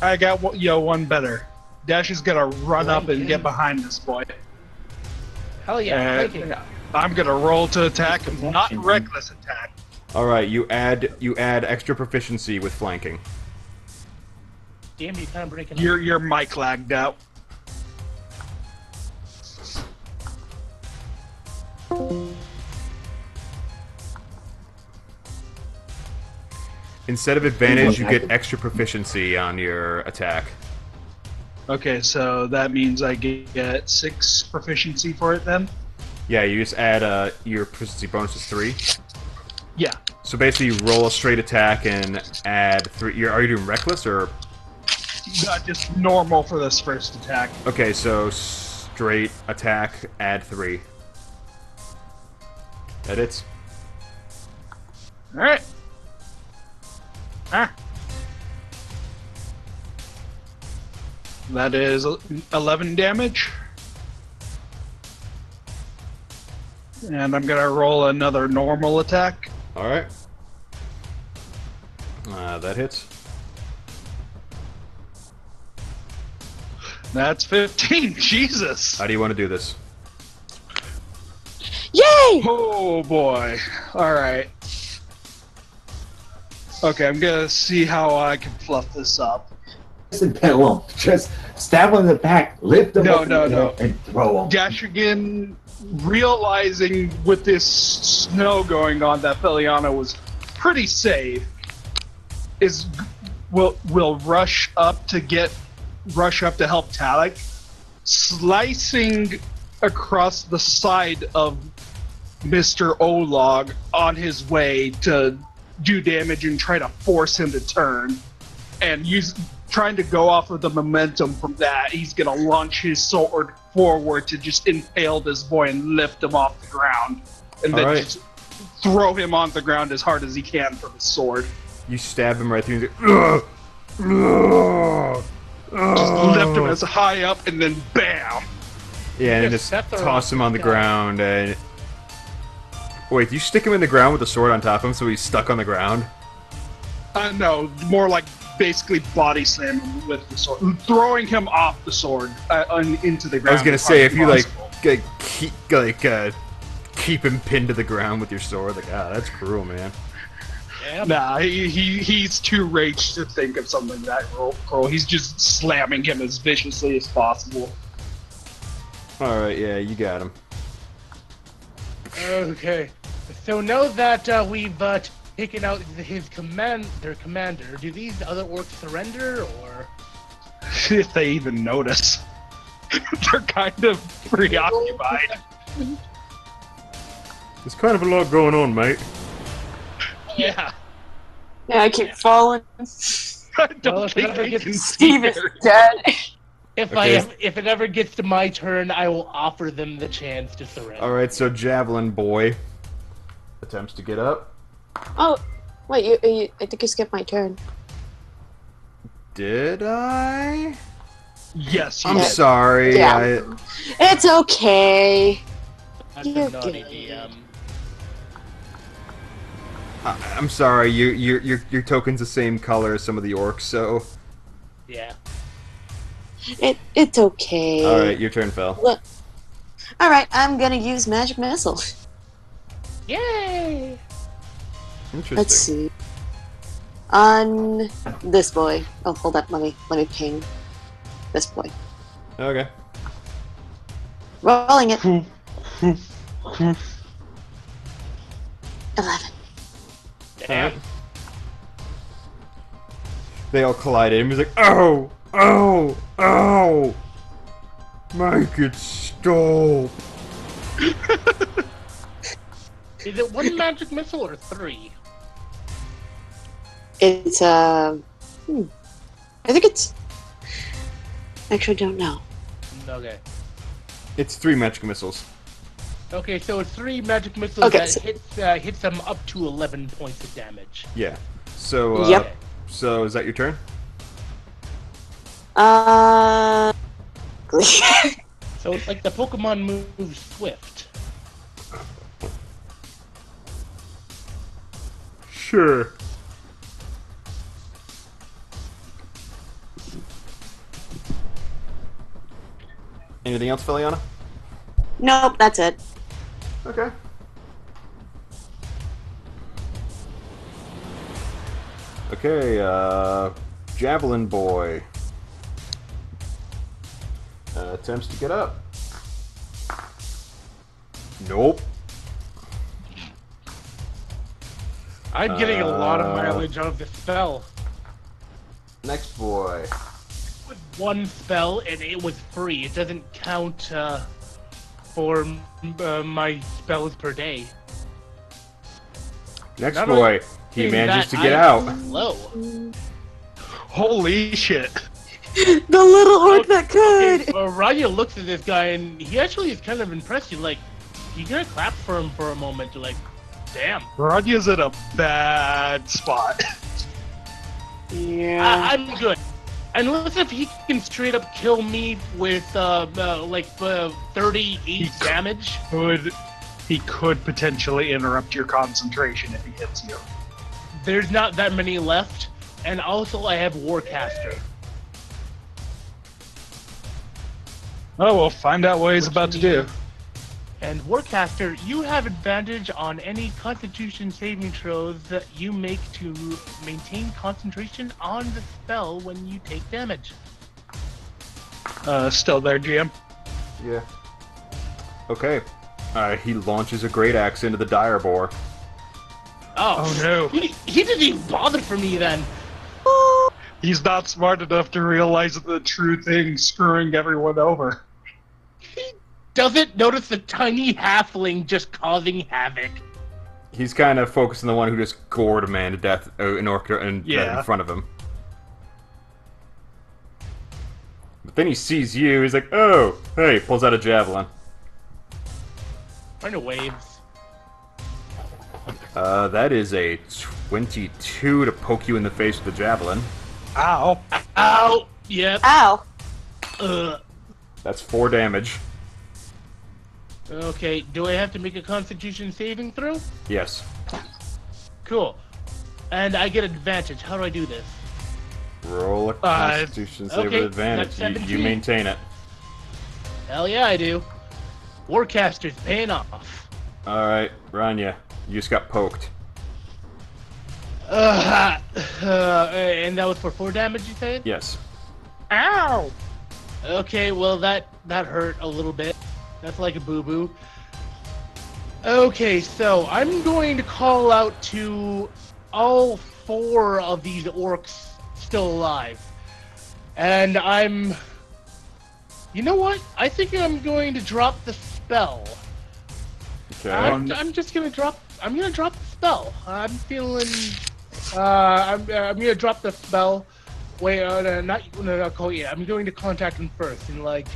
D: I got one better. Dash is gonna run up and get behind this boy.
E: Hell yeah,
D: And
E: flanking.
D: I'm gonna roll to attack him, not
F: Protection.
D: reckless attack.
B: All right, you add extra proficiency with flanking.
E: Damn, you kind of breaking.
D: Your mic lagged out.
B: Instead of advantage, you get extra proficiency on your attack.
D: Okay, so that means I get 6 proficiency for it then?
B: Yeah, you just add your proficiency bonus is 3.
D: Yeah.
B: So basically, you roll a straight attack and add 3. Are you doing reckless or?
D: Just normal for this first attack.
B: Okay, so straight attack, add 3. That hits.
D: Alright. Ah. That is 11 damage. And I'm gonna roll another normal attack.
B: All right. That hits.
D: That's 15. Jesus.
B: How do you want to do this?
C: Yay!
D: Oh boy. Alright. Okay, I'm gonna see how I can fluff this up.
F: Listen, Pelham, just stab him in the back, lift him up in the air, and throw him.
D: Dashegen, realizing with this snow going on that Feliana was pretty safe, will rush up to help Talic, slicing across the side of Mr. Olog on his way to do damage and try to force him to turn, and trying to go off of the momentum from that. He's gonna launch his sword forward to just impale this boy and lift him off the ground, and then just throw him on the ground as hard as he can from his sword.
B: You stab him right through the.
D: Just lift him as high up, and then bam.
B: Yeah, and
E: Just
B: just
E: set the
B: toss him on the
E: rock.
B: ground. And wait, do you stick him in the ground with the sword on top of him so he's stuck on the ground?
D: No, more like basically body slam him with the sword, throwing him off the sword into the ground.
B: I was gonna
D: as
B: say
D: hard
B: if you
D: as
B: like keep him pinned to the ground with your sword, like that's cruel, man.
E: Yeah,
D: Nah, he's too raged to think of something that cruel. He's just slamming him as viciously as possible.
B: All right, yeah, you got him.
E: Okay. So now that we've taken out their commander, do these other orcs surrender, or?
D: If they even notice. They're kind of preoccupied.
B: There's kind of a lot going on, mate.
E: Yeah.
C: Yeah, I keep falling.
D: I don't
E: Well, if
D: think
E: it ever
D: they
E: gets
D: can
C: Steve
D: see
C: is
D: very-
C: dead.
E: If
B: Okay.
E: if it ever gets to my turn, I will offer them the chance to surrender.
B: All right, so Javelin Boy attempts to get up.
C: Oh, wait, I think you skipped my turn.
B: Did I?
D: Yes, you
B: I'm
D: did.
B: sorry.
C: Yeah. It's okay.
E: That's
C: You're
E: a naughty
C: good.
E: DM.
B: I'm sorry. Your token's the same color as some of the orcs, so.
E: Yeah.
C: It's okay.
B: All right, your turn, Fel.
C: Look. All right, I'm gonna use magic missile.
E: Yay!
B: Interesting.
C: Let's see. On this boy. Oh, hold up. Let me ping this boy.
B: Okay.
C: Rolling it. 11.
E: Damn.
B: They all collided, and he's like, "Oh, oh, oh! Make it stop!"
E: Is it one magic missile or 3?
C: It's I think it's. Actually, don't know.
E: Okay.
B: It's 3 magic missiles.
E: Okay, so it's 3 magic missiles
C: Okay,
E: that
C: so-
E: hits them up to 11 points of damage.
B: Yeah. So.
C: Yep.
B: So is that your turn?
E: So it's like the Pokemon moves Swift.
B: Sure. Anything else, Feliana?
C: Nope, that's it.
B: Okay. Okay, Javelin Boy. Attempts to get up. Nope.
E: I'm getting a lot of mileage out of this spell.
B: Next boy.
E: With one spell, and it was free. It doesn't count for my spells per day.
B: Next
E: Not
B: boy.
E: only
B: He
E: is
B: manages
E: that
B: to get
E: I'm
B: out.
E: Low.
D: Holy shit.
C: The little orc that could!
E: Okay, Ranya looks at this guy, and he actually is kind of impressed. He's like, you gonna clap for him for a moment. You're like, damn.
D: Ranya's in a bad spot.
C: Yeah.
E: I'm good. Unless if he can straight up kill me with 38 damage.
D: He could potentially interrupt your concentration if he hits you.
E: There's not that many left, and also I have Warcaster.
D: Oh, we'll find out what he's about to do.
E: And Warcaster, you have advantage on any Constitution saving throws that you make to maintain concentration on the spell when you take damage.
D: Still there, GM?
B: Yeah. Okay. He launches a great axe into the Direboar.
D: Oh no.
E: He didn't even bother for me then.
D: He's not smart enough to realize the true thing screwing everyone over.
E: He doesn't notice the tiny halfling just causing havoc.
B: He's kind of focused on the one who just gored a man to death in front of him. But then he sees you, he's like, oh, hey, pulls out a javelin.
E: Kind of waves.
B: That is a 22 to poke you in the face with the javelin.
D: Ow.
E: Ow! Yep.
C: Ow.
B: That's 4 damage.
E: Okay, do I have to make a Constitution saving throw?
B: Yes.
E: Cool. And I get advantage. How do I do this?
B: Roll a Constitution save
E: okay,
B: with advantage.
E: that's
B: You
E: 17.
B: maintain it.
E: Hell yeah, I do. Warcaster's paying off.
B: Alright, Ranya, you just got poked.
E: And that was for 4 damage, you said?
B: Yes.
E: Ow! Okay, well that hurt a little bit. That's like a boo-boo. Okay, so I'm going to call out to all 4 of these orcs still alive. And you know what? I think I'm going to drop the spell.
B: Okay.
E: I'm just gonna drop. I'm gonna drop the spell. I'm feeling. I'm gonna drop the spell. Wait, not call yet. I'm going to contact him first and like,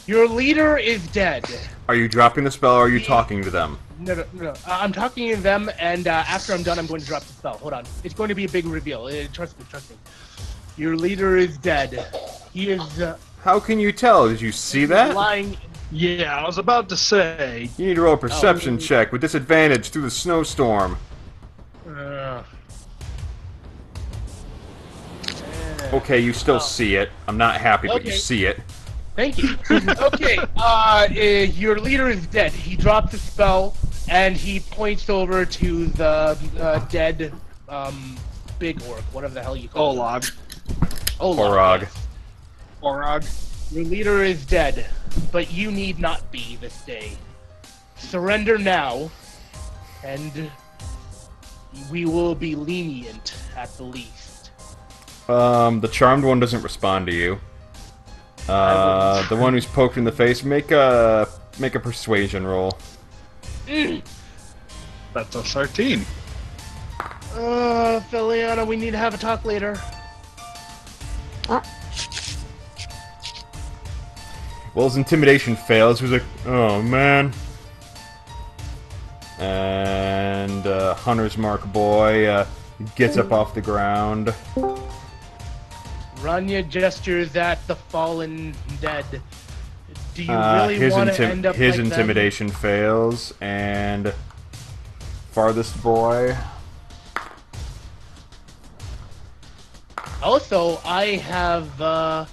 E: your leader is dead.
B: Are you dropping the spell or are you talking to them?
E: No. I'm talking to them, and after I'm done, I'm going to drop the spell. Hold on. It's going to be a big reveal. Trust me. Your leader is dead. He is.
B: How can you tell? Did you see that?
E: Lying.
D: Yeah, I was about to say.
B: You need to roll a perception check with disadvantage through the snowstorm. Okay, you still see it. I'm not happy, but you see it.
E: Thank you. Okay, your leader is dead. He dropped the spell, and he points over to the dead big orc, whatever the hell you call it.
B: Orog.
E: Yes. Orog. Your leader is dead, but you need not be this day. Surrender now, and we will be lenient at the least.
B: The charmed one doesn't respond to you. The one who's poked in the face, make a persuasion roll.
D: That's a 13.
E: Feliana, we need to have a talk later.
B: Well, his intimidation fails. He was like, oh man. And Hunter's Mark boy gets up off the ground.
E: Ranya gestures at the fallen dead. Do you really want to end up
B: his
E: like
B: intimidation fails, and farthest boy
E: Also, I have,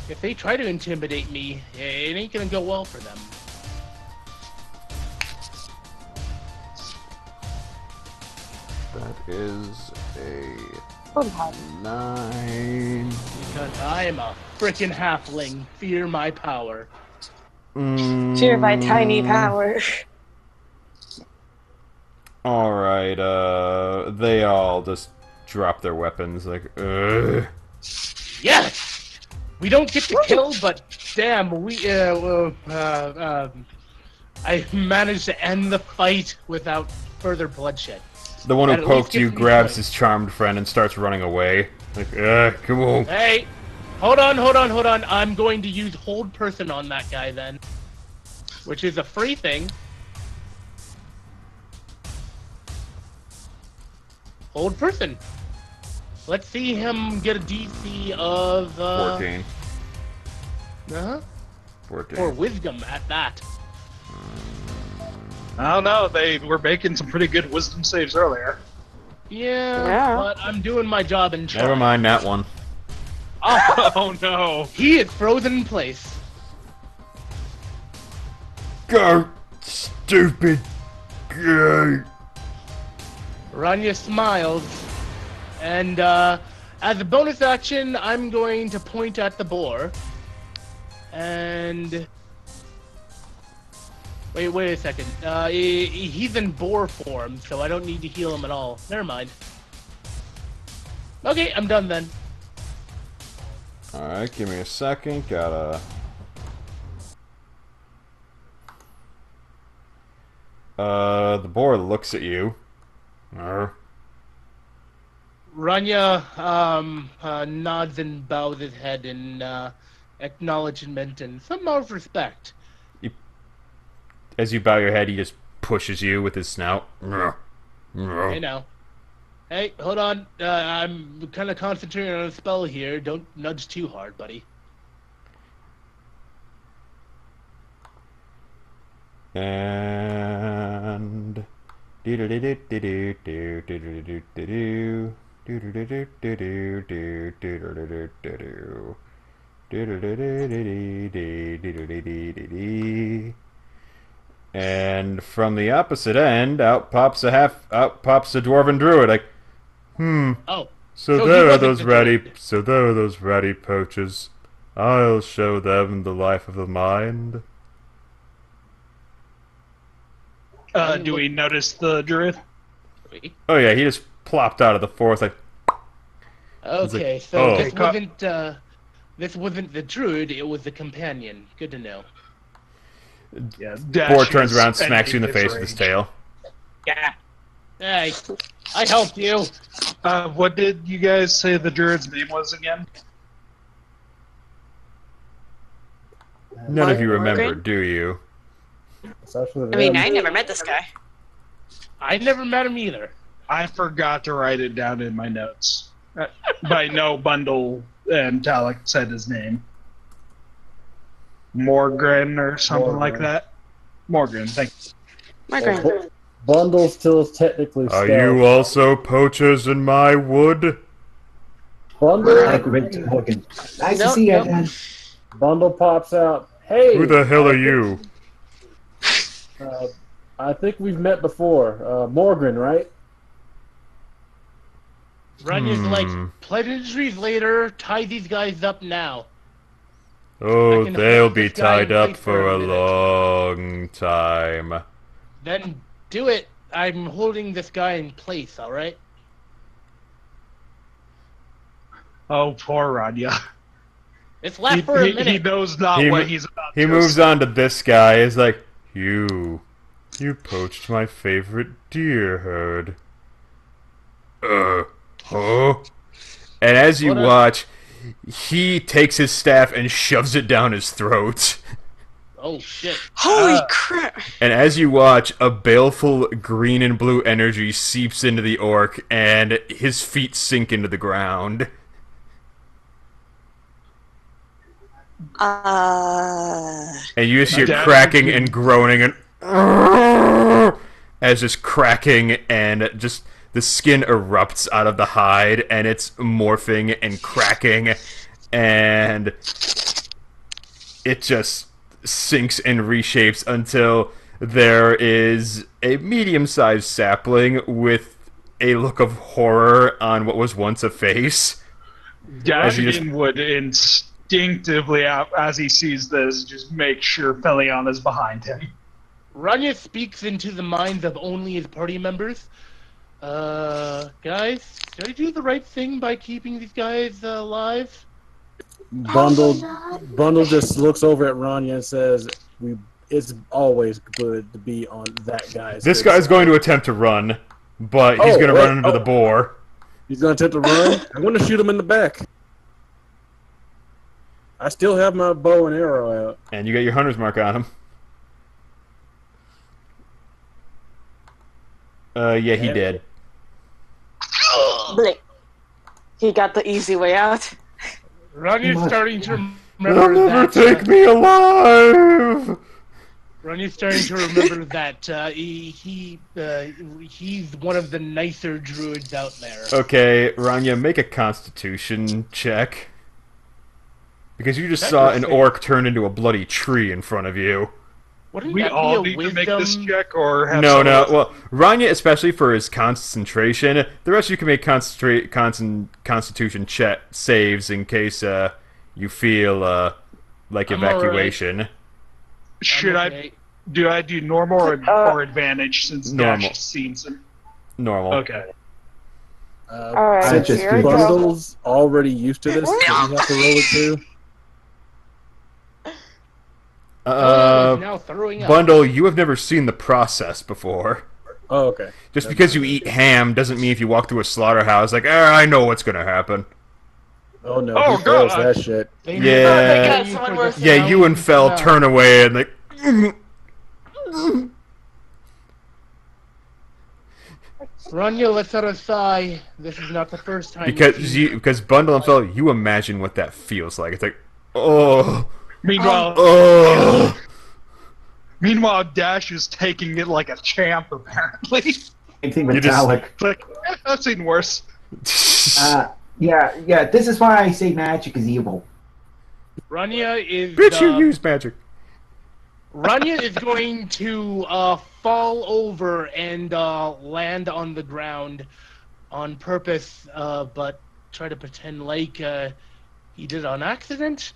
E: if they try to intimidate me, it ain't gonna go well for them.
B: That is a
C: Oh, God.
B: 9.
E: Because I am a frickin' halfling. Fear my power.
C: Fear my tiny power.
B: Alright, they all just drop their weapons, like, ugh.
E: Yes! We don't get to kill, but damn, I managed to end the fight without further bloodshed.
B: The one who
E: That at least
B: poked you
E: gives me
B: grabs
E: points.
B: his charmed friend and starts running away. Like, come on.
E: Hey! Hold on. I'm going to use hold person on that guy then. Which is a free thing. Hold person. Let's see him get a DC of
B: 14.
E: Uh-huh.
B: 14.
E: Or wisdom at that.
D: I don't know. They were making some pretty good wisdom saves earlier.
E: Yeah, but I'm doing my job and trying.
B: Never mind that one.
D: Oh no!
E: He is frozen in place.
B: Go, stupid guy.
E: Ranya smiles, and as a bonus action, I'm going to point at the boar. And wait a second. He's in boar form, so I don't need to heal him at all. Never mind. Okay, I'm done then.
B: Alright, give me a second. Gotta... the boar looks at you.
E: Ranya nods and bows his head in acknowledgement and some of respect.
B: As you bow your head, he just pushes you with his snout.
E: Hey now. Hey, hold on. I'm kind of concentrating on a spell here. Don't nudge too hard, buddy.
B: And... And from the opposite end, out pops a dwarven druid. Like,
E: Oh.
B: So
E: he
B: there are
E: wasn't
B: those
E: the
B: ratty.
E: druid.
B: So there are those ratty poachers. I'll show them the life of the mind.
D: Do we notice the druid?
E: Wait.
B: Oh yeah, he just plopped out of the forest like.
E: Okay,
B: like,
E: so
B: oh.
E: this wasn't the druid. It was the companion. Good to know.
D: Yeah.
B: Boar turns around, smacks you in the face with his tail.
E: Yeah. Hey, I helped you.
D: What did you guys say the druid's name was again?
B: None of you remember,
C: Morgan?
B: do you?
C: I mean, I never met this guy.
E: I never met him either.
D: I forgot to write it down in my notes. But I know Bundle and Talic said his name. Morgan or something like that. Morgan, thank you.
C: Margaret.
A: Bundle still technically
B: Are
A: stealth.
B: you also poachers in my wood?
A: Bundle,
F: Morgan. Nice to
C: Nope,
F: see you
C: nope.
F: again.
A: Bundle pops out. Hey,
B: Who the hell are you?
A: I think we've met before. Morgan, right?
E: Ranya's like, pleasantries later. Tie these guys up now.
B: Oh,
E: I can
B: they'll
E: hold
B: be
E: this guy in
B: tied up
E: place
B: for
E: for
B: a
E: a minute.
B: long time.
E: Then do it. I'm holding this guy in place. All right.
D: Oh, poor Ranya.
E: It's left for a minute.
D: He knows not
B: He
D: what
B: mo-
D: he's about
B: He
D: to
B: moves
D: say.
B: on to this guy. Is like, you poached my favorite deer herd. Huh? And as you
E: Hold on.
B: watch, he takes his staff and shoves it down his throat.
E: Oh shit.
C: Holy crap!
B: And as you watch, a baleful green and blue energy seeps into the orc, and his feet sink into the ground. And you just hear
D: Dad,
B: cracking
D: you-
B: and groaning and as just cracking and just the skin erupts out of the hide, and it's morphing and cracking, and it just sinks and reshapes until there is a medium-sized sapling with a look of horror on what was once a face.
D: Dashegen would instinctively, as he sees this, just make sure Feliana's behind him.
E: Ranya speaks into the minds of only his party members. Guys, did I do the right thing by keeping these guys alive?
A: Bundle just looks over at Ranya and says, it's always good to be on that guy's
B: This guy's going to attempt to run, but he's going to run into the boar.
A: He's going to attempt to run? I'm going to shoot him in the back. I still have my bow and arrow out.
B: And you got your hunter's mark on him. Yeah, he did.
C: Blake. He got the easy way out.
E: Ranya's starting to
B: They'll
E: remember
B: never
E: that.
B: take me alive!
E: Ranya's starting to remember that he's one of the nicer druids out there.
B: Okay, Ranya, make a constitution check. Because you just saw an orc turn into a bloody tree in front of you.
E: Wouldn't
D: We
E: that
D: all
E: be a
D: need to make this
E: wisdom?
D: check, or have
B: No,
D: someone else-
B: well, Ranya, especially for his concentration, the rest of you can make constitution check saves in case you feel like
E: I'm
B: evacuation.
D: Should
E: Okay.
D: I do normal or advantage since
B: Normal.
D: Dash has seen some?
B: Normal.
D: Okay.
C: Alright,
F: I just
C: here we go.
A: Bundle's already used to this. Does he have to roll it too?
E: Feliana is now throwing up.
B: Bundle, you have never seen the process before.
A: Oh, okay.
B: Just because you eat ham doesn't mean if you walk through a slaughterhouse, like, I know what's gonna happen.
A: Oh no,
D: Oh,
A: he fails
D: God.
A: that shit.
E: They
B: Yeah.
E: may not
C: They got
E: you
C: someone
E: for
C: worse
E: the
C: than
B: Yeah, you and
E: sound
B: Fel
E: smell.
B: turn away and like...
E: Ranya lets out a sigh. This is not the first time. you've seen
B: because Bundle and Fel, you imagine what that feels like. It's like, oh...
D: Meanwhile, Dash is taking it like a champ, apparently.
F: Same thing with
B: You just-
F: Talic.
D: Like, I've seen worse.
F: Yeah. This is why I say magic is evil.
E: Ranya is.
B: Bitch, you use magic.
E: Ranya is going to fall over and land on the ground on purpose, but try to pretend like he did it on accident.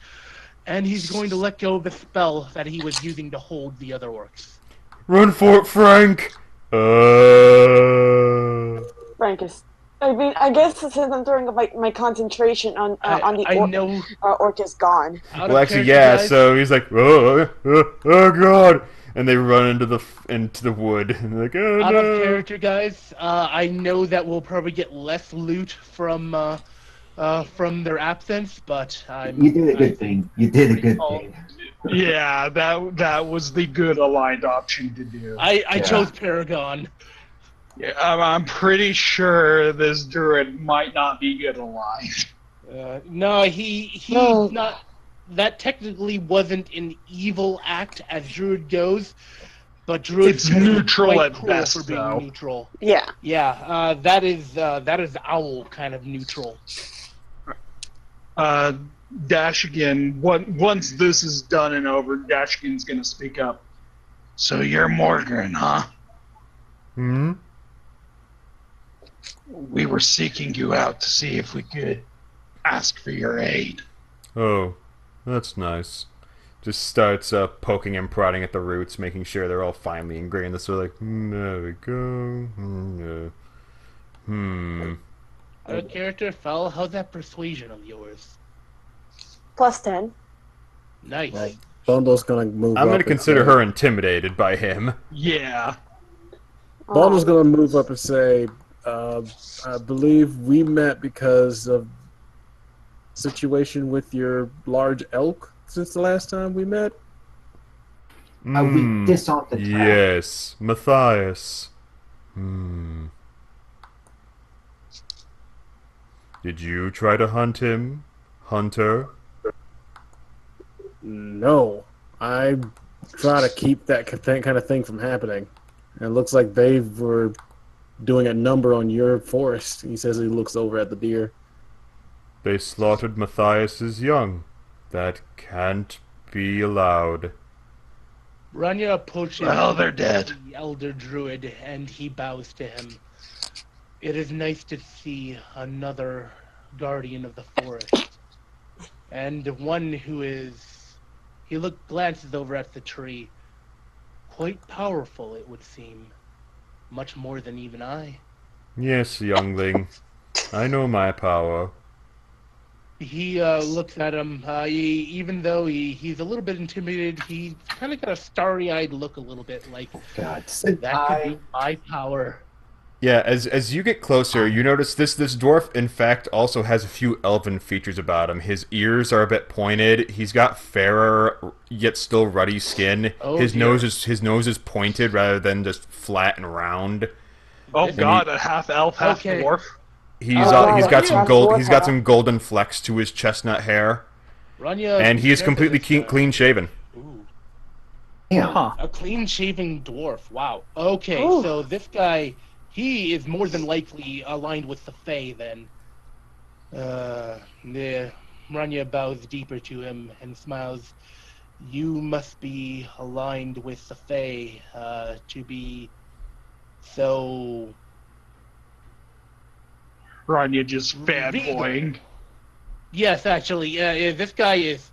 E: And he's going to let go of the spell that he was using to hold the other orcs.
B: Run for it, Frank!
C: Frank is. I mean, I guess since I'm throwing up my concentration on the
E: I
C: orc,
E: know.
C: orc is gone.
E: Out
B: Well,
E: of
B: actually,
E: character,
B: yeah,
E: guys,
B: so he's like, oh god! And they run into the wood. And they're like, oh
E: out
B: no!
E: of character, guys. I know that we'll probably get less loot from their absence, but
F: You did a good thing. You did a good
E: Oh.
F: thing.
D: Yeah, that was the good aligned option to do.
E: I chose Paragon.
D: Yeah, I'm pretty sure this druid might not be good aligned.
E: No, he's
C: No.
E: not. That technically wasn't an evil act as Druid goes, but Druid
D: It's neutral
E: quite
D: at
E: cool
D: best,
E: for being
D: though.
E: neutral.
C: Yeah.
E: Yeah, that is owl kind of neutral.
D: Dashegen, once this is done and over, Dashegen's gonna speak up. So you're Morgan, huh?
B: Hmm?
D: We were seeking you out to see if we could ask for your aid.
B: Oh, that's nice. Just starts poking and prodding at the roots, making sure they're all finely ingrained. So like, there we go.
E: Our character fell. How's that persuasion of yours?
C: +10.
E: Nice.
A: Right. Bundle's gonna move.
B: I'm
A: up
B: gonna
A: and
B: consider
A: say-
B: her intimidated by him.
D: Yeah.
A: Bundle's gonna move up and say, "I believe we met because of situation with your large elk since the last time we met."
F: We disarmed the trap.
B: Yes, Matthias. Did you try to hunt him, Hunter?
A: No, I try to keep that kind of thing from happening. And it looks like they were doing a number on your forest. He says he looks over at the deer.
B: They slaughtered Matthias's young. That can't be allowed.
E: Ranya approaches
D: Well, they're dead.
E: the elder druid and he bows to him. It is nice to see another guardian of the forest. And one who is... He glances over at the tree. Quite powerful, it would seem. Much more than even I.
B: Yes, youngling. I know my power.
E: He looks at him. Even though he's a little bit intimidated, he's kind of got a starry-eyed look a little bit like,
F: God,
E: that could be my power.
B: Yeah, as you get closer, you notice this dwarf, in fact, also has a few elven features about him. His ears are a bit pointed. He's got fairer, yet still ruddy skin.
E: Oh,
B: his
E: dear.
B: nose is pointed rather than just flat and round.
D: Oh God, a half elf, half
E: Okay.
D: dwarf.
B: He's
C: Oh,
B: he's got
C: yeah.
B: some gold. He's got some golden flecks to his chestnut hair,
E: Ranya,
B: and he is
E: compared to
B: completely
E: this,
B: clean shaven.
E: Ooh.
F: damn.
E: A clean-shaven dwarf. Wow. Okay,
C: Ooh.
E: so this guy, he is more than likely aligned with the Fae. Then, Ranya bows deeper to him and smiles. You must be aligned with the Fae to be so.
D: Ranya just fanboying.
E: Yes, actually, this guy is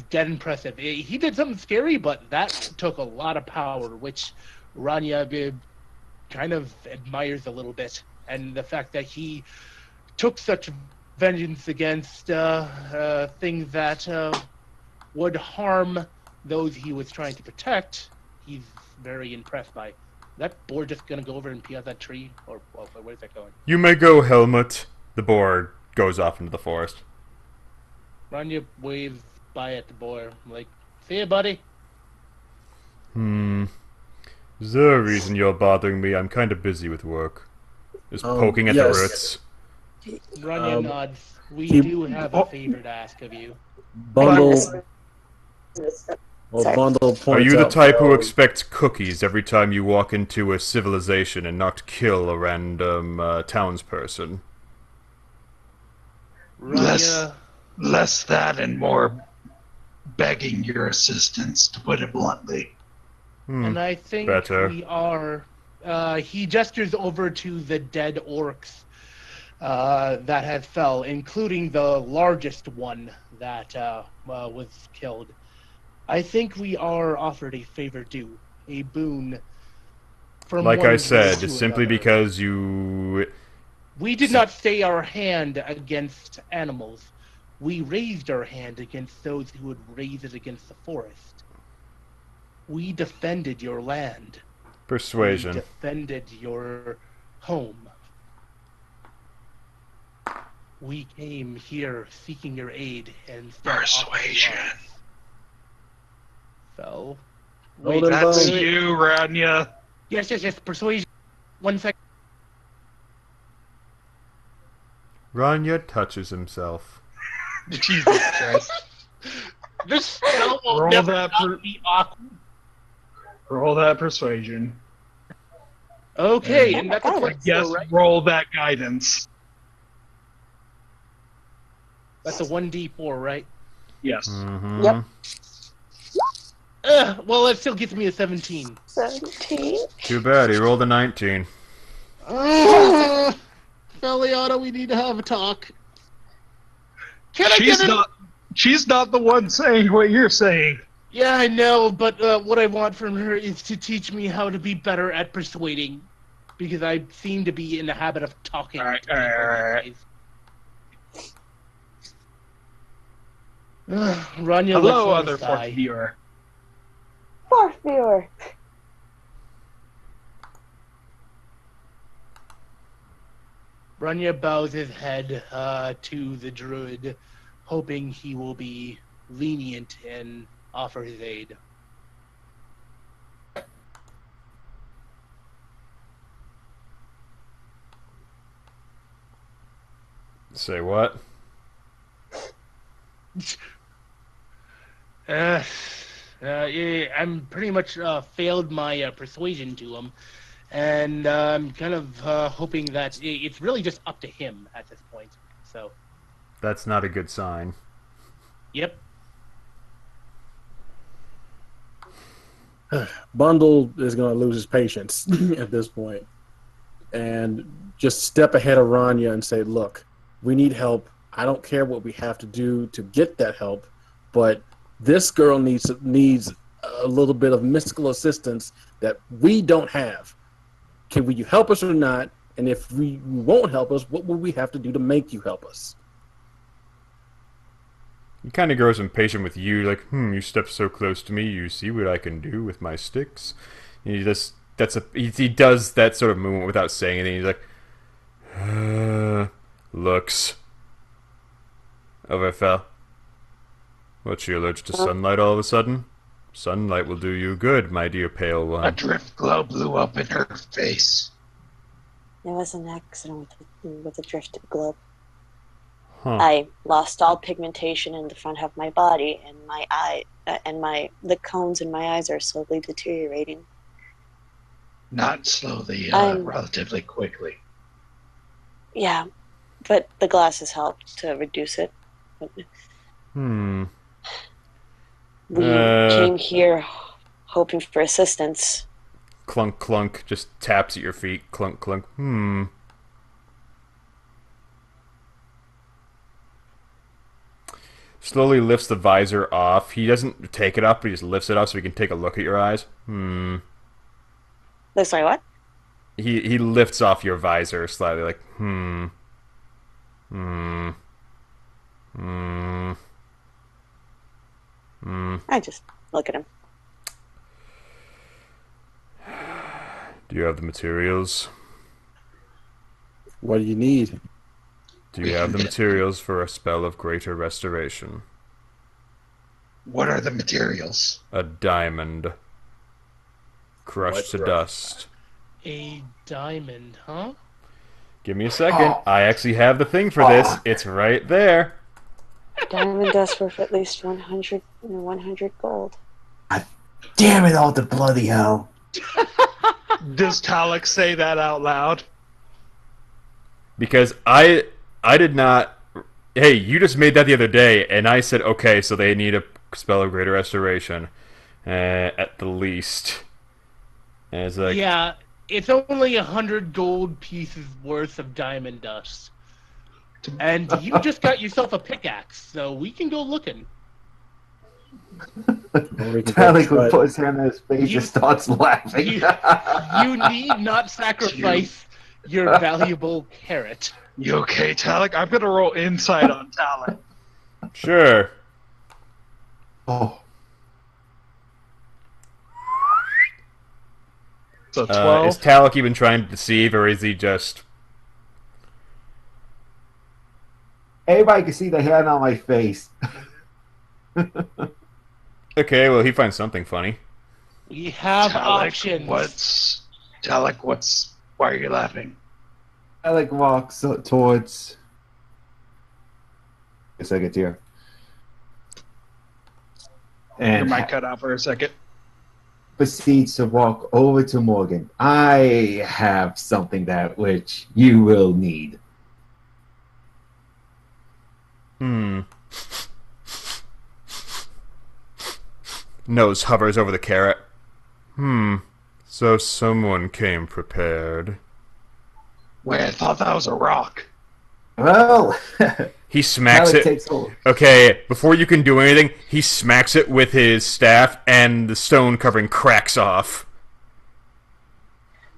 E: dead impressive. He did something scary, but that took a lot of power, which Ranya kind of admires a little bit. And the fact that he took such vengeance against things that would harm those he was trying to protect, he's very impressed by. Is that boar just gonna go over and pee out that tree, or where's that going?
B: You may go, Helmut. The boar goes off into the forest.
E: Ranya waves by at the boar, like, see ya, buddy.
B: Is there a reason you're bothering me? I'm kind of busy with work. Just poking at
A: yes.
B: the roots.
E: Ranya nods. We
A: he-
E: do have a favor to ask of you.
A: Bundle. Well,
C: Sorry.
A: Bundle points
B: Are you the
A: out
B: type who
A: Bell.
B: expects cookies every time you walk into a civilization and not kill a random townsperson?
E: Ranya,
D: Less that and more begging your assistance, to put it bluntly.
E: and I think
B: better.
E: we are. He gestures over to the dead orcs that had fell, including the largest one that was killed. I think we are offered a favor due, a boon. From
B: Like
E: one
B: I
E: group
B: said,
E: to
B: simply
E: another.
B: because you...
E: We did not stay our hand against animals. We raised our hand against those who would raise it against the forest. We defended your land. We
B: Persuasion.
E: defended your home. We came here seeking your aid and instead
D: Persuasion.
E: Fell.
A: Roll
E: Wait,
A: them
D: That's
A: both.
D: you, Ranya.
E: yes, persuasion. 1 second.
B: Ranya touches himself.
D: Jesus Christ.
E: This spell will
D: Roll
E: never
D: that
E: not be awkward.
D: Roll that persuasion.
E: Okay, and that's a
C: Oh,
E: plus
D: Yes,
E: 4, right?
D: roll that guidance.
E: That's a 1d4, right?
D: Yes.
B: Mm-hmm.
C: Yep.
E: Well, that still gets me a 17.
C: 17.
B: Too bad, he rolled a 19.
E: Feliana, we need to have a talk. Can I
D: She's
E: get
D: not. She's not the one saying what you're saying.
E: Yeah, I know, but what I want from her is to teach me how to be better at persuading, because I seem to be in the habit of talking.
D: All right,
E: to people
D: all right.
E: these days. Ranya
D: Hello,
E: lets out a
D: other
E: sigh.
D: fourth viewer.
C: Fourth viewer.
E: Ranya bows his head to the druid, hoping he will be lenient and offer his aid.
B: Say what?
E: Yeah, I'm pretty much failed my persuasion to him, And I'm kind of hoping that it's really just up to him at this point. So,
B: That's not a good sign.
E: yep.
A: Bundle is going to lose his patience at this point and just step ahead of Ranya and say, look, we need help. I don't care what we have to do to get that help, but this girl needs a little bit of mystical assistance that we don't have. Will you help us or not? And if you won't help us, what will we have to do to make you help us?
B: He kind of grows impatient with you, like, you step so close to me, you see what I can do with my sticks? He does that sort of movement without saying anything. He's like, looks. Over fell. What's you allergic to sunlight all of a sudden? Sunlight will do you good, my dear pale one.
D: A drift glow blew up in her face.
C: It was an accident with a drifted globe.
B: Huh.
C: I lost all pigmentation in the front half of my body, and my the cones in my eyes are slowly deteriorating.
D: Not slowly, relatively quickly.
C: Yeah, but the glasses helped to reduce it. But we came here hoping for assistance.
B: Clunk, clunk, just taps at your feet. Clunk, clunk. Slowly lifts the visor off. He doesn't take it up, he just lifts it up so he can take a look at your eyes.
C: Sorry, what?
B: He lifts off your visor slightly, like,
C: I just look at him.
B: Do you have the materials?
A: What do you need?
B: Do you have the materials for a spell of greater restoration?
D: What are the materials?
B: A diamond. Crushed to dust.
E: A diamond, huh?
B: Give me a second. I actually have the thing for this. It's right there.
C: Diamond dust worth at least 100 gold.
F: Damn it all to bloody hell.
D: Does Talic say that out loud?
B: Because I did not... Hey, you just made that the other day, and I said, okay, so they need a spell of greater restoration. At the least. And it's like...
E: Yeah, it's only 100 gold pieces worth of diamond dust. And you just got yourself a pickaxe, so we can go looking.
F: Talic would put his hand in his face and starts laughing.
E: You need not sacrifice your valuable carrot.
D: You okay, Talic? I'm gonna roll insight on Talic.
B: Sure.
F: Oh.
D: So 12.
B: Is Talic even trying to deceive, or is he just...
F: Everybody can see the hand on my face.
B: Okay, well, he finds something funny.
E: We have options.
D: Why are you laughing?
F: Talic walks towards... a second here.
D: Your mic cut out for a second.
F: Proceeds to walk over to Morgan. I have something that which you will need.
B: Nose hovers over the carrot. So someone came prepared.
D: Wait, I thought that was a rock.
F: Well,
B: He smacks
F: Talic
B: it.
F: takes hold.
B: Okay, before you can do anything, he smacks it with his staff, and the stone covering cracks off.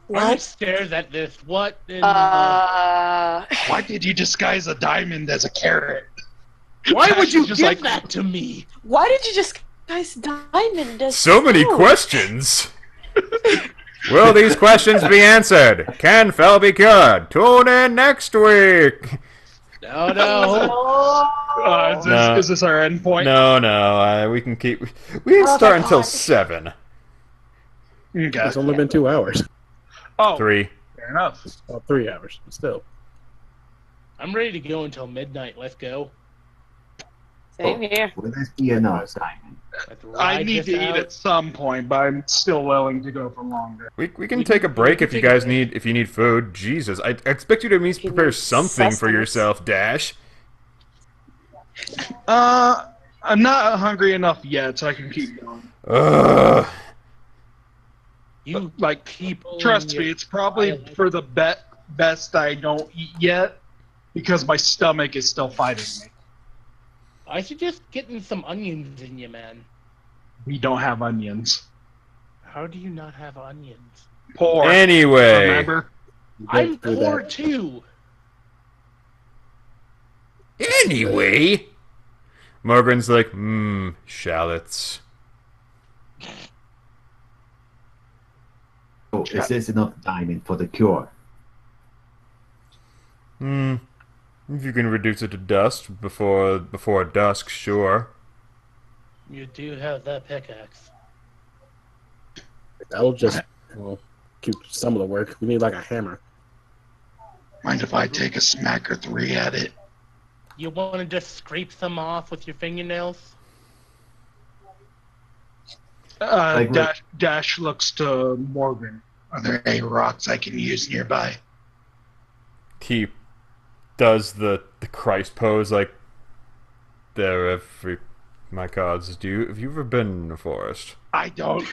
E: Ranya stares at this. What in
D: Why did you disguise a diamond as a carrot?
E: Why would you
D: Just
E: give
D: like-
E: that to me?
C: Why did you just guys diamond as
B: So many
C: stone?
B: questions! Will these questions be answered? Can Fel be cured? Tune in next week!
E: No.
D: Is this our end point?
B: No, we can keep... We didn't start until 7.
D: Okay.
A: It's only been 2 hours.
D: Oh,
B: 3.
D: fair enough.
A: Well, 3 hours, but still.
E: I'm ready to go until midnight. Let's go.
C: Same here.
F: Will this be enough, Simon?
E: Let's
D: I
E: ride
D: need
E: this
D: to eat
E: out.
D: at some point, but I'm still willing to go for longer.
B: We can
E: We
B: take
E: can-
B: a break
E: we
B: if
E: can
B: you
E: take a
B: guys
E: break.
B: if you need food. Jesus, I expect you to at least
C: You
B: prepare
C: need
B: something for
C: sustenance.
B: yourself, Dash.
D: I'm not hungry enough yet, so I can keep going.
B: Ugh.
E: You
D: Like,
E: people.
D: trust
E: in
D: me,
E: your-
D: it's probably for the best I don't eat yet, because my stomach is still fighting me.
E: I suggest getting some onions in you, man.
D: We don't have onions.
E: How do you not have onions?
D: Poor.
B: Anyway,
D: Remember?
E: I'm
A: through
E: poor
A: that.
E: too.
B: Morgan's like, shallots.
F: Oh, is this enough diamond for the cure?
B: If you can reduce it to dust before dusk, sure.
E: You do have that pickaxe.
A: That'll just keep some of the work. We need like a hammer.
D: Mind if I take a smack or three at it?
E: You want to just scrape some off with your fingernails?
F: Like what?
D: Dash looks to Morgan. Are there any rocks I can use nearby?
B: He does the Christ pose like my gods. Have you ever been in the forest?
D: I don't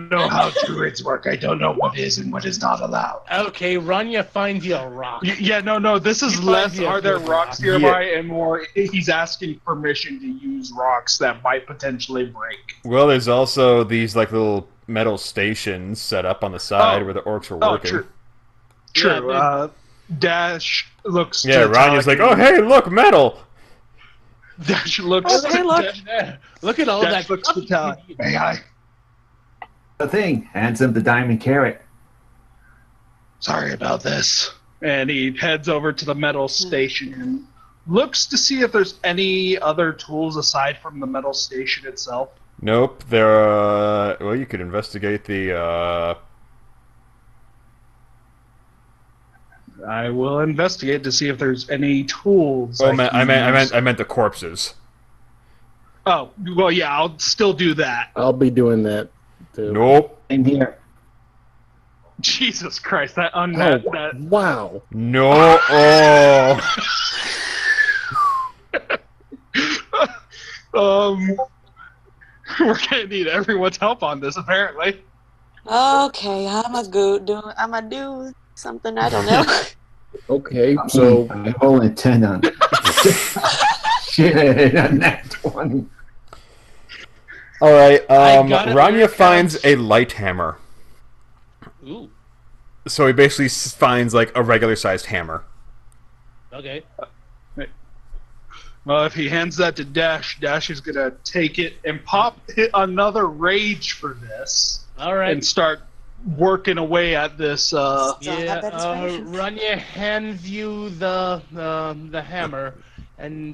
D: know how druids work. I don't know what is and what is not allowed.
E: Okay, Ranya finds you a rock.
D: No. This is
E: You
D: less.
E: find the
D: Are there
E: other
D: rocks
E: rock.
D: nearby, and more? He's asking permission to use rocks that might potentially break.
B: Well, there's also these like little metal stations set up on the side where the orcs were working.
D: True.
E: Yeah,
D: Dash looks.
B: Yeah,
D: to
B: Ranya's
D: Talic
B: like, oh hey, look, metal.
D: Dash looks.
C: Oh, hey, look.
E: Look at all
D: Dash
E: that.
D: looks to Talic. May I?
F: The thing. Hands him the diamond carrot.
D: Sorry about this. And he heads over to the metal station and looks to see if there's any other tools aside from the metal station itself.
B: Nope. Well, you could investigate the.
D: I will investigate to see if there's any tools.
B: Oh,
D: I
B: meant the corpses.
D: Oh, well, yeah, I'll still do that.
A: I'll be doing that too.
B: Nope.
F: Same here.
D: Jesus Christ, that
A: Oh,
D: that
A: wow.
B: No. Oh.
D: we're gonna need everyone's help on this, apparently.
C: Okay, I'm gonna do something I don't know.
A: Okay, so
F: I roll a 10 on shit on that 20.
B: All right.
E: I got it,
B: Ranya
E: there
B: finds
E: counts.
B: a light hammer.
E: Ooh,
B: So he basically finds like a regular sized hammer.
E: okay.
D: Well, if he hands that to Dash, Dash is gonna take it and hit another rage for this,
E: All right.
D: and start working away at this.
C: Still
E: Yeah,
C: have that inspiration.
E: Ranya hands you the hammer, and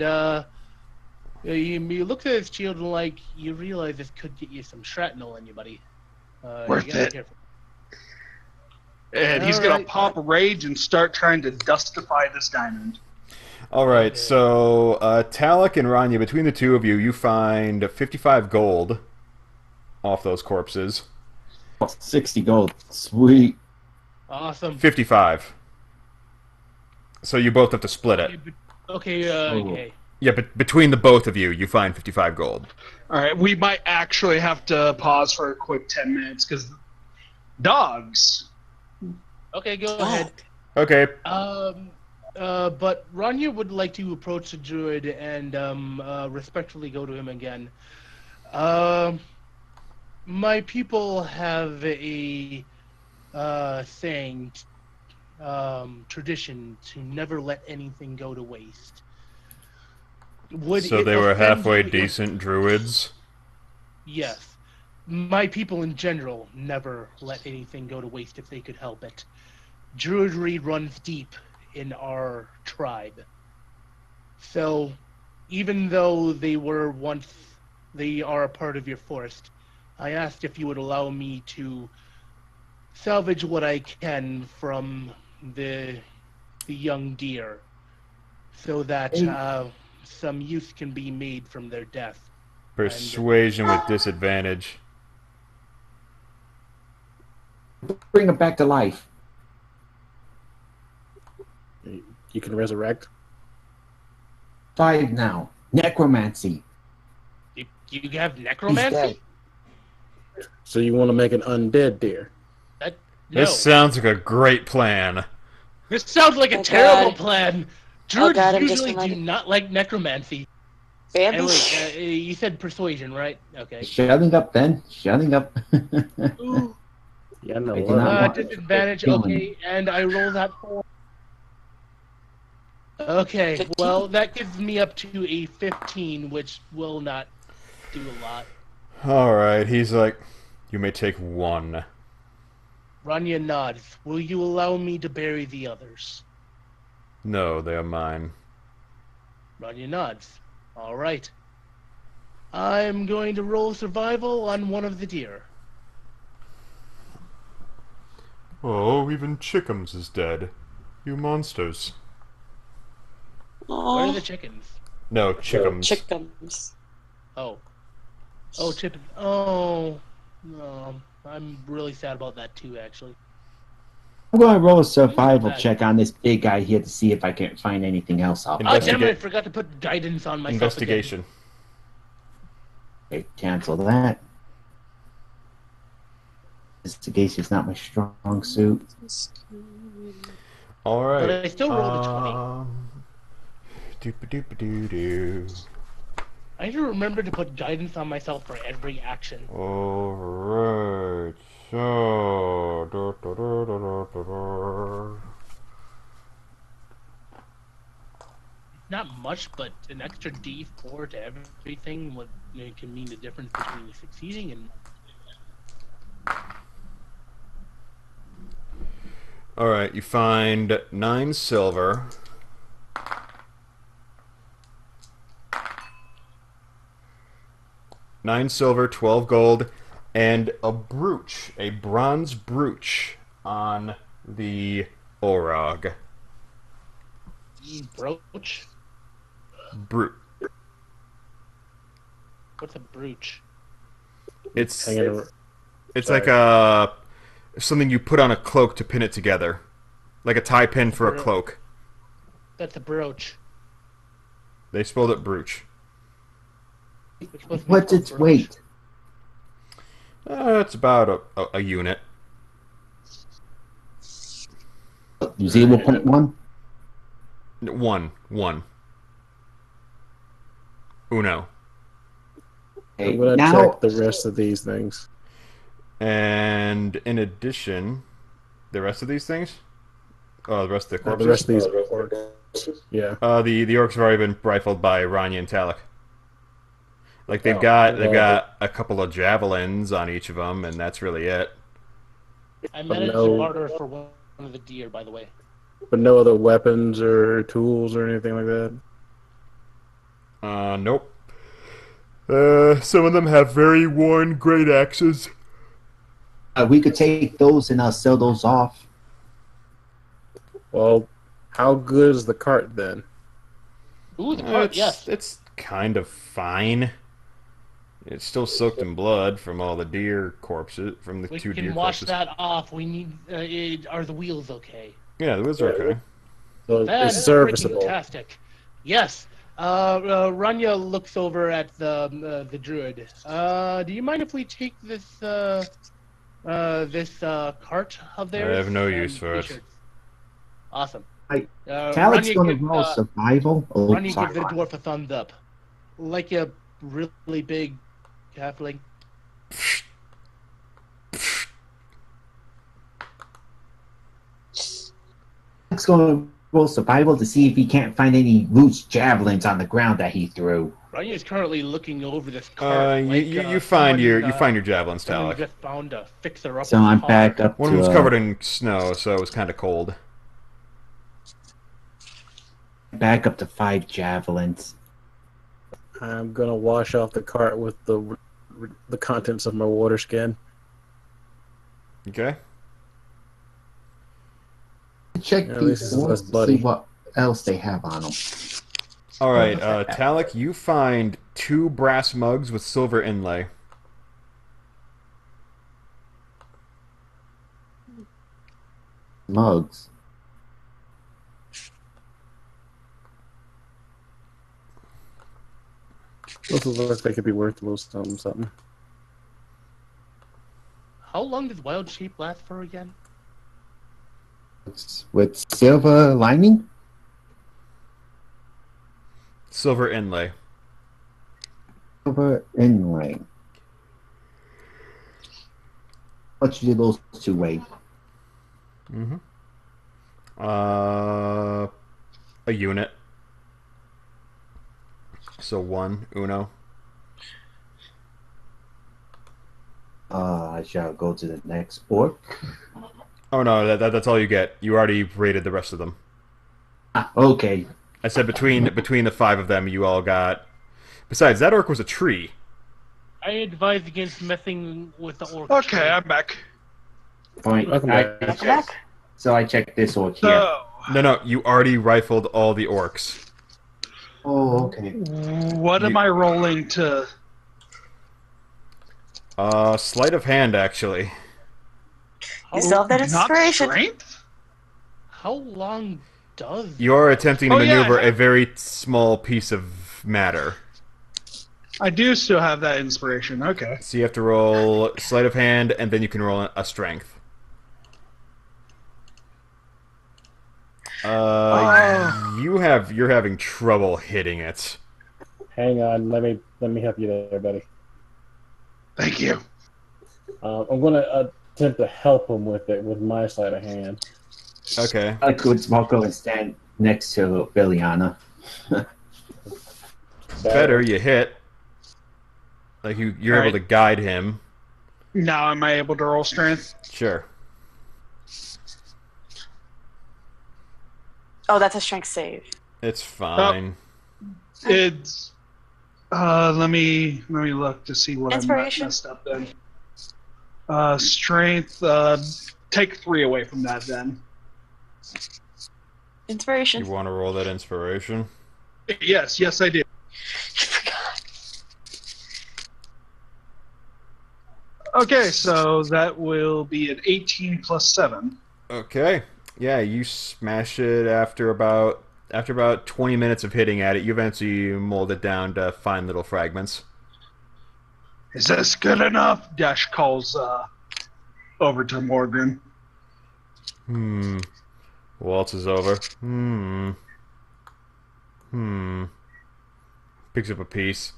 E: you look at his shield and like you realize this could get you some shrapnel in you, buddy.
D: Worth
E: you gotta be
D: it.
E: careful.
D: And he's gonna
E: Alright.
D: pop rage and start trying to dustify this diamond.
B: All right.
E: Okay.
B: So Talic and Ranya, between the two of you, you find 55 gold off those corpses.
F: 60 gold. Sweet.
E: Awesome.
B: 55. So you both have to split it.
E: Okay. Okay.
B: Yeah, but between the both of you, you find 55 gold.
D: All right, we might actually have to pause for a quick 10 minutes because dogs.
E: Okay. Go ahead.
B: Okay.
E: But Ranya would like to approach the druid and respectfully go to him again. My people have a saying, tradition to never let anything go to waste.
B: So they were halfway decent druids.
E: Yes. My people in general never let anything go to waste if they could help it. Druidry runs deep in our tribe. So, even though they are a part of your forest, I asked if you would allow me to salvage what I can from the young deer. so that some use can be made from their death.
B: Persuasion with disadvantage.
F: Bring him back to life.
A: You can resurrect.
F: 5 now. Necromancy.
E: You have necromancy?
A: So you want to make an undead deer?
E: No.
B: This sounds like a great plan.
E: This sounds like a terrible plan. Druids
C: I'm
E: usually
C: just
E: do not like necromancy.
C: Bambi.
E: Anyway, you said persuasion, right? Okay.
F: Shutting up, then. Shutting up.
E: Ooh.
A: Yeah, no.
F: I do not want
E: Disadvantage,
F: killing.
E: okay, and I roll that 4. Okay,
C: 15.
E: well, that gives me up to a 15, which will not do a lot.
B: Alright, he's like, you may take 1.
E: Ranya nods. Will you allow me to bury the others?
B: No, they are mine.
E: Ranya nods. All right. I'm going to roll survival on one of the deer.
B: Oh, even Chickums is dead. You monsters.
E: Where
C: Aw,
E: are the chickens?
B: No, Chickums.
C: chickens.
E: Oh. Oh, chickens. Oh. No. I'm really sad about that too, actually.
F: I'm going to roll a survival
E: Bad.
F: check on this big guy here to see if I can find anything else off.
E: Oh, damn it, I forgot to put guidance on myself
B: Investigation.
F: Okay, cancel that. Investigation's not my strong suit.
B: Alright.
E: But I still rolled a 20.
B: Doop-a-doop-a-doo-doo.
E: I need to remember to put guidance on myself for every action.
B: Alright. So.
E: Not much, but an extra D4 to everything would can mean the difference between succeeding and.
B: Alright, you find 9 silver. $9 silver, 12 gold, and a brooch, a bronze brooch on the Orog.
E: Brooch? What's a brooch?
B: It's
A: Hanging ar-
B: it's
A: Sorry.
B: like a something you put on a cloak to pin it together, like a tie pin for a cloak.
E: That's a brooch.
B: They spelled it brooch.
F: What's its weight?
B: It's about a unit.
F: 0.1?
B: One. Uno.
F: Okay,
A: I'm gonna
F: now,
A: check the rest of these things.
B: And in addition, the rest of these things? Oh, the rest of the corpses?
A: The rest of these orcs. Yeah.
B: The orcs have already been rifled by Ranya and Talic. Like they've got a couple of javelins on each of them, and that's really it.
E: I managed
A: no-
E: to barter for one of the deer, by the way.
A: But no other weapons or tools or anything like that.
B: Nope. Some of them have very worn great axes.
F: we could take those and sell those off.
A: Well, how good is the cart then?
E: Ooh, the cart, yes.
B: It's kind of fine. It's still soaked in blood from all the deer corpses, from the
E: We
B: 2 deer
E: can wash
B: corpses.
E: that off. We need. Are the wheels okay?
B: Yeah, the wheels are okay.
A: So
E: That's
A: it's serviceable.
E: Fantastic. Yes. Ranya looks over at the druid. Do you mind if we take this cart of theirs?
B: I have no
E: and
B: use for it.
E: t-shirts? Awesome.
F: Talic's going to roll survival. Oh,
E: Ranya
F: sorry.
E: gives the dwarf a thumbs up, like a really big halfling.
F: Talic's going to roll survival to see if he can't find any loose javelins on the ground that he threw.
E: Ranya is currently looking over this cart.
B: You find your javelins,
E: Someone
B: Talic.
E: just found a fixer up.
F: So I'm back up
B: One
F: to
B: of them's covered in snow, so it was kind of cold.
F: back up to 5 javelins.
A: I'm gonna wash off the cart with the contents of my water skin.
B: Okay.
F: Check
A: Yeah, at
F: these
A: least it's less
F: to
A: bloody.
F: see what else they have on them.
B: All right, Talic, you find 2 brass mugs with silver inlay.
F: Mugs.
A: Those look like they could be worth a little something.
E: How long does wild shape last for again?
F: With silver lining?
B: Silver inlay.
F: Silver inlay. How much do those 2 weigh?
B: Mm-hmm. A unit. So 1, uno.
F: I shall go to the next orc.
B: Oh no, that's all you get. You already rated the rest of them.
F: Ah, okay.
B: I said between the 5 of them, you all got. Besides, that orc was a tree.
E: I advise against messing with the orc.
D: Okay, I'm back.
F: Point.
A: Welcome back.
F: So I checked this orc here.
D: So,
B: No, you already rifled all the orcs.
F: Oh, okay.
D: what am I rolling to?
B: Sleight of hand, actually.
C: You still have that
D: Not
C: inspiration.
D: strength?
E: How long does...
B: You're attempting to
D: Oh, yeah,
B: maneuver
D: I
B: a
D: have-
B: very small piece of matter.
D: I do still have that inspiration. Okay.
B: So you have to roll sleight of hand, and then you can roll a strength. You're having trouble hitting it.
A: Hang on, let me help you there, buddy.
D: Thank you.
A: I'm gonna attempt to help him with it with my sleight of hand.
B: Okay.
F: I could walk over and stand next to Feliana.
B: Better, you hit. Like you're able to guide him.
D: Now am I able to roll strength?
B: Sure.
C: Oh, that's a strength save.
B: It's fine.
D: It's let me look to see what
C: Inspiration.
D: I messed up then. Strength, take 3 away from that then.
C: Inspiration.
B: You want to roll that inspiration?
D: Yes, I do.
C: I forgot.
D: Okay, so that will be an 18 plus 7.
B: Okay. Yeah, you smash it after about 20 minutes of hitting at it. You eventually mold it down to fine little fragments.
D: Is this good enough? Dash calls over to Morgan.
B: Waltz is over. Picks up a piece.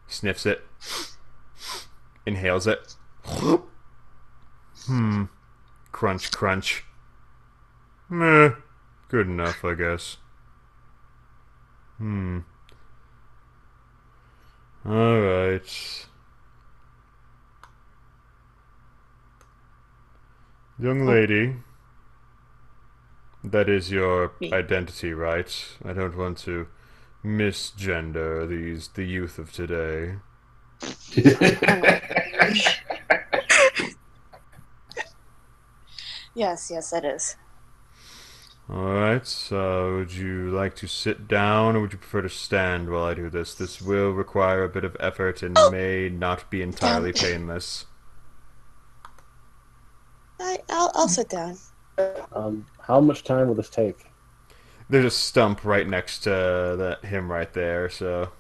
B: Sniffs it. Inhales it. Crunch, crunch. Meh. Good enough, I guess. Alright. Young lady. That is your identity, right? I don't want to misgender the youth of today.
C: Yes, it is.
B: Alright, would you like to sit down or would you prefer to stand while I do this? This will require a bit of effort and may not be entirely painless.
C: I'll sit down.
A: How much time will this take?
B: There's a stump right next to him right there, so...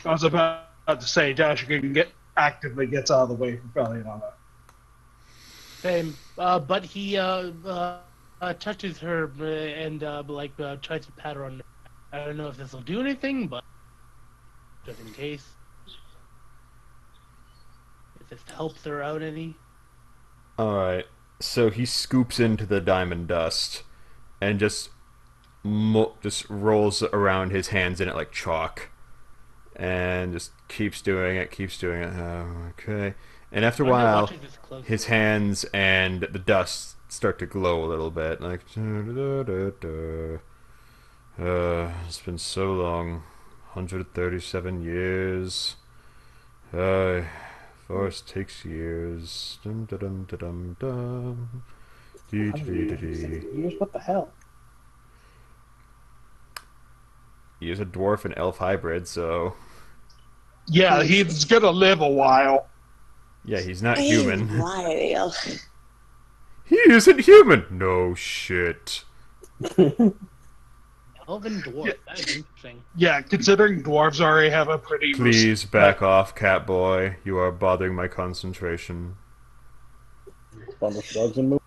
D: I was about to say Dashegen actively gets out of the way from Feliana.
E: Same. But he touches her and tries to pat her on. I don't know if this will do anything, but just in case, if this helps her out any.
B: All right. So he scoops into the diamond dust and just rolls around his hands in it like chalk, and just keeps doing it. Okay. And after a while, his hands and the dust start to glow a little bit. Like, it's been so long. 137 years. Forest takes years. Dum dum dum dum dum.
A: Years? What the hell?
B: he is a dwarf and elf hybrid, so
D: Yeah, he's gonna live a while.
B: yeah, he's not human.
C: Wild.
B: He isn't human. No shit.
E: Elven dwarf. That is interesting.
D: Yeah, considering dwarves already have a pretty...
B: Please back off, Catboy. You are bothering my concentration.
A: Bundle shrugs and move.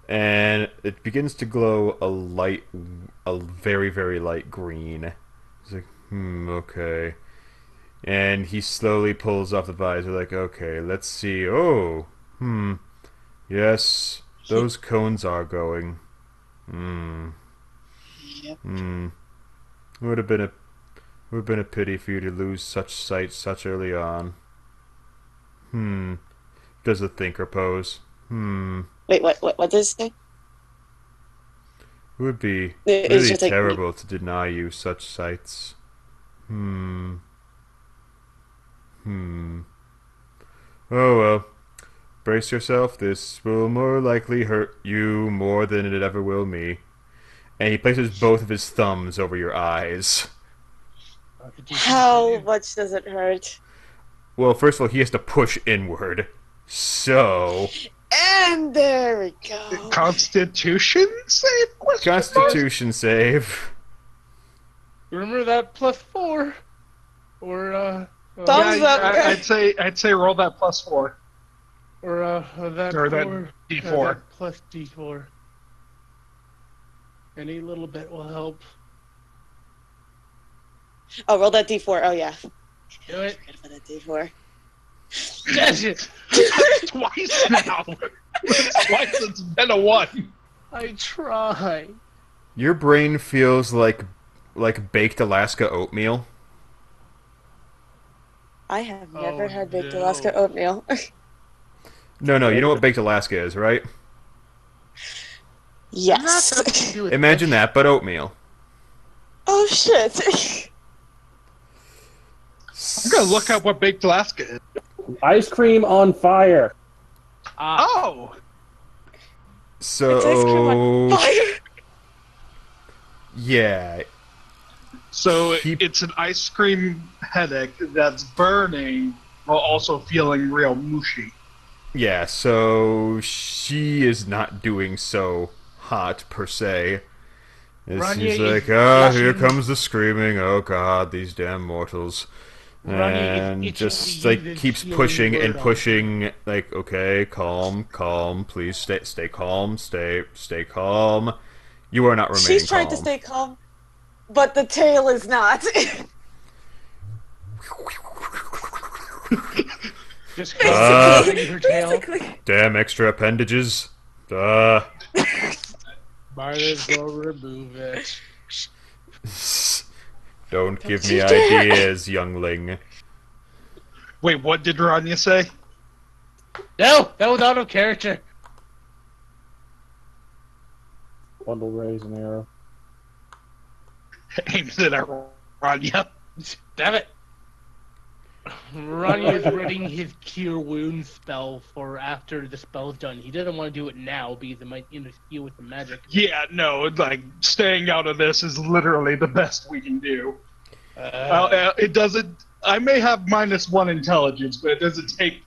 B: And it begins to glow a very, very light green. He's like, okay. And he slowly pulls off the visor, like, okay, let's see. Oh, yes, those cones are going.
C: Yep.
B: Would have been a pity for you to lose such sight such early on. Does the thinker pose?
C: Wait, what does it say?
B: It would be
C: It's
B: really
C: just like-
B: terrible to deny you such sights. Oh well. Brace yourself, this will more likely hurt you more than it ever will me. And he places both of his thumbs over your eyes.
C: How much does it hurt?
B: Well, first of all, he has to push inward. So...
C: And there we go.
D: Constitution save?
B: Constitution save.
E: Remember that +4? Or,
C: Thumbs up.
D: I'd say roll that +4.
E: Or that
D: Or that
E: 4,
D: D4.
E: that plus D4. Any little bit will help.
C: Oh, roll that D4. Oh, yeah.
E: Do it.
C: Forget about that D4.
E: Dash it!
D: Twice now. Twice it's been a 1.
E: I try.
B: Your brain feels like baked Alaska oatmeal.
C: I have never
E: Oh,
C: had baked
E: no.
C: Alaska oatmeal.
B: No, you know what baked Alaska is, right?
C: Yes.
B: Imagine that, but oatmeal.
C: Oh, shit.
D: I'm gonna look up what baked Alaska is.
A: Ice cream on fire.
D: Oh!
B: So...
C: It's ice cream on fire.
B: Yeah.
D: So
B: He-
D: it's an ice cream headache that's burning while also feeling real mushy.
B: Yeah, so she is not doing so hot, per se. As
E: Ranya
B: she's
E: is
B: like, here
E: blushing.
B: comes the screaming, oh god, these damn mortals.
E: Ranya is
B: And
E: itching
B: just,
E: to
B: like,
E: use his
B: keeps
E: healing
B: pushing and
E: word on
B: pushing, like, okay, calm, please stay calm, stay calm. You are not remaining
C: She's trying
B: calm.
C: to stay calm, but the tail is not.
E: Just
C: Basically,
E: her tail.
C: basically.
B: Damn extra appendages.
E: Might as well remove it.
B: Don't give me
C: you dare.
B: ideas, youngling.
D: Wait, what did Ranya say?
E: No, that was out of character.
A: Bundle raise an arrow.
D: Aims it at Ranya.
E: Damn it. Ranya is readying his cure wounds spell for after the spell's done. He doesn't want to do it now because it might interfere with the magic.
D: Yeah, no, like, staying out of this is literally the best we can do. It doesn't... I may have -1 intelligence, but it doesn't take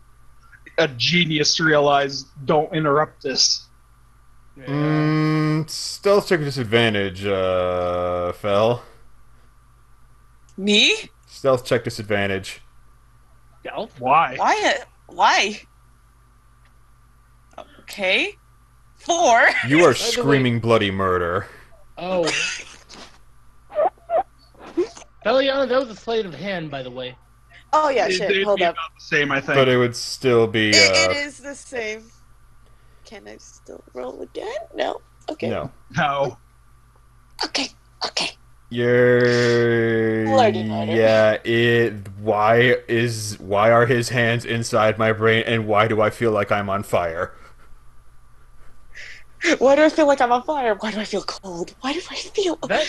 D: a genius to realize, don't interrupt this.
B: Stealth check disadvantage, Fel.
C: Me?
B: Stealth check disadvantage.
E: Stealth?
D: Why?
C: Why? Okay. 4.
B: You are
E: way-
B: screaming bloody murder.
E: Oh. Feliana, that was a sleight of hand, by the way.
C: Oh yeah,
D: It'd
C: shit. Hold
D: be
C: up.
D: about the same, I think.
B: But it would still be,
C: It is the same. Can I still roll again? No. Okay.
B: no.
D: No.
C: Okay.
B: You're...
C: Bloody murder.
B: Yeah, why are his hands inside my brain, and why do I feel like I'm on fire?
C: Why do I feel like I'm on fire? Why do I feel cold? Why do I feel?
E: That,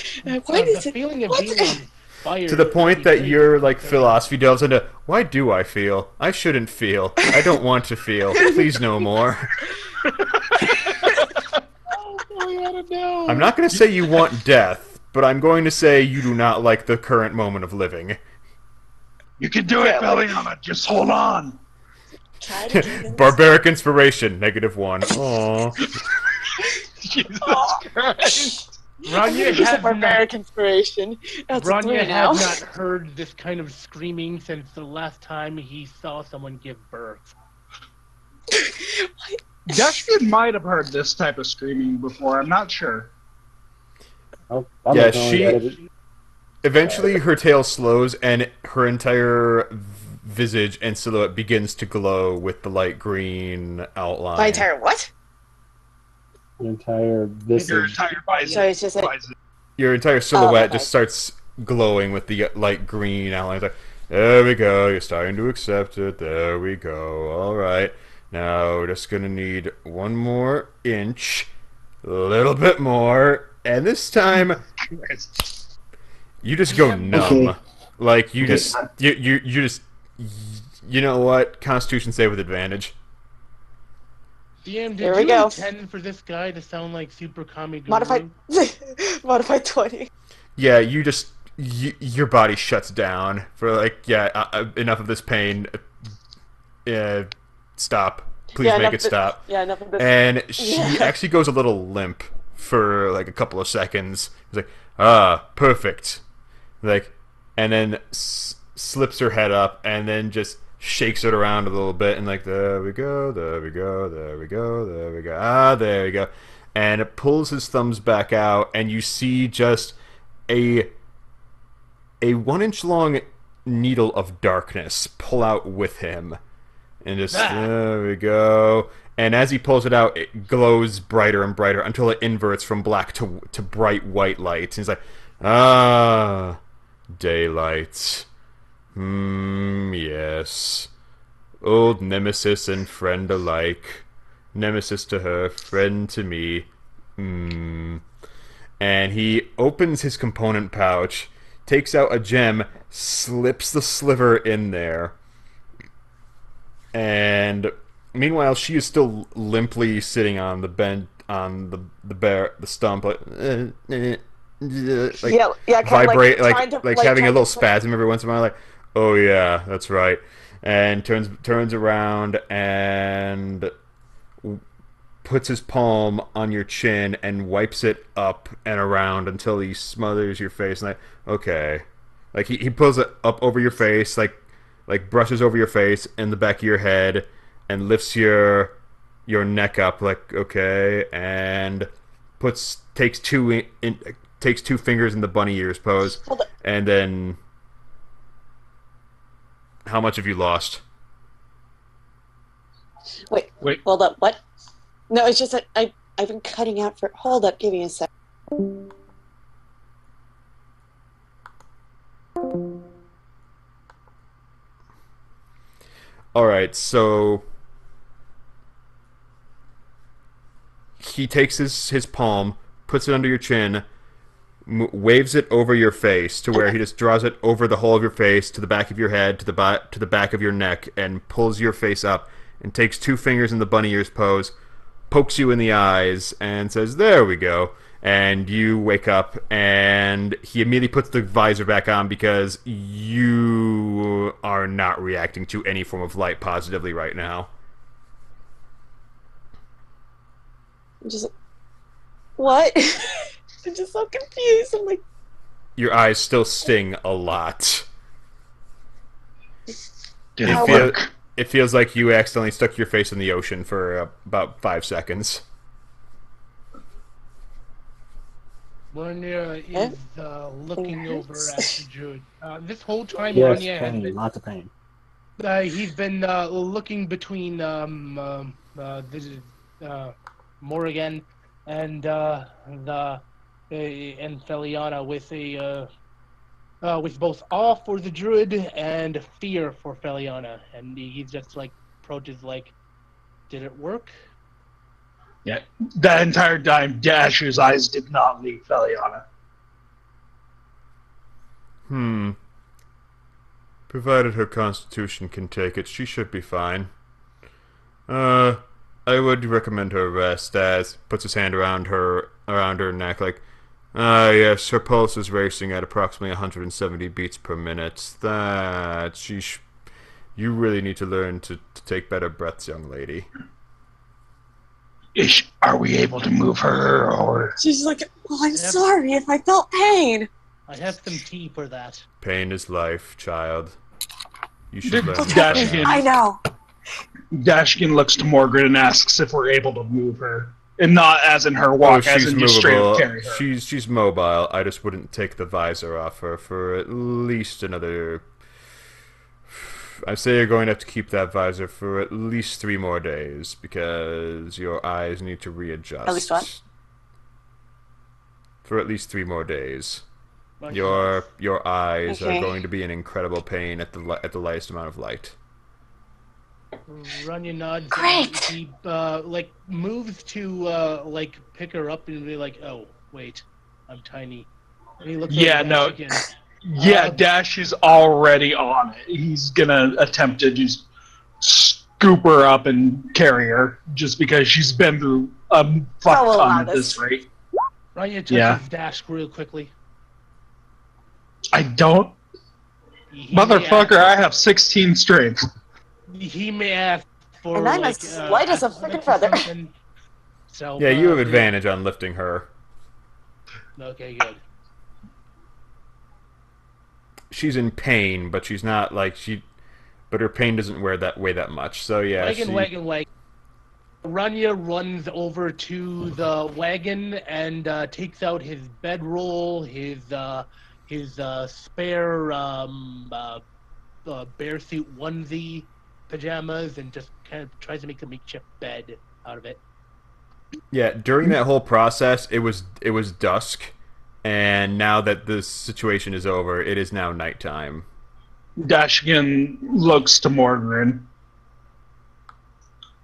C: Why does
E: the
C: it?
E: feeling of
C: what?
E: being on fire...
B: To the point that your, like, philosophy delves into, why do I feel? I shouldn't feel. I don't want to feel. Please no more.
E: Feliana, no!
B: I'm not going to say you want death, but I'm going to say you do not like the current moment of living.
D: You can do it, Feliana. Just hold on.
C: Try to give him
B: Barbaric inspiration, -1. Aww.
D: Jesus Christ.
E: Ranya
C: He's a
E: has
C: barbaric inspiration. That's a
E: Ranya
C: 3 now.
E: has not heard this kind of screaming since the last time he saw someone give birth.
D: Dashegen might have heard this type of screaming before. I'm not sure.
B: Yeah, she... Eventually, her tail slows, and her entire visage and silhouette begins to glow with the light green outline.
C: My entire what?
A: Your entire visage.
D: Your entire visor.
C: So it's just like...
B: Your entire silhouette
C: okay.
B: just starts glowing with the light green outline. It's like, there we go, you're starting to accept it. There we go. Alright. Now, we're just gonna need 1 more inch. A little bit more. And this time... You just go numb.
F: Okay.
B: Like, you just... You just... You know what? Constitution save with advantage.
E: DM, did
C: Here we
E: you
C: go.
E: intend for this guy to sound like Super Kami Guru?
C: Modified... Modified 20.
B: Yeah, you just... your body shuts down for, like, yeah, enough of this pain. Stop. Please make it stop.
C: Yeah, enough of this.
B: And she actually goes a little limp for, like, a couple of seconds. It's like, ah, perfect. Like, and then slips her head up and then just shakes it around a little bit and like, there we go, there we go, there we go, there we go, ah, there we go. And it pulls his thumbs back out and you see just a 1-inch long needle of darkness pull out with him. And just, there we go. And as he pulls it out, it glows brighter and brighter until it inverts from black to bright white light. And he's like, ah, daylight. Yes. Old nemesis and friend alike. Nemesis to her, friend to me. And he opens his component pouch, takes out a gem, slips the sliver in there. And meanwhile, she is still limply sitting on the bench, on the stump, like, vibrate, like having a little spasm every once in a while, like, oh yeah, that's right, and turns around and puts his palm on your chin and wipes it up and around until he smothers your face, and like, okay, like he pulls it up over your face, like brushes over your face and the back of your head and lifts your neck up, like, okay, and takes two fingers in the bunny ears pose, and then how much have you lost?
C: Wait, hold up, what? No, it's just that I've been cutting out for... Hold up, give me a sec.
B: Alright, so he takes his palm, puts it under your chin, waves it over your face to where he just draws it over the whole of your face, to the back of your head, to the back of your neck, and pulls your face up, and takes 2 fingers in the bunny ears pose, pokes you in the eyes, and says, there we go. And you wake up, and he immediately puts the visor back on because you are not reacting to any form of light positively right now.
C: I'm just... What? I'm just so confused. I'm like...
B: Your eyes still sting a lot. It feels like you accidentally stuck your face in the ocean for about 5 seconds.
E: Ranya is looking over at the druid. This whole time,
A: Yes,
E: Ranya has
A: pain,
E: been,
A: lots of pain.
E: he's been looking between Morrigan and Feliana with both awe for the druid and fear for Feliana, and he just like approaches like, did it work?
D: Yeah, that entire time, Dasher's eyes did not leave Feliana.
B: Provided her constitution can take it, she should be fine. I would recommend her rest, as puts his hand around her around her neck, like, ah, yes, her pulse is racing at approximately 170 beats per minute. You really need to learn to take better breaths, young lady.
D: Are we able to move her, or...
C: She's like, well, I'm sorry if I felt pain.
E: I have some tea for that.
B: Pain is life, child. You should learn
D: Dashegen.
C: I know.
D: Dashegen looks to Morgan and asks if we're able to move her. And not as in her walk, as in just straight up carry her.
B: She's mobile. I just wouldn't take the visor off her for at least another... I say you're going to have to keep that visor for at least 3 more days, because your eyes need to readjust.
C: At least what?
B: For at least 3 more days. Your eyes are going to be in incredible pain at the lightest amount of light.
E: Ranya nods.
C: Great.
E: He moves to pick her up and be like, "Oh, wait, I'm tiny." And he looks again.
D: Yeah, Dash is already on it. He's gonna attempt to just scoop her up and carry her, just because she's been through a fuck ton at this rate.
E: Ranya touches Dash real quickly.
D: I don't... Motherfucker, I have 16 strength.
E: He may ask for,
C: and I'm as light as a freaking feather.
E: So,
B: yeah, you have advantage on lifting her.
E: Okay, good.
B: She's in pain, but she's not but her pain doesn't weigh that much. So yeah.
E: Wagon. Ranya runs over to the wagon and takes out his bedroll, his spare bearsuit onesie, pajamas, and just kind of tries to make a makeshift bed out of it.
B: Yeah, during that whole process, it was dusk. And now that this situation is over, it is now nighttime.
D: Dashegen looks to Morgan.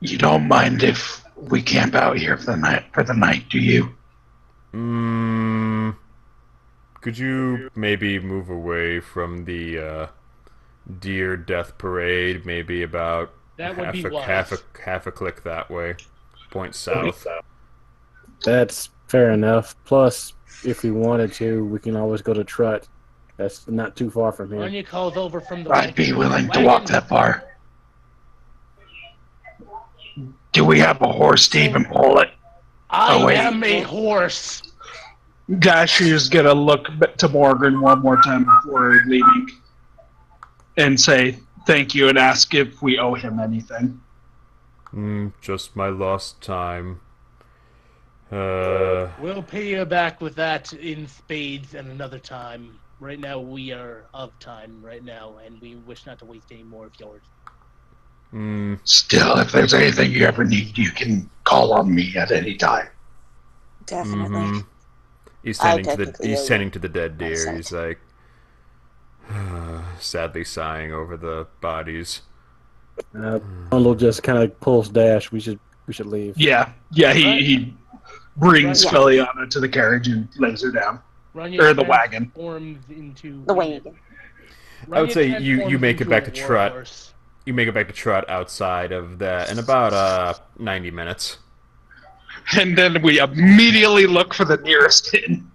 D: You don't mind if we camp out here for the night, do you?
B: Could you maybe move away from the deer death parade? Maybe about half a click that way. Point south.
A: That's fair enough. Plus, if we wanted to, we can always go to Trut. That's not too far from here.
E: Ranya calls over from the
D: I'd be willing to walk that far. Do we have a horse to even pull it?
E: I am a horse.
D: Dash is gonna look to Morgan one more time before leaving and say thank you and ask if we owe him anything.
B: Just my lost time.
E: We'll pay you back with that in spades and another time. Right now we are of time right now, and we wish not to waste any more of yours.
D: Still, if there's anything you ever need, you can call on me at any time.
C: Definitely.
B: He's tending to the dead deer. He's like sadly sighing over the bodies.
A: Bundle just kind of pulls Dash. We should leave.
D: Yeah. He brings Feliana to the carriage and lays her down. Or the wagon.
C: The wagon.
B: I would say you make it back to Trut. You make it back to Trut outside of that in about 90 minutes.
D: And then we immediately look for the nearest inn.